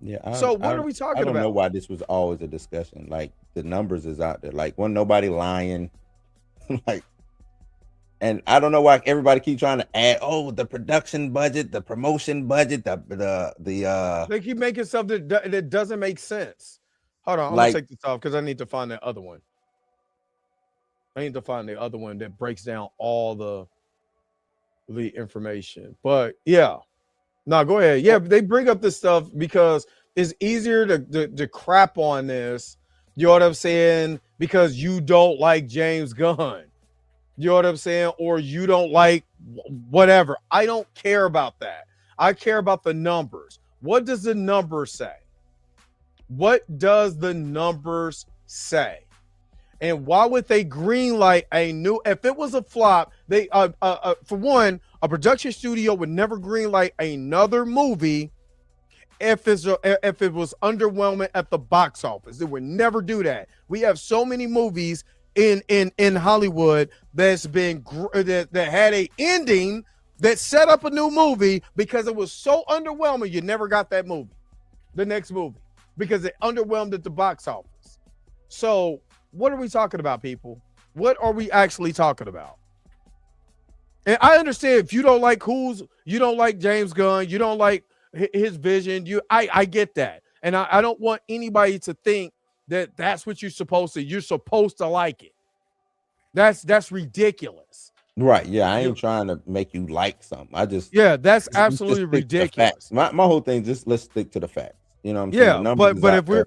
Yeah. So what are we talking about? I don't know why this was always a discussion. Like the numbers is out there. Like wasn't nobody lying. Like, and I don't know why everybody keep trying to add, the production budget, the promotion budget, the they keep making stuff that doesn't make sense. Hold on, I'm gonna take this off because I need to find that other one. I need to find the other one that breaks down all the information. But yeah. No, go ahead. Yeah, they bring up this stuff because it's easier to crap on this. You know what I'm saying? Because you don't like James Gunn. You know what I'm saying? Or you don't like whatever. I don't care about that. I care about the numbers. What does the numbers say? What does the numbers say? And why would they greenlight a new? If it was a flop, they for one, a production studio would never greenlight another movie if it was underwhelming at the box office. They would never do that. We have so many movies in Hollywood that's been that had a ending that set up a new movie because it was so underwhelming you never got that movie, the next movie, because it underwhelmed at the box office. So what are we talking about, people? What are we actually talking about? And I understand if you don't like you don't like James Gunn, you don't like his vision. I get that. And I don't want anybody to think that that's what you're supposed to like it. That's ridiculous. Right. Yeah. I ain't trying to make you like something. That's absolutely ridiculous. My whole thing, just let's stick to the facts. You know what I'm saying? Yeah, but if we're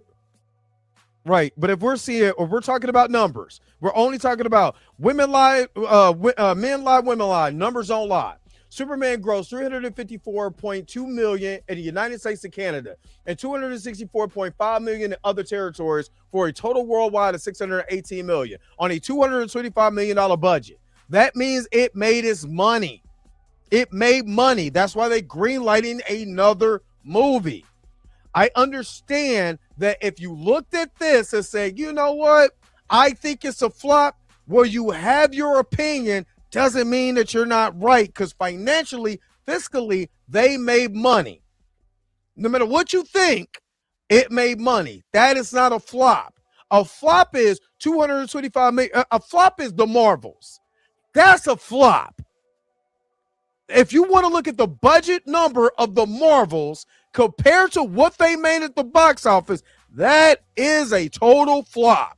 right, but if we're seeing or we're talking about numbers, we're only talking about women lie, men lie, women lie. Numbers don't lie. Superman grossed $354.2 million in the United States and Canada, and $264.5 million in other territories for a total worldwide of $618 million on a $225 million budget. that means it made its money. It made money. That's why they greenlighting another movie. I understand that if you looked at this and said, you know what, I think it's a flop, where you have your opinion doesn't mean that you're not right, because financially, fiscally, they made money. No matter what you think, it made money. That is not a flop. A flop is 225 million. A flop is the Marvels. That's a flop. If you want to look at the budget number of the Marvels compared to what they made at the box office, that is a total flop.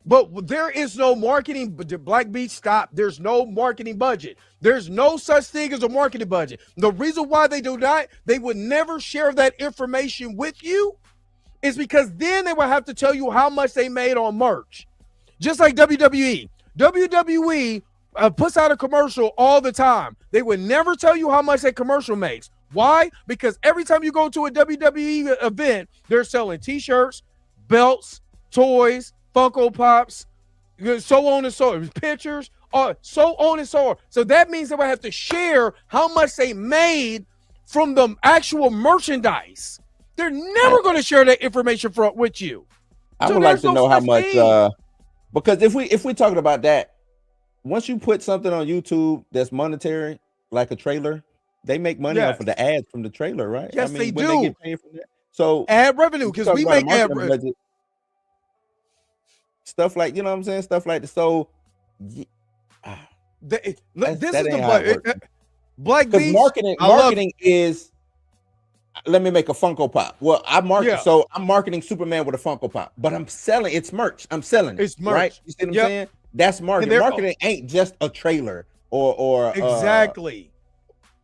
But there is no marketing. Black Beach, stop. There's no marketing budget. There's no such thing as a marketing budget. The reason why they do not, they would never share that information with you, is because then they would have to tell you how much they made on merch. Just like WWE. WWE puts out a commercial all the time. They would never tell you how much that commercial makes. Why? Because every time you go to a WWE event, they're selling t-shirts, belts, toys, Funko Pops, so on and so on, pictures, so on and so on. So that means they would have to share how much they made from the actual merchandise. They're never going to share that information with you. I would like to know how much, because if we're talking about that, once you put something on YouTube that's monetary, like a trailer, they make money off of the ads from the trailer, right? Yes, they do. They get paid from that. So ad revenue, because we make ad revenue. Stuff like, you know what I'm saying? Stuff like that. So this is the Black Beach. Marketing is, let me make a Funko Pop. Well, so I'm marketing Superman with a Funko Pop, but I'm selling, it's merch. I'm selling it. It's merch. Right? You see what I'm saying? That's marketing. Marketing ain't just a trailer or exactly.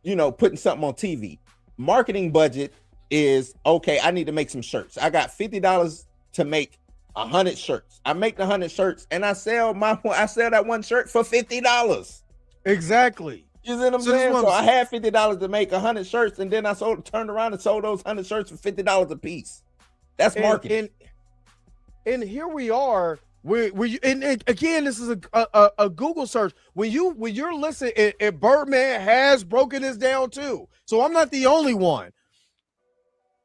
Putting something on TV. Marketing budget is, okay, I need to make some shirts. I got $50 to make 100 shirts. I make the 100 shirts and I sell that one shirt for $50. Exactly. You see what I'm saying? So I had $50 to make 100 shirts, and then I turned around and sold those 100 shirts for $50 a piece. That's marketing. And here we are. And again, this is a Google search. When you're listening, and Birdman has broken this down too. So I'm not the only one.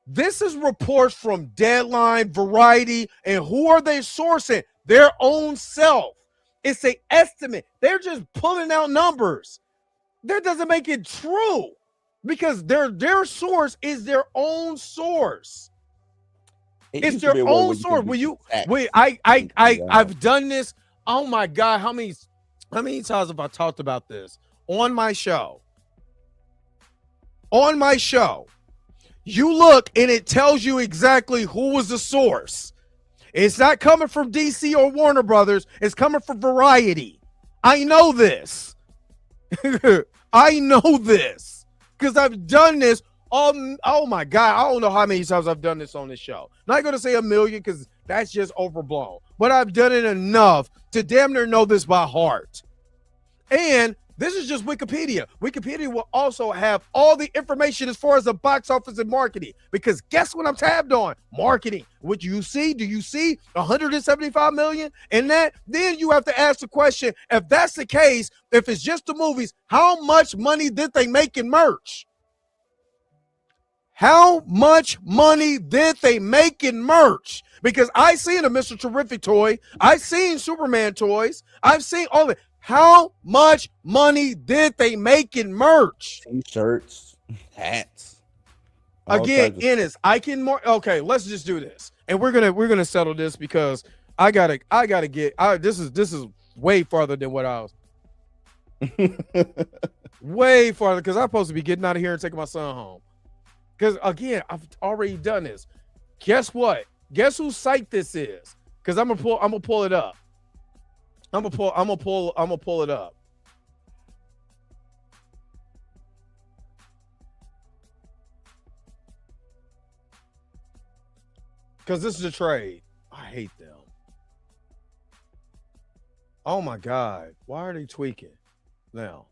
This is reports from Deadline, Variety, and who are they sourcing? Their own self. It's an estimate. They're just pulling out numbers. That doesn't make it true, because their source is their own source. It's their own source. I've done this. Oh my God, how many times have I talked about this on my show? On my show. You look and it tells you exactly who was the source. It's not coming from DC or Warner Brothers. It's coming from Variety. I know this. I know this because I've done this. Oh my God. I don't know how many times I've done this on this show. Not going to say a million because that's just overblown. But I've done it enough to damn near know this by heart. And this is just Wikipedia. Wikipedia will also have all the information as far as the box office and marketing. Because guess what I'm tabbed on? Marketing. What you see? Do you see 175 million in that? Then you have to ask the question, if that's the case, if it's just the movies, how much money did they make in merch? How much money did they make in merch? Because I seen a Mr. Terrific toy. I've seen Superman toys. I've seen all of it. How much money did they make in merch? T-shirts, hats. Again, Ennis, I can more. Okay, let's just do this, and we're gonna settle this because I gotta get. This is way farther than what I was. Way farther, because I'm supposed to be getting out of here and taking my son home. Because again, I've already done this. Guess what? Guess whose site this is? Because I'm gonna pull it up. I'm gonna pull it up. Because this is a trade. I hate them. Oh my God. Why are they tweaking now?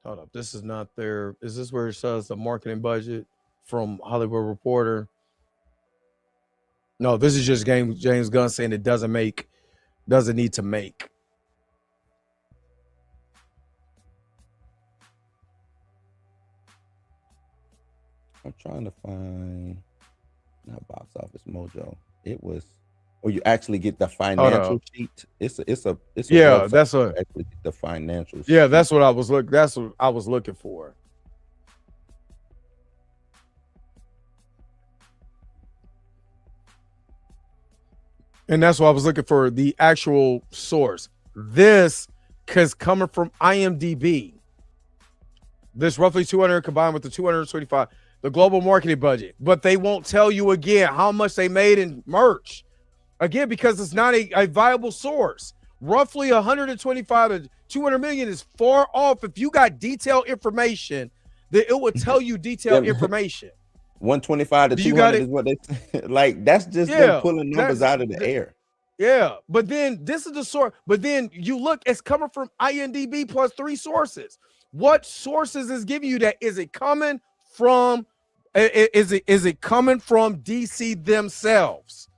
Hold up. This is not their. Is this where it says the marketing budget from Hollywood Reporter? No, this is just James Gunn saying it doesn't need to make. I'm trying to find not Box Office Mojo. It was, or you actually get the financial sheet. It's a Yeah, that's website to actually get the financial. Yeah, sheet. that's what I was looking for. And that's why I was looking for the actual source. This is coming from IMDb. This roughly 200 combined with the 225, the global marketing budget. But they won't tell you again how much they made in merch. Again, because it's not a viable source. Roughly 125 to 200 million is far off. If you got detailed information, that it would tell you detailed information. 125 to 200 is what they like. That's just them pulling numbers out of the air. Yeah, but then this is the source. But then you look, it's coming from IMDb plus 3 sources. What sources is giving you that? Is it coming from? Is it coming from DC themselves?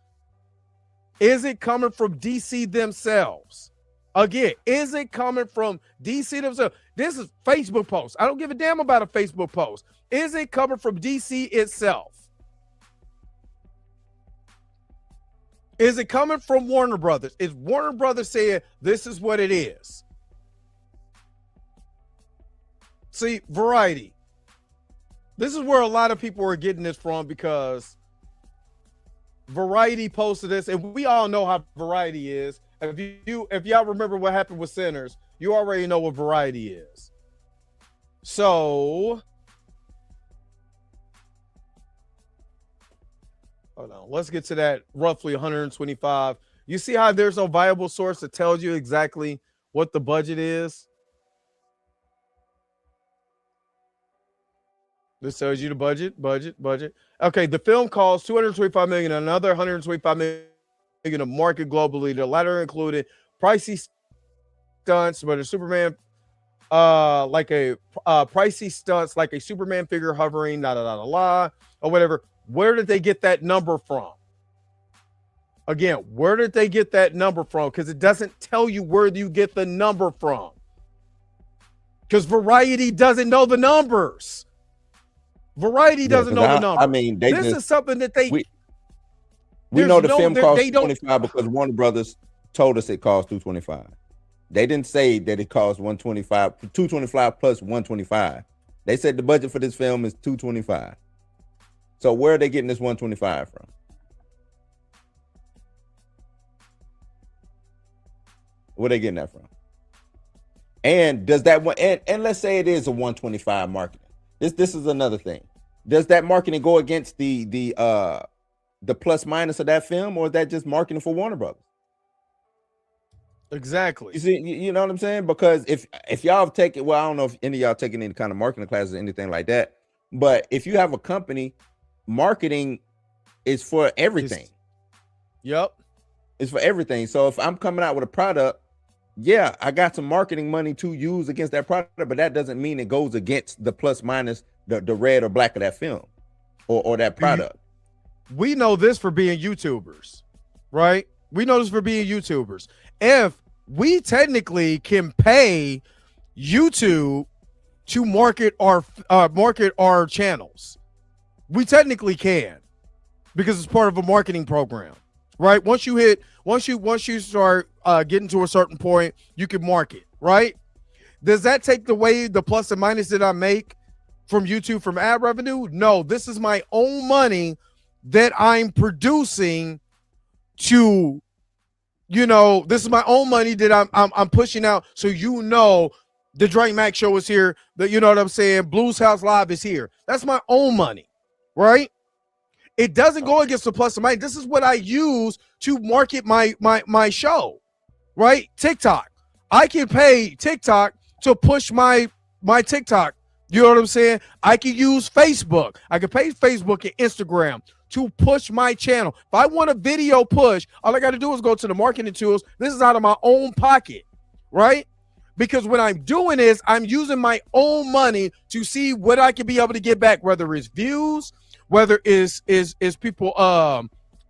Is it coming from DC themselves? Again, is it coming from DC themselves? This is Facebook post. I don't give a damn about a Facebook post. Is it coming from DC itself? Is it coming from Warner Brothers? Is Warner Brothers saying this is what it is? See, Variety. This is where a lot of people are getting this from, because Variety posted this, and we all know how Variety is. If y'all remember what happened with Sinners, you already know what Variety is. So, hold on. Let's get to that roughly 125. You see how there's no viable source that tells you exactly what the budget is? This tells you the budget. Okay, the film costs $225 million, another $125 million to market globally. The latter included pricey stunts, but a Superman, pricey stunts like a Superman figure hovering, or whatever. Where did they get that number from? Again, where did they get that number from? Because it doesn't tell you where you get the number from. Because Variety doesn't know the numbers. Variety doesn't know the numbers. I mean, this is something that they. We know the film cost $225 because Warner Brothers told us it cost $225. They didn't say that it cost $225 plus $125. They said the budget for this film is $225. So where are they getting this $125 from? Where are they getting that from? And does that one? And let's say it is a $125 marketing. This is another thing. Does that marketing go against the plus minus of that film, or is that just marketing for Warner Brothers? Exactly. You see, you know what I'm saying? Because if y'all have taken, well, I don't know if any of y'all taking any kind of marketing classes or anything like that, but if you have a company, marketing is for everything. It's for everything. So if I'm coming out with a product, yeah, I got some marketing money to use against that product, but that doesn't mean it goes against the plus minus, the red or black of that film or that product. We know this for being YouTubers, right? We know this for being YouTubers. If we technically can pay YouTube to market our channels, we technically can, because it's part of a marketing program, right? Once you start getting to a certain point, you can market, right? Does that take away the plus and minus that I make from YouTube from ad revenue? No, this is my own money that I'm producing to, this is my own money that I'm pushing out. So the Drake Mack show is here. You know what I'm saying? Blues House Live is here. That's my own money, right? It doesn't go against the plus and minus. This is what I use to market my show, right? TikTok. I can pay TikTok to push my TikTok. You know what I'm saying? I can use Facebook. I can pay Facebook and Instagram to push my channel. If I want a video push, all I got to do is go to the marketing tools. This is out of my own pocket, right? Because what I'm doing is I'm using my own money to see what I can be able to get back, whether it's views, whether it's people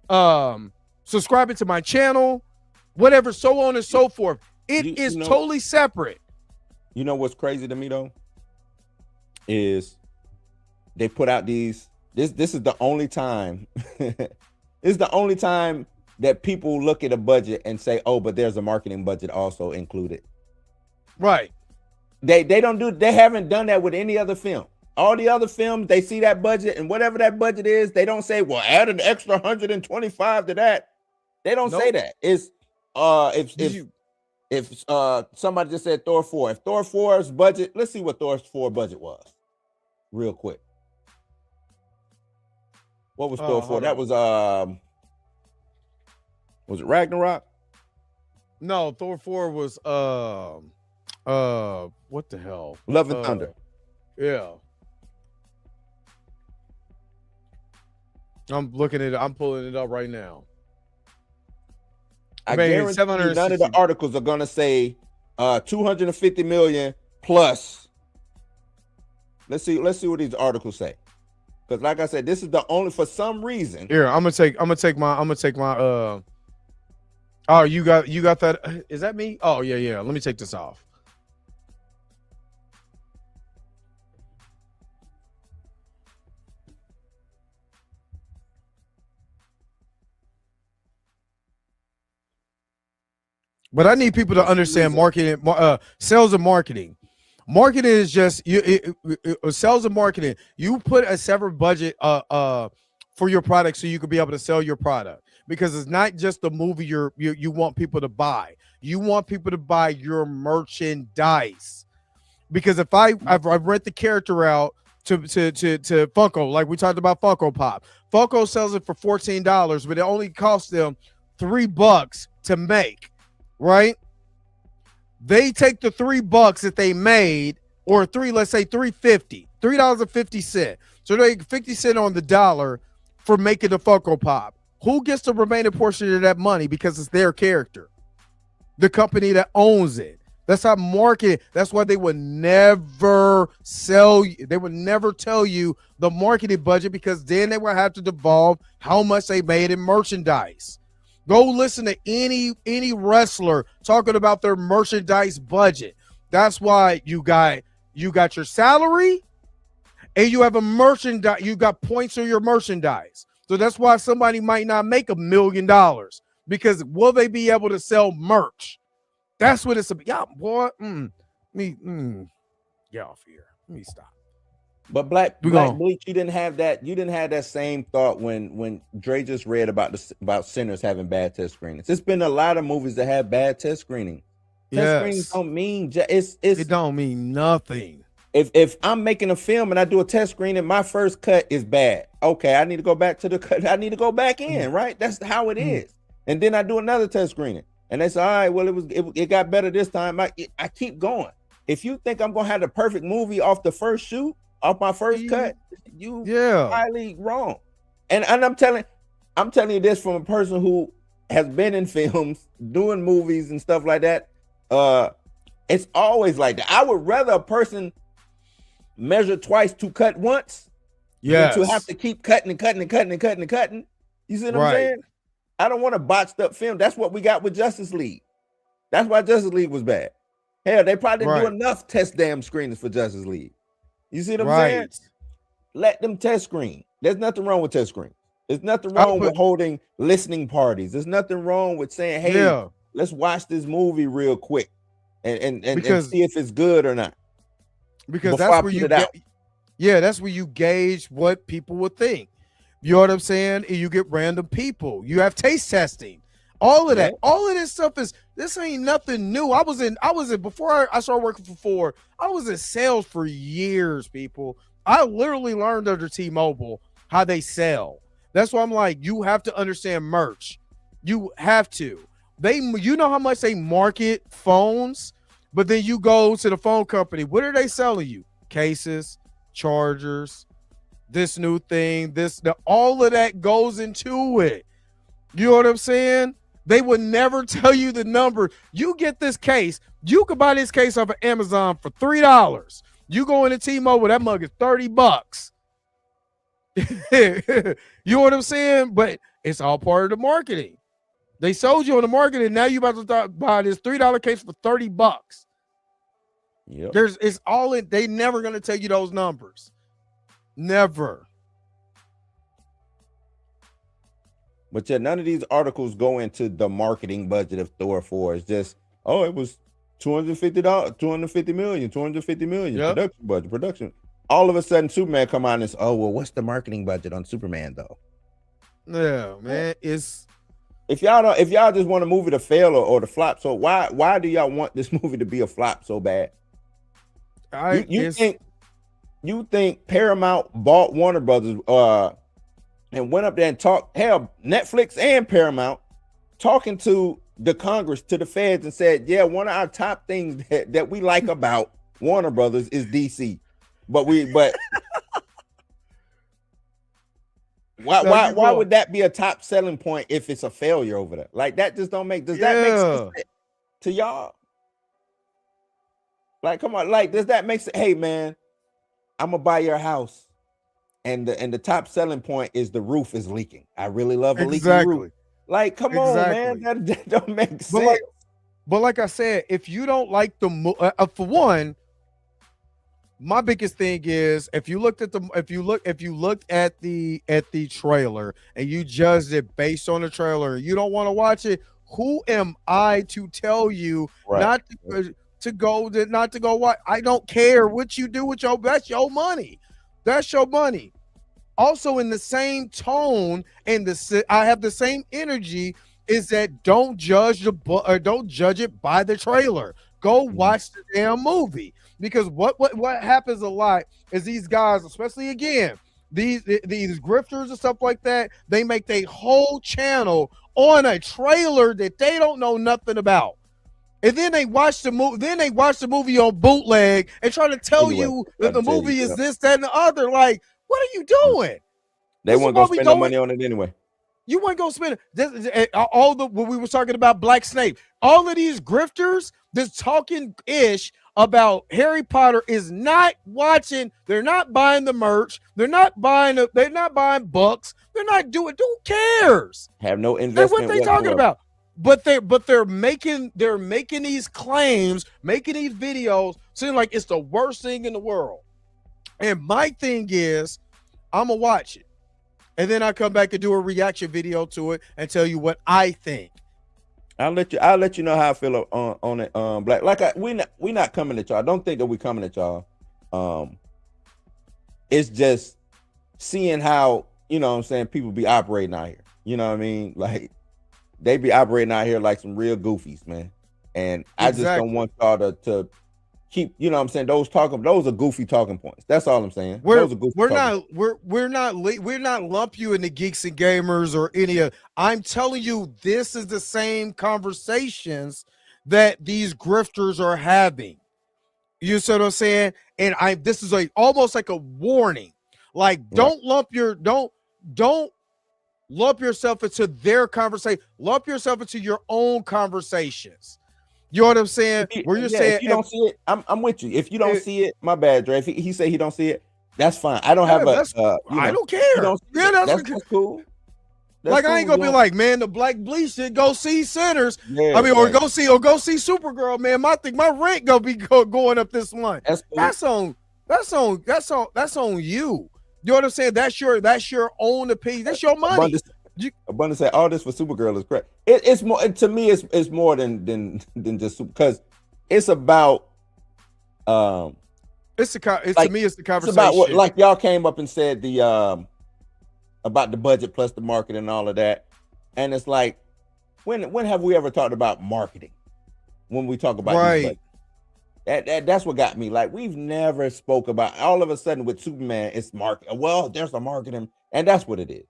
subscribing to my channel, whatever, so on and so forth. It is totally separate. You know what's crazy to me though? Is they put out these. This is the only time. This is the only time that people look at a budget and say, "Oh, but there's a marketing budget also included." Right. They don't do. They haven't done that with any other film. All the other films, they see that budget and whatever that budget is, they don't say, "Well, add an extra 125 to that." They don't say that. It's if somebody just said Thor 4, if Thor 4's budget, let's see what Thor 4 budget was, real quick. What was Thor 4? That was it Ragnarok? No, Thor 4 was what the hell? Love and Thunder. Yeah. I'm looking at it. I'm pulling it up right now. I guarantee you none of the articles are gonna say 250 million plus. Let's see what these articles say. Because like I said, this is the only, for some reason. Here, I'm gonna take my oh, you got that? Is that me? Oh, yeah. Let me take this off. But I need people to understand marketing, sales and marketing. Marketing is just sales and marketing. You put a separate budget for your product so you can be able to sell your product, because it's not just the movie you want people to buy. You want people to buy your merchandise. Because if I rent the character out to Funko, like we talked about Funko Pop. Funko sells it for $14, but it only costs them $3 to make. Right? They take the $3 that they made, or let's say $3.50. So they 50 cents on the dollar for making the Funko Pop. Who gets the remaining portion of that money? Because it's their character, the company that owns it. That's how market. That's why they would never sell. They would never tell you the marketing budget, because then they would have to devolve how much they made in merchandise. Go listen to any wrestler talking about their merchandise budget. That's why you got your salary and you have a merchandise. You got points on your merchandise. So that's why somebody might not make $1 million, because will they be able to sell merch? That's what it's about. Yeah, boy. Get off here. Let me stop. But Black Bleach, you didn't have that. You didn't have that same thought when Dre just read about Sinners having bad test screenings. It's been a lot of movies that have bad test screening. Test screenings don't mean it don't mean nothing. If I'm making a film and I do a test screening, my first cut is bad. Okay, I need to go back to the cut. I need to go back in. Right, that's how it is. And then I do another test screening, and they say, all right, well, it got better this time. I keep going. If you think I'm gonna have the perfect movie off the first shoot, off my first cut, you highly wrong. And I'm telling you this from a person who has been in films, doing movies and stuff like that. It's always like that. I would rather a person measure twice to cut once than to have to keep cutting. You see what I'm saying? I don't want a botched up film. That's what we got with Justice League. That's why Justice League was bad. Hell, they probably didn't do enough test damn screenings for Justice League. You see what I'm saying? Let them test screen. There's nothing wrong with test screen. There's nothing wrong with holding listening parties. There's nothing wrong with saying, hey, let's watch this movie real quick and see if it's good or not. Because that's where that's where you gauge what people would think. You know what I'm saying? And you get random people. You have taste testing. All of that. All of this stuff this ain't nothing new. I was in before I started working for Ford, I was in sales for years, people. I literally learned under T-Mobile how they sell. That's why I'm like, you have to understand merch. You have to. You know how much they market phones, but then you go to the phone company. What are they selling you? Cases, chargers, this new thing, all of that goes into it. You know what I'm saying? They would never tell you the number. You get this case. You could buy this case off of Amazon for $3. You go into T-Mobile, that mug is $30. You know what I'm saying? But It's all part of the marketing. They sold you on the marketing. Now you about to start buy this $3 case for $30. Yep. It's all in. They never gonna tell you those numbers. Never. But yeah, none of these articles go into the marketing budget of Thor 4. It's just, oh, it was $250, $250 million, $250 million production budget, production. All of a sudden, Superman come out and it's, oh, well, what's the marketing budget on Superman though? Yeah, man. It's if y'all just want a movie to fail or to flop, so why do y'all want this movie to be a flop so bad? You think Paramount bought Warner Brothers and went up there and talked, hell, Netflix and Paramount talking to the Congress, to the feds, and said, yeah, one of our top things that we like about Warner Brothers is DC. But why would that be a top selling point if it's a failure over there? Like, that just don't make, does that make sense to y'all? Like, come on, like, does that make sense? Hey man, I'm gonna buy your house, and the top selling point is the roof is leaking. I really love a leaking roof. Like, come on, man, that don't make sense. But like I said, if you don't like the for one, my biggest thing is if you looked at the trailer and you judged it based on the trailer, you don't want to watch it. Who am I to tell you not to go watch? I don't care what you do with that's your money. That's your money. Also, in the same tone and I have the same energy, is that don't judge don't judge it by the trailer. Go watch the damn movie. Because what happens a lot is these guys, especially again, these grifters and stuff like that, they make their whole channel on a trailer that they don't know nothing about. And then they watch the movie. Then they watch the movie on bootleg and try to tell you that the movie is this, that, and the other. Like, what are you doing? They won't go spend no money on it anyway. You won't go spend it. When we were talking about Black Snake, all of these grifters that's talking ish about Harry Potter is not watching. They're not buying the merch. They're not buying books. They're not doing. Who cares? Have no investment. That's what they talking about. But they're making these claims, making these videos seem like it's the worst thing in the world. And my thing is, I'm gonna watch it, and then I come back and do a reaction video to it and tell you what I think. I'll let you know how I feel on it. Black, like we not coming at y'all. I don't think that we coming at y'all. It's just seeing how, you know what I'm saying, people be operating out here. You know what I mean? Like, they be operating out here like some real goofies, man. And I just don't want y'all to keep, you know what I'm saying, those are goofy talking points. That's all I'm saying. We're not lump you into geeks and gamers or any of. I'm telling you, this is the same conversations that these grifters are having. You see what I'm saying? And this is almost like a warning. Like, don't lump yourself into their conversation. Lump yourself into your own conversations. You know what I'm saying? Where you're saying, if you don't see it, I'm with you. If you don't see it, my bad, Dre. If he say he don't see it, that's fine. I don't have I don't care. That's cool. Like, I ain't gonna be like, man, the Black Bleach did go see Sinners. Yeah, or go see Supergirl, man. My rent gonna be going up this month. That's cool. That's on you. You know what I'm saying? That's your own opinion. That's your money. Abundance said all this for Supergirl is correct. It's more, to me, it's more than just because it's about it's the conversation. It's about what, like, y'all came up and said the about the budget plus the market and all of that, and it's like, when have we ever talked about marketing when we talk about right? That's what got me. Like, we've never spoke about, all of a sudden with Superman, it's market. Well, there's a marketing, and that's what it is.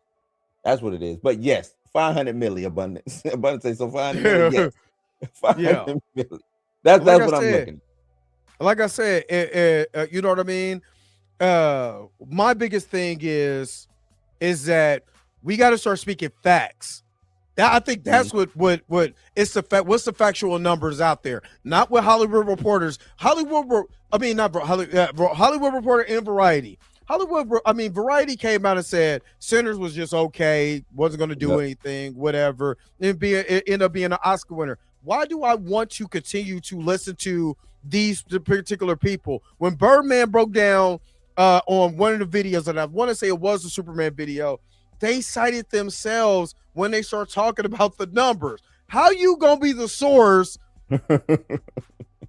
That's what it is. But yes, 500 million abundance. Abundance say so 500 million. Yes. 500 million. That's what I'm looking at. Like I said, you know what I mean? My biggest thing is that we got to start speaking facts. I think that's what it's the fact. What's the factual numbers out there? Not what Hollywood Reporters, Hollywood Reporter and Variety. Variety came out and said Sinners was just okay, wasn't going to do anything, whatever, and it ended up being an Oscar winner. Why do I want to continue to listen to these particular people? When Birdman broke down on one of the videos, and I want to say it was the Superman video, they cited themselves when they start talking about the numbers. How you gonna be the source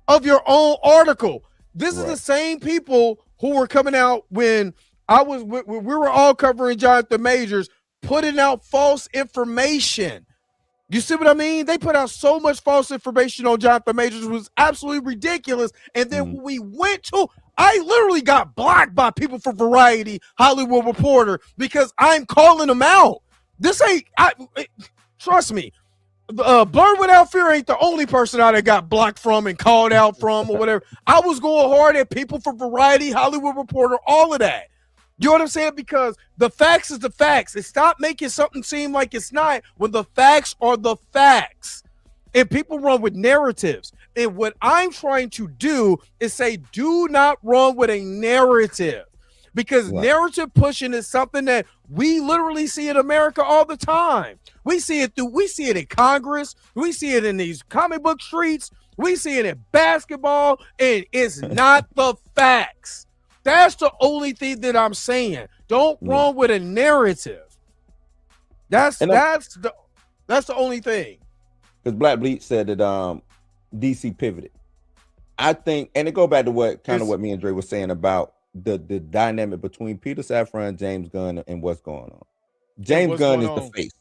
of your own article? This is the same people who were coming out when we were all covering Jonathan Majors, putting out false information. You see what I mean? They put out so much false information on Jonathan Majors, it was absolutely ridiculous. And then when we went to, I literally got blocked by people from Variety, Hollywood Reporter, because I'm calling them out. This ain't, trust me, Blurred Without Fear ain't the only person I got blocked from and called out from or whatever. I was going hard at people from Variety, Hollywood Reporter, all of that. You know what I'm saying? Because the facts is the facts. And stop making something seem like it's not when the facts are the facts. And people run with narratives. And what I'm trying to do is say, do not run with a narrative. Because narrative pushing is something that we literally see in America all the time. We see it in Congress. We see it in these comic book streets. We see it in basketball. And it's not the facts. That's the only thing that I'm saying. Don't run with a narrative. That's the only thing. Because Black Bleach said that DC pivoted. I think, and it go back to what me and Dre was saying about the dynamic between Peter Safran, James Gunn, and what's going on. James Gunn is the face.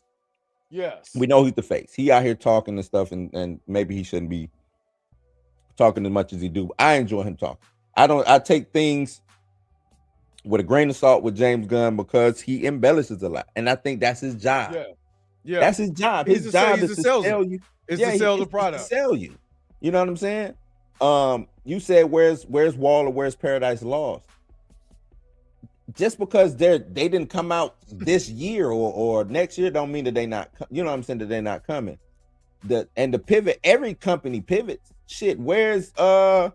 Yes. We know he's the face. He out here talking and stuff, and maybe he shouldn't be talking as much as he do. I enjoy him talking. I take things with a grain of salt with James Gunn because he embellishes a lot. And I think that's his job. Yeah. That's his job. His job is to sell you. It's to sell the product. To sell you. You know what I'm saying? You said where's Waller, where's Paradise Lost? Just because they didn't come out this year or next year don't mean that they not, you know what I'm saying, that they're not coming. The pivot, every company pivots. Shit, where's Rhodey?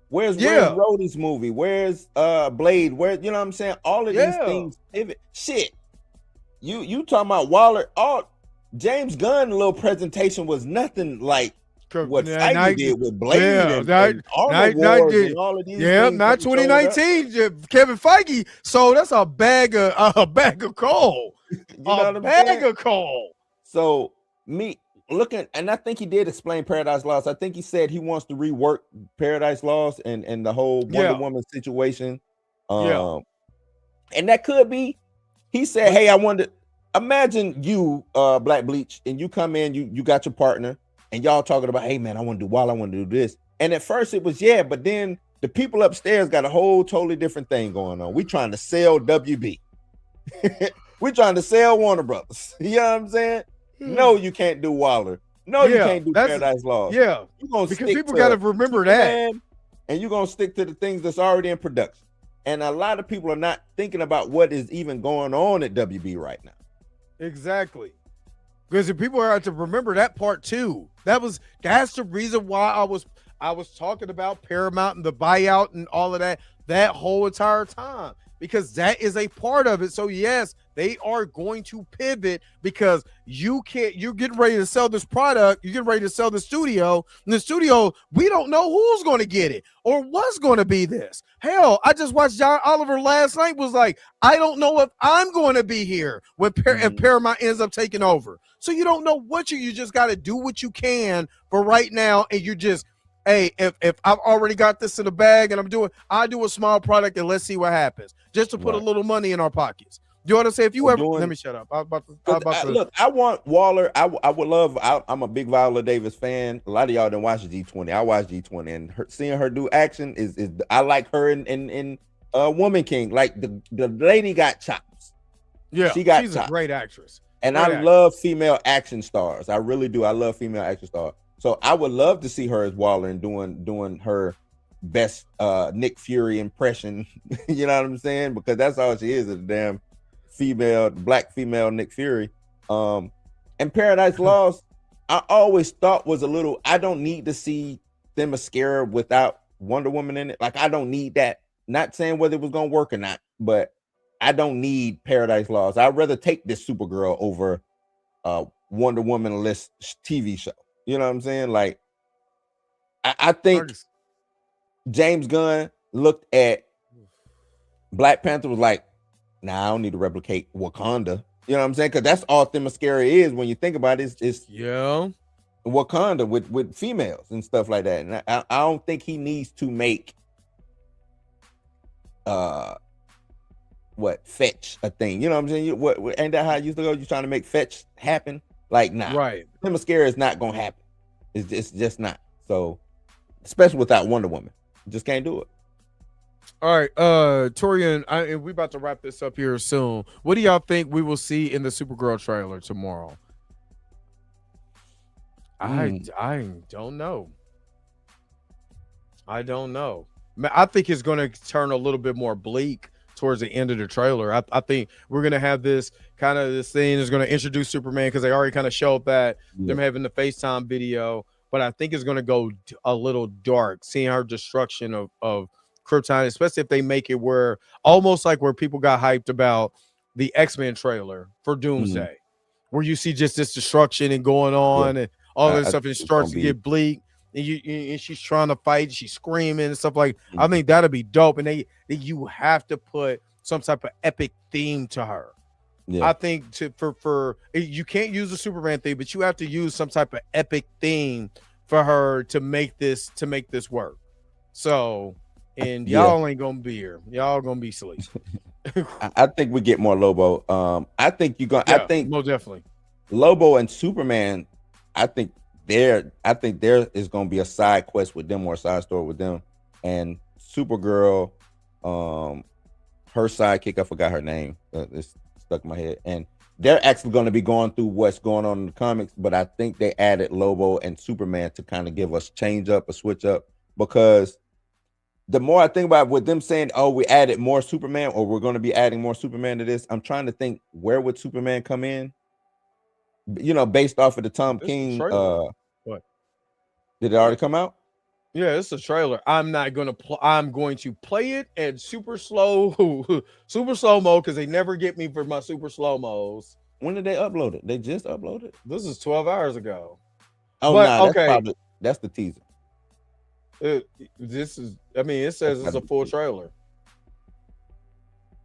Where's Rhodey's movie? Where's Blade? Where, you know what I'm saying? All of these things pivot. Shit. You talking about Waller? James Gunn little presentation was nothing like what Feige did with Blade and Armor Wars and all of these things. Not 2019. Kevin Feige. So that's a bag of coal. You know what I'm saying? Of coal. So me looking, and I think he did explain Paradise Lost. I think he said he wants to rework Paradise Lost and the whole Wonder Woman situation. And that could be. He said, "Hey, I wanted. Imagine you, Black Bleach, and you come in. You got your partner, and y'all talking about, hey man, I want to do Wild, I want to do this. And at first it was but then the people upstairs got a whole totally different thing going on. We trying to sell WB. We trying to sell Warner Brothers. You know what I'm saying? No, you can't do Waller. No, you can't do Paradise Lost. Yeah, because people got to remember that. And you're gonna stick to the things that's already in production. And a lot of people are not thinking about what is even going on at WB right now. Exactly. Because if people are to remember that part too. That's the reason why I was talking about Paramount and the buyout and all of that whole entire time. Because that is a part of it. So yes, they are going to pivot because you're getting ready to sell this product, you're getting ready to sell the studio, and the studio, we don't know who's going to get it or what's going to be this. Hell, I just watched John Oliver last night, was like, I don't know if I'm going to be here when if Paramount ends up taking over. So you don't know what you just got to do what you can for right now, and you just, hey, if I've already got this in the bag and I do a small product and let's see what happens, just to put a little money in our pockets. You know what I'm saying? If you let me shut up. Look, I want Waller. I would love. I'm a big Viola Davis fan. A lot of y'all didn't watch G20. I watched G20, and seeing her do action is I like her in Woman King. Like the lady got chops. Yeah, she's chops. A great actress. And I love female action stars. I really do. I love female action stars. So I would love to see her as Waller and doing her best Nick Fury impression. You know what I'm saying? Because that's all she is a damn black female Nick Fury. And Paradise Lost, I always thought was a little, I don't need to see Themyscira without Wonder Woman in it. Like, I don't need that. Not saying whether it was gonna work or not, but I don't need Paradise Lost. I'd rather take this Supergirl over Wonder Woman list TV show. You know what I'm saying? Like, I think James Gunn looked at Black Panther, was like, nah, I don't need to replicate Wakanda. You know what I'm saying? Because that's all Themyscira is when you think about it. It's Yeah. Wakanda with females and stuff like that. And I don't think he needs to make fetch a thing. You know what I'm saying? What ain't that how it used to go? You trying to make fetch happen? Like, nah. Right. Themyscira is not gonna happen. It's just not. So, especially without Wonder Woman, you just can't do it. All right, Torian, and we about to wrap this up here soon. What do y'all think we will see in the Supergirl trailer tomorrow? I don't know. I don't know. I think it's going to turn a little bit more bleak towards the end of the trailer. I think we're going to have this thing is going to introduce Superman, because they already kind of showed that them having the FaceTime video. But I think it's going to go a little dark, seeing her destruction of Krypton, especially if they make it where almost like where people got hyped about the X-Men trailer for Doomsday, where you see just this destruction and going on and all this stuff, and it starts to get bleak. And she's trying to fight, she's screaming and stuff like. I think that'll be dope, and you have to put some type of epic theme to her. I think for you can't use the Superman theme, but you have to use some type of epic theme for her to make this work. So. And y'all ain't gonna be here. Y'all gonna be asleep. I think we get more Lobo. I think you're gonna. I think most definitely Lobo and Superman. I think there is gonna be a side quest with them or a side story with them. And Supergirl, her sidekick, I forgot her name. It's stuck in my head. And they're actually going to be going through what's going on in the comics. But I think they added Lobo and Superman to kind of give us change up, a switch up, because. The more I think about with them saying, oh, we added more Superman, or we're going to be adding more Superman to this, I'm trying to think, where would Superman come in? You know, based off of the Tom King. What? Did it already come out? Yeah, it's a trailer. I'm going to play it at super slow mode, because they never get me for my super slow modes. When did they upload it? They just uploaded? This is 12 hours ago. Oh, no, nah, that's the teaser. It says it's a full trailer.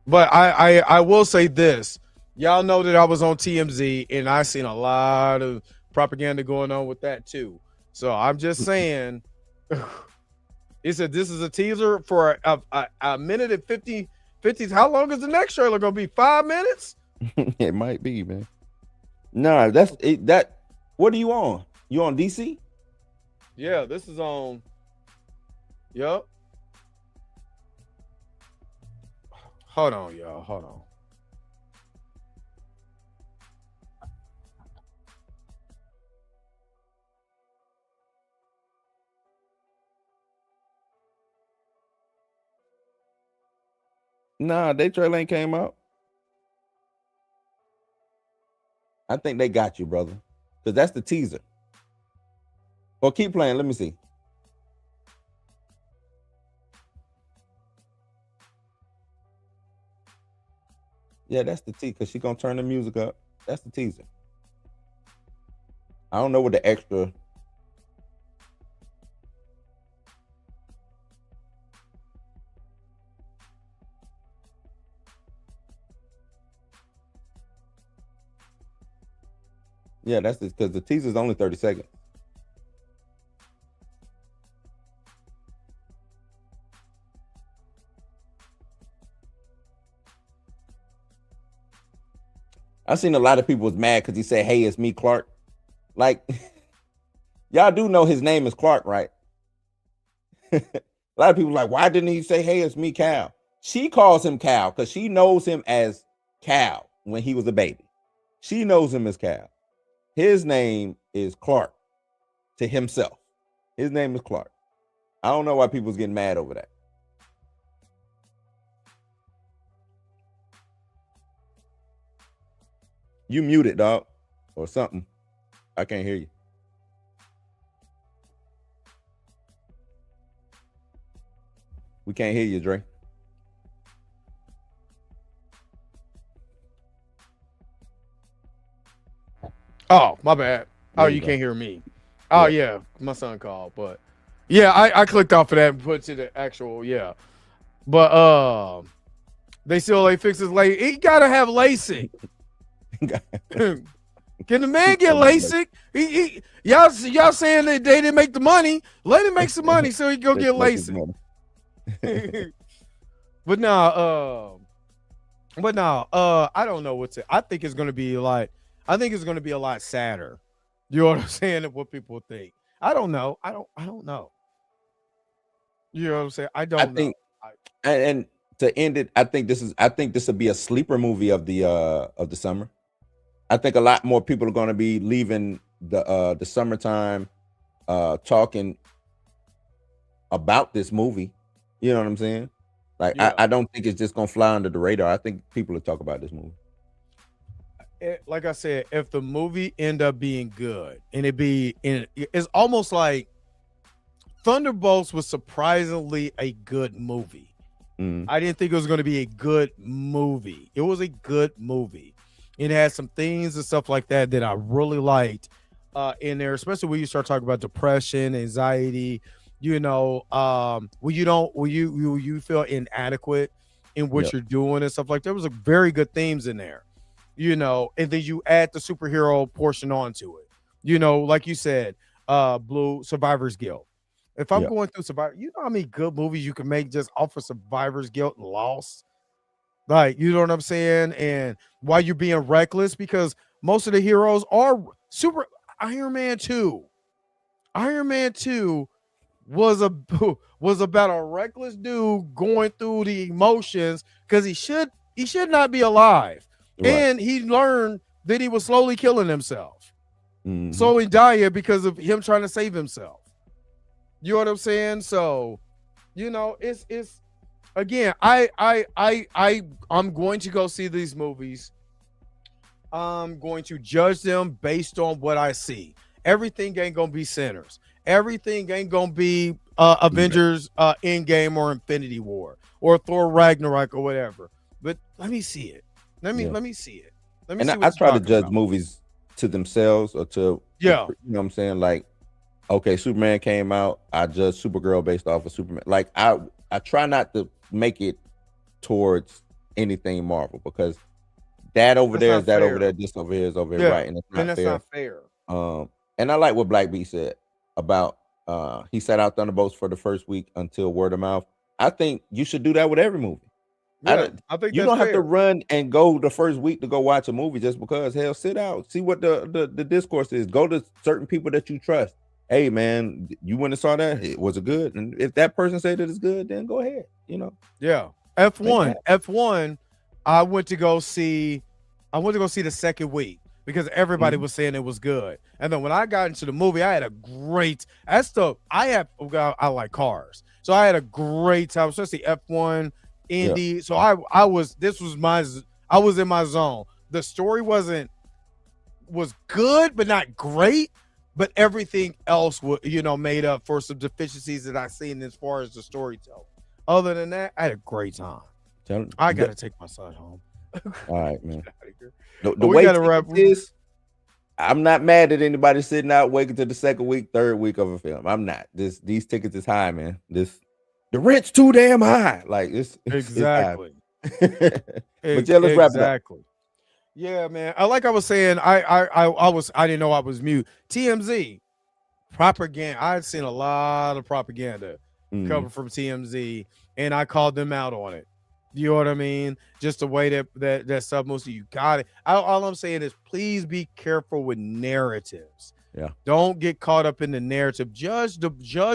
But I will say this. Y'all know that I was on TMZ, and I seen a lot of propaganda going on with that too. So I'm just saying, it said this is a teaser for a minute and 50. How long is the next trailer gonna be? 5 minutes? It might be, man. No, that's it. What are you on? You on DC? Yeah, this is on. Yep. Hold on, y'all. Hold on. Nah, they trailer ain't came out. I think they got you, brother. Because that's the teaser. Well, keep playing. Let me see. Yeah, that's the teaser, because she's going to turn the music up. That's the teaser. I don't know what the extra... Yeah, that's because the teaser is only 30 seconds. I seen a lot of people was mad because he said, "Hey, it's me, Clark." Like, y'all do know his name is Clark, right? A lot of people like, why didn't he say, "Hey, it's me, Cal"? She calls him Cal because she knows him as Cal when he was a baby. She knows him as Cal. His name is Clark to himself. His name is Clark. I don't know why people's getting mad over that. You muted, dog, or something. I can't hear you. We can't hear you, Dre. Oh, my bad. Oh, There you you go. can't hear me. Oh, yeah. My son called, but yeah, I clicked off of that and put to the actual, yeah. But they still ain't fix his LASIK. He gotta have LASIK. Can the man get LASIK? Y'all saying that they didn't make the money. Let him make some money so he can go get LASIK. But now, I don't know what to. I think it's gonna be like. I think it's gonna be a lot sadder. You know what I'm saying? Of what people think. I don't know. I don't know. You know what I'm saying? I don't know. think, and to end it, I think this will be a sleeper movie of the summer. I think a lot more people are going to be leaving the summertime talking about this movie. You know what I'm saying? Like, Yeah. I don't think it's just going to fly under the radar. I think people will talk about this movie. Like I said, if the movie end up being good and it's almost like Thunderbolts was surprisingly a good movie. I didn't think it was going to be a good movie. It was a good movie. It had some things and stuff like that I really liked in there, especially when you start talking about depression, anxiety, you know, when you feel inadequate in what you're doing and stuff like that. There was a very good themes in there, you know, and then you add the superhero portion onto it, you know, like you said, Blue Survivor's Guilt. If I'm going through Survivor, you know how many good movies you can make just off of survivor's guilt and loss? Like, you know what I'm saying? And why you're being reckless, because most of the heroes are super. Iron Man 2 was about a reckless dude going through the emotions because he should not be alive. Right. And he learned that he was slowly killing himself. Slowly dying because of him trying to save himself. You know what I'm saying? So, you know, it's again, I'm going to go see these movies. I'm going to judge them based on what I see. Everything ain't gonna be Sinners. Everything ain't gonna be Avengers Endgame or Infinity War or Thor Ragnarok or whatever. But let me see it. Let me see it. Let me And see I what try you're to talking judge about. movies to themselves or to, you know what I'm saying? Like, okay, Superman came out. I judge Supergirl based off of Superman. Like, I try not to make it towards anything Marvel, because that over there is that over there, this over here is over here, right? And it's not fair. Not fair. And I like what Black B said about he set out Thunderbolts for the first week until word of mouth. I think you should do that with every movie. Yeah, I think you that's don't have fair. to run and go the first week to go watch a movie just because. Hell, sit out, see what the discourse is. Go to certain people that you trust. Hey man, you went and saw that? Was it good? And if that person said that it's good, then go ahead. You know. Yeah. F1. I went to go see the second week because everybody was saying it was good. And then when I got into the movie, I had a great. I like cars, so I had a great time, especially F1, Indy. Yeah. So I was in my zone. The story was good, but not great. But everything else was, made up for some deficiencies that I seen as far as the storytelling. Other than that, I had a great time. I gotta take my son home. All right, man. Get out of here. The We way gotta wrap is, I'm not mad at anybody sitting out waiting to the second week, third week of a film. I'm not. These tickets is high, man. The rent's too damn high. Like it's Exactly. But yeah, let's wrap it up. Exactly. Yeah, man. Like I was saying, I didn't know I was mute. TMZ propaganda. I've seen a lot of propaganda coming from TMZ, and I called them out on it. You know what I mean? Just the way that stuff, most of you got it. All I'm saying is, please be careful with narratives. Yeah. Don't get caught up in the narrative. Judge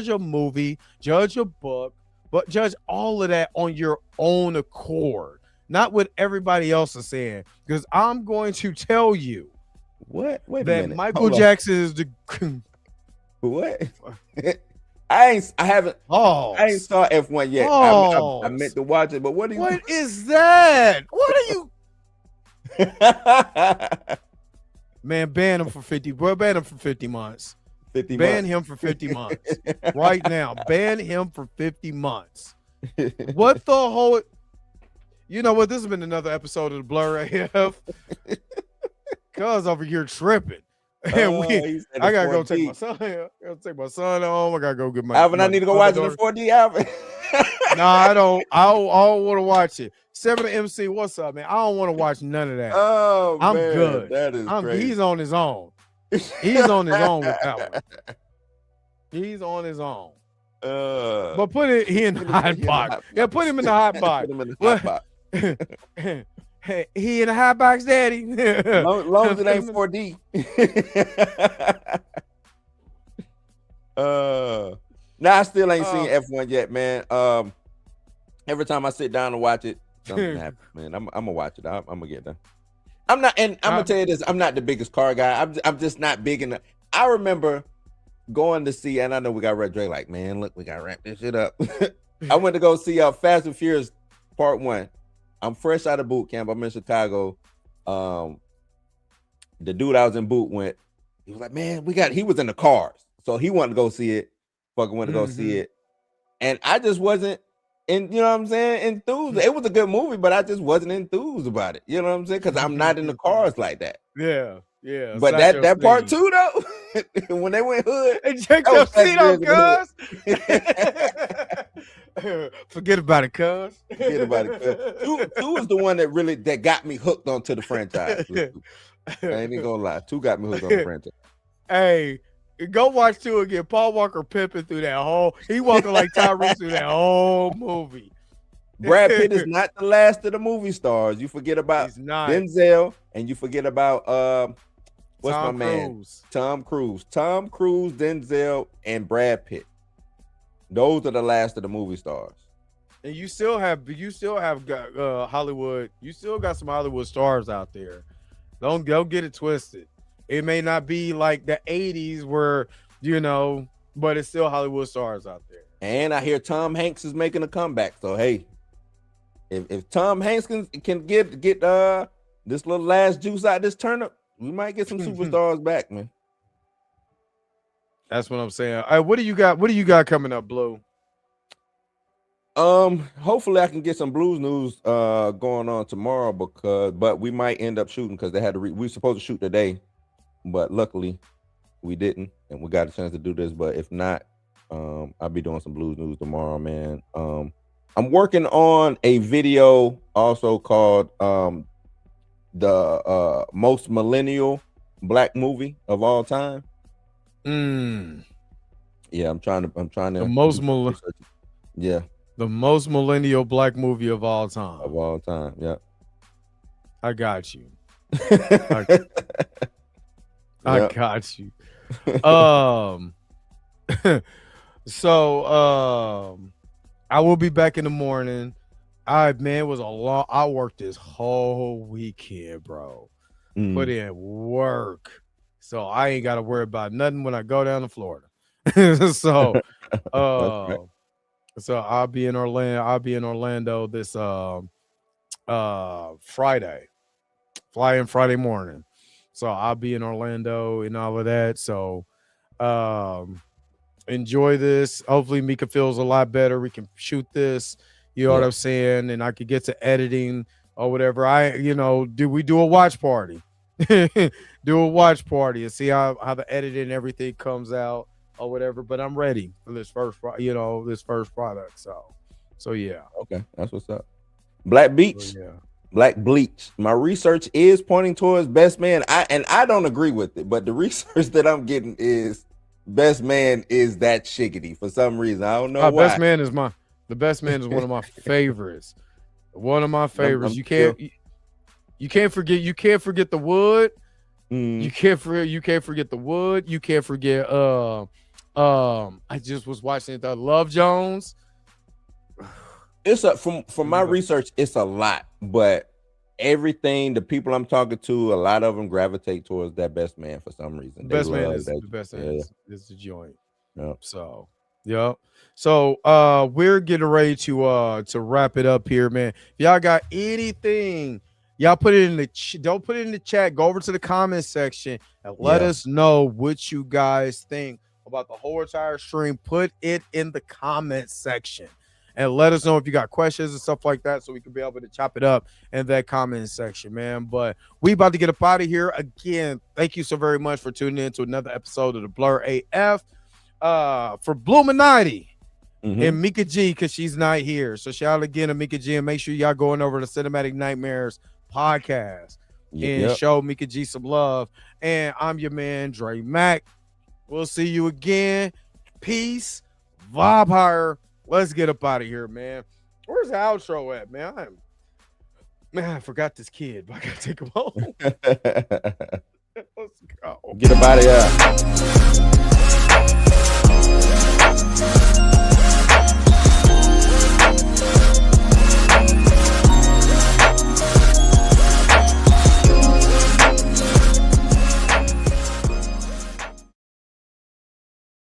a movie, judge a book, but judge all of that on your own accord, not what everybody else is saying. Because I'm going to tell you what? Wait a that minute. Michael Jackson is the what? I ain't saw F1 yet. I meant to watch it, but what is that? What are you? Man, ban him for 50. Bro, ban him for 50 months. 50 ban months. him for 50 months. Right now. Ban him for 50 months. What the whole? You know what? This has been another episode of the Blur AF. Cuz over here tripping. And He said I the gotta go take 4D. my son. I gotta take my son home. I gotta go get my. Alvin, I need to go watch it in daughter. 4D, Alvin. No, I don't. I don't want to watch it. 7 MC, what's up, man? I don't want to watch none of that. Oh, I'm man, good. that is crazy. He's on his own. He's on his own with that one. He's on his own. But put it in the hot box. Yeah, put him in the hot box. Put him in the hot box. He in the hot box, daddy. Long as it ain't 4D. Nah, I still ain't seen F1 yet, man. Every time I sit down and watch it, something happens, man. I'm gonna watch it. I'm gonna get done. I'm not, and I'm gonna tell you this. I'm not the biggest car guy. I'm just not big enough. I remember going to see, and I know we got Red Dre. Like, man, look, we gotta wrap this shit up. I went to go see Fast and Furious Part 1. I'm fresh out of boot camp. I'm in Chicago. The dude I was in boot went. He was like, man, he was in the cars, so he wanted to go see it. Fucking wanted to go see it, and I just wasn't. And you know what I'm saying? Enthused. It was a good movie, but I just wasn't enthused about it. You know what I'm saying? Because I'm not in the cars like that. Yeah. But that part 2 though, when they went hood, and check your seat on, cuz. Forget about it, cuz. Forget about it, cuz. Two is the one that got me hooked onto the franchise. I ain't even gonna lie. 2 got me hooked on the franchise. Hey, go watch 2 again. Paul Walker pimping through that whole. He walking like Tyrese through that whole movie. Brad Pitt is not the last of the movie stars. You forget about Denzel, and you forget about Tom Cruise. Tom Cruise, Denzel, and Brad Pitt. Those are the last of the movie stars. And you still have Hollywood. You still got some Hollywood stars out there. Don't get it twisted. It may not be like the 80s where, but it's still Hollywood stars out there. And I hear Tom Hanks is making a comeback. So hey, if Tom Hanks can get this little last juice out this turnip, we might get some superstars back, man. That's what I'm saying. What do you got? What do you got coming up, Blue? Hopefully I can get some Blues news going on tomorrow but we might end up shooting because they had to. We were supposed to shoot today, but luckily we didn't, and we got a chance to do this. But if not, I'll be doing some Blues news tomorrow, man. I'm working on a video also called the most millennial black movie of all time. Yeah, I'm trying to the most millennial black movie of all time. Of all time, yeah. I got you. I got you. So I will be back in the morning. I worked this whole weekend, bro. Put in work. So I ain't gotta worry about nothing when I go down to Florida. So I'll be in Orlando this Friday. Fly in Friday morning. So I'll be in Orlando and all of that. So enjoy this. Hopefully Mika feels a lot better. We can shoot this. You know what I'm saying? And I could get to editing or whatever. We do a watch party. Do a watch party and see how the editing and everything comes out or whatever. But I'm ready for this first product. So yeah. Okay, that's what's up. Black Beach. So, yeah. Black Bleach. My research is pointing towards Best Man. I don't agree with it, but the research that I'm getting is Best Man is that shiggity for some reason. I don't know why. The Best Man is one of my favorites. One of my favorites. You can't forget the wood. You can't forget the wood. You can't forget I just was watching the Love Jones. It's from my research, it's a lot, but everything, the people I'm talking to, a lot of them gravitate towards that Best Man for some reason. The best man is the joint. Yep. So we're getting ready to wrap it up here, man. If y'all got anything, y'all put it in don't put it in the chat. Go over to the comment section and let us know what you guys think about the whole entire stream. Put it in the comment section. and let us know if you got questions and stuff like that so we can be able to chop it up in that comment section, man. But we about to get up out of here. Again, thank you so very much for tuning in to another episode of the Blur AF. For Bluminati and Mika G, because she's not here. So shout out again to Mika G, and make sure y'all going over to Cinematic Nightmares podcast and show Mika G some love. And I'm your man, Dre Mack. We'll see you again. Peace. Vibe higher. Let's get up out of here, man. Where's the outro at, man? I forgot this kid, but I gotta take him home. Let's go. Get up out of here.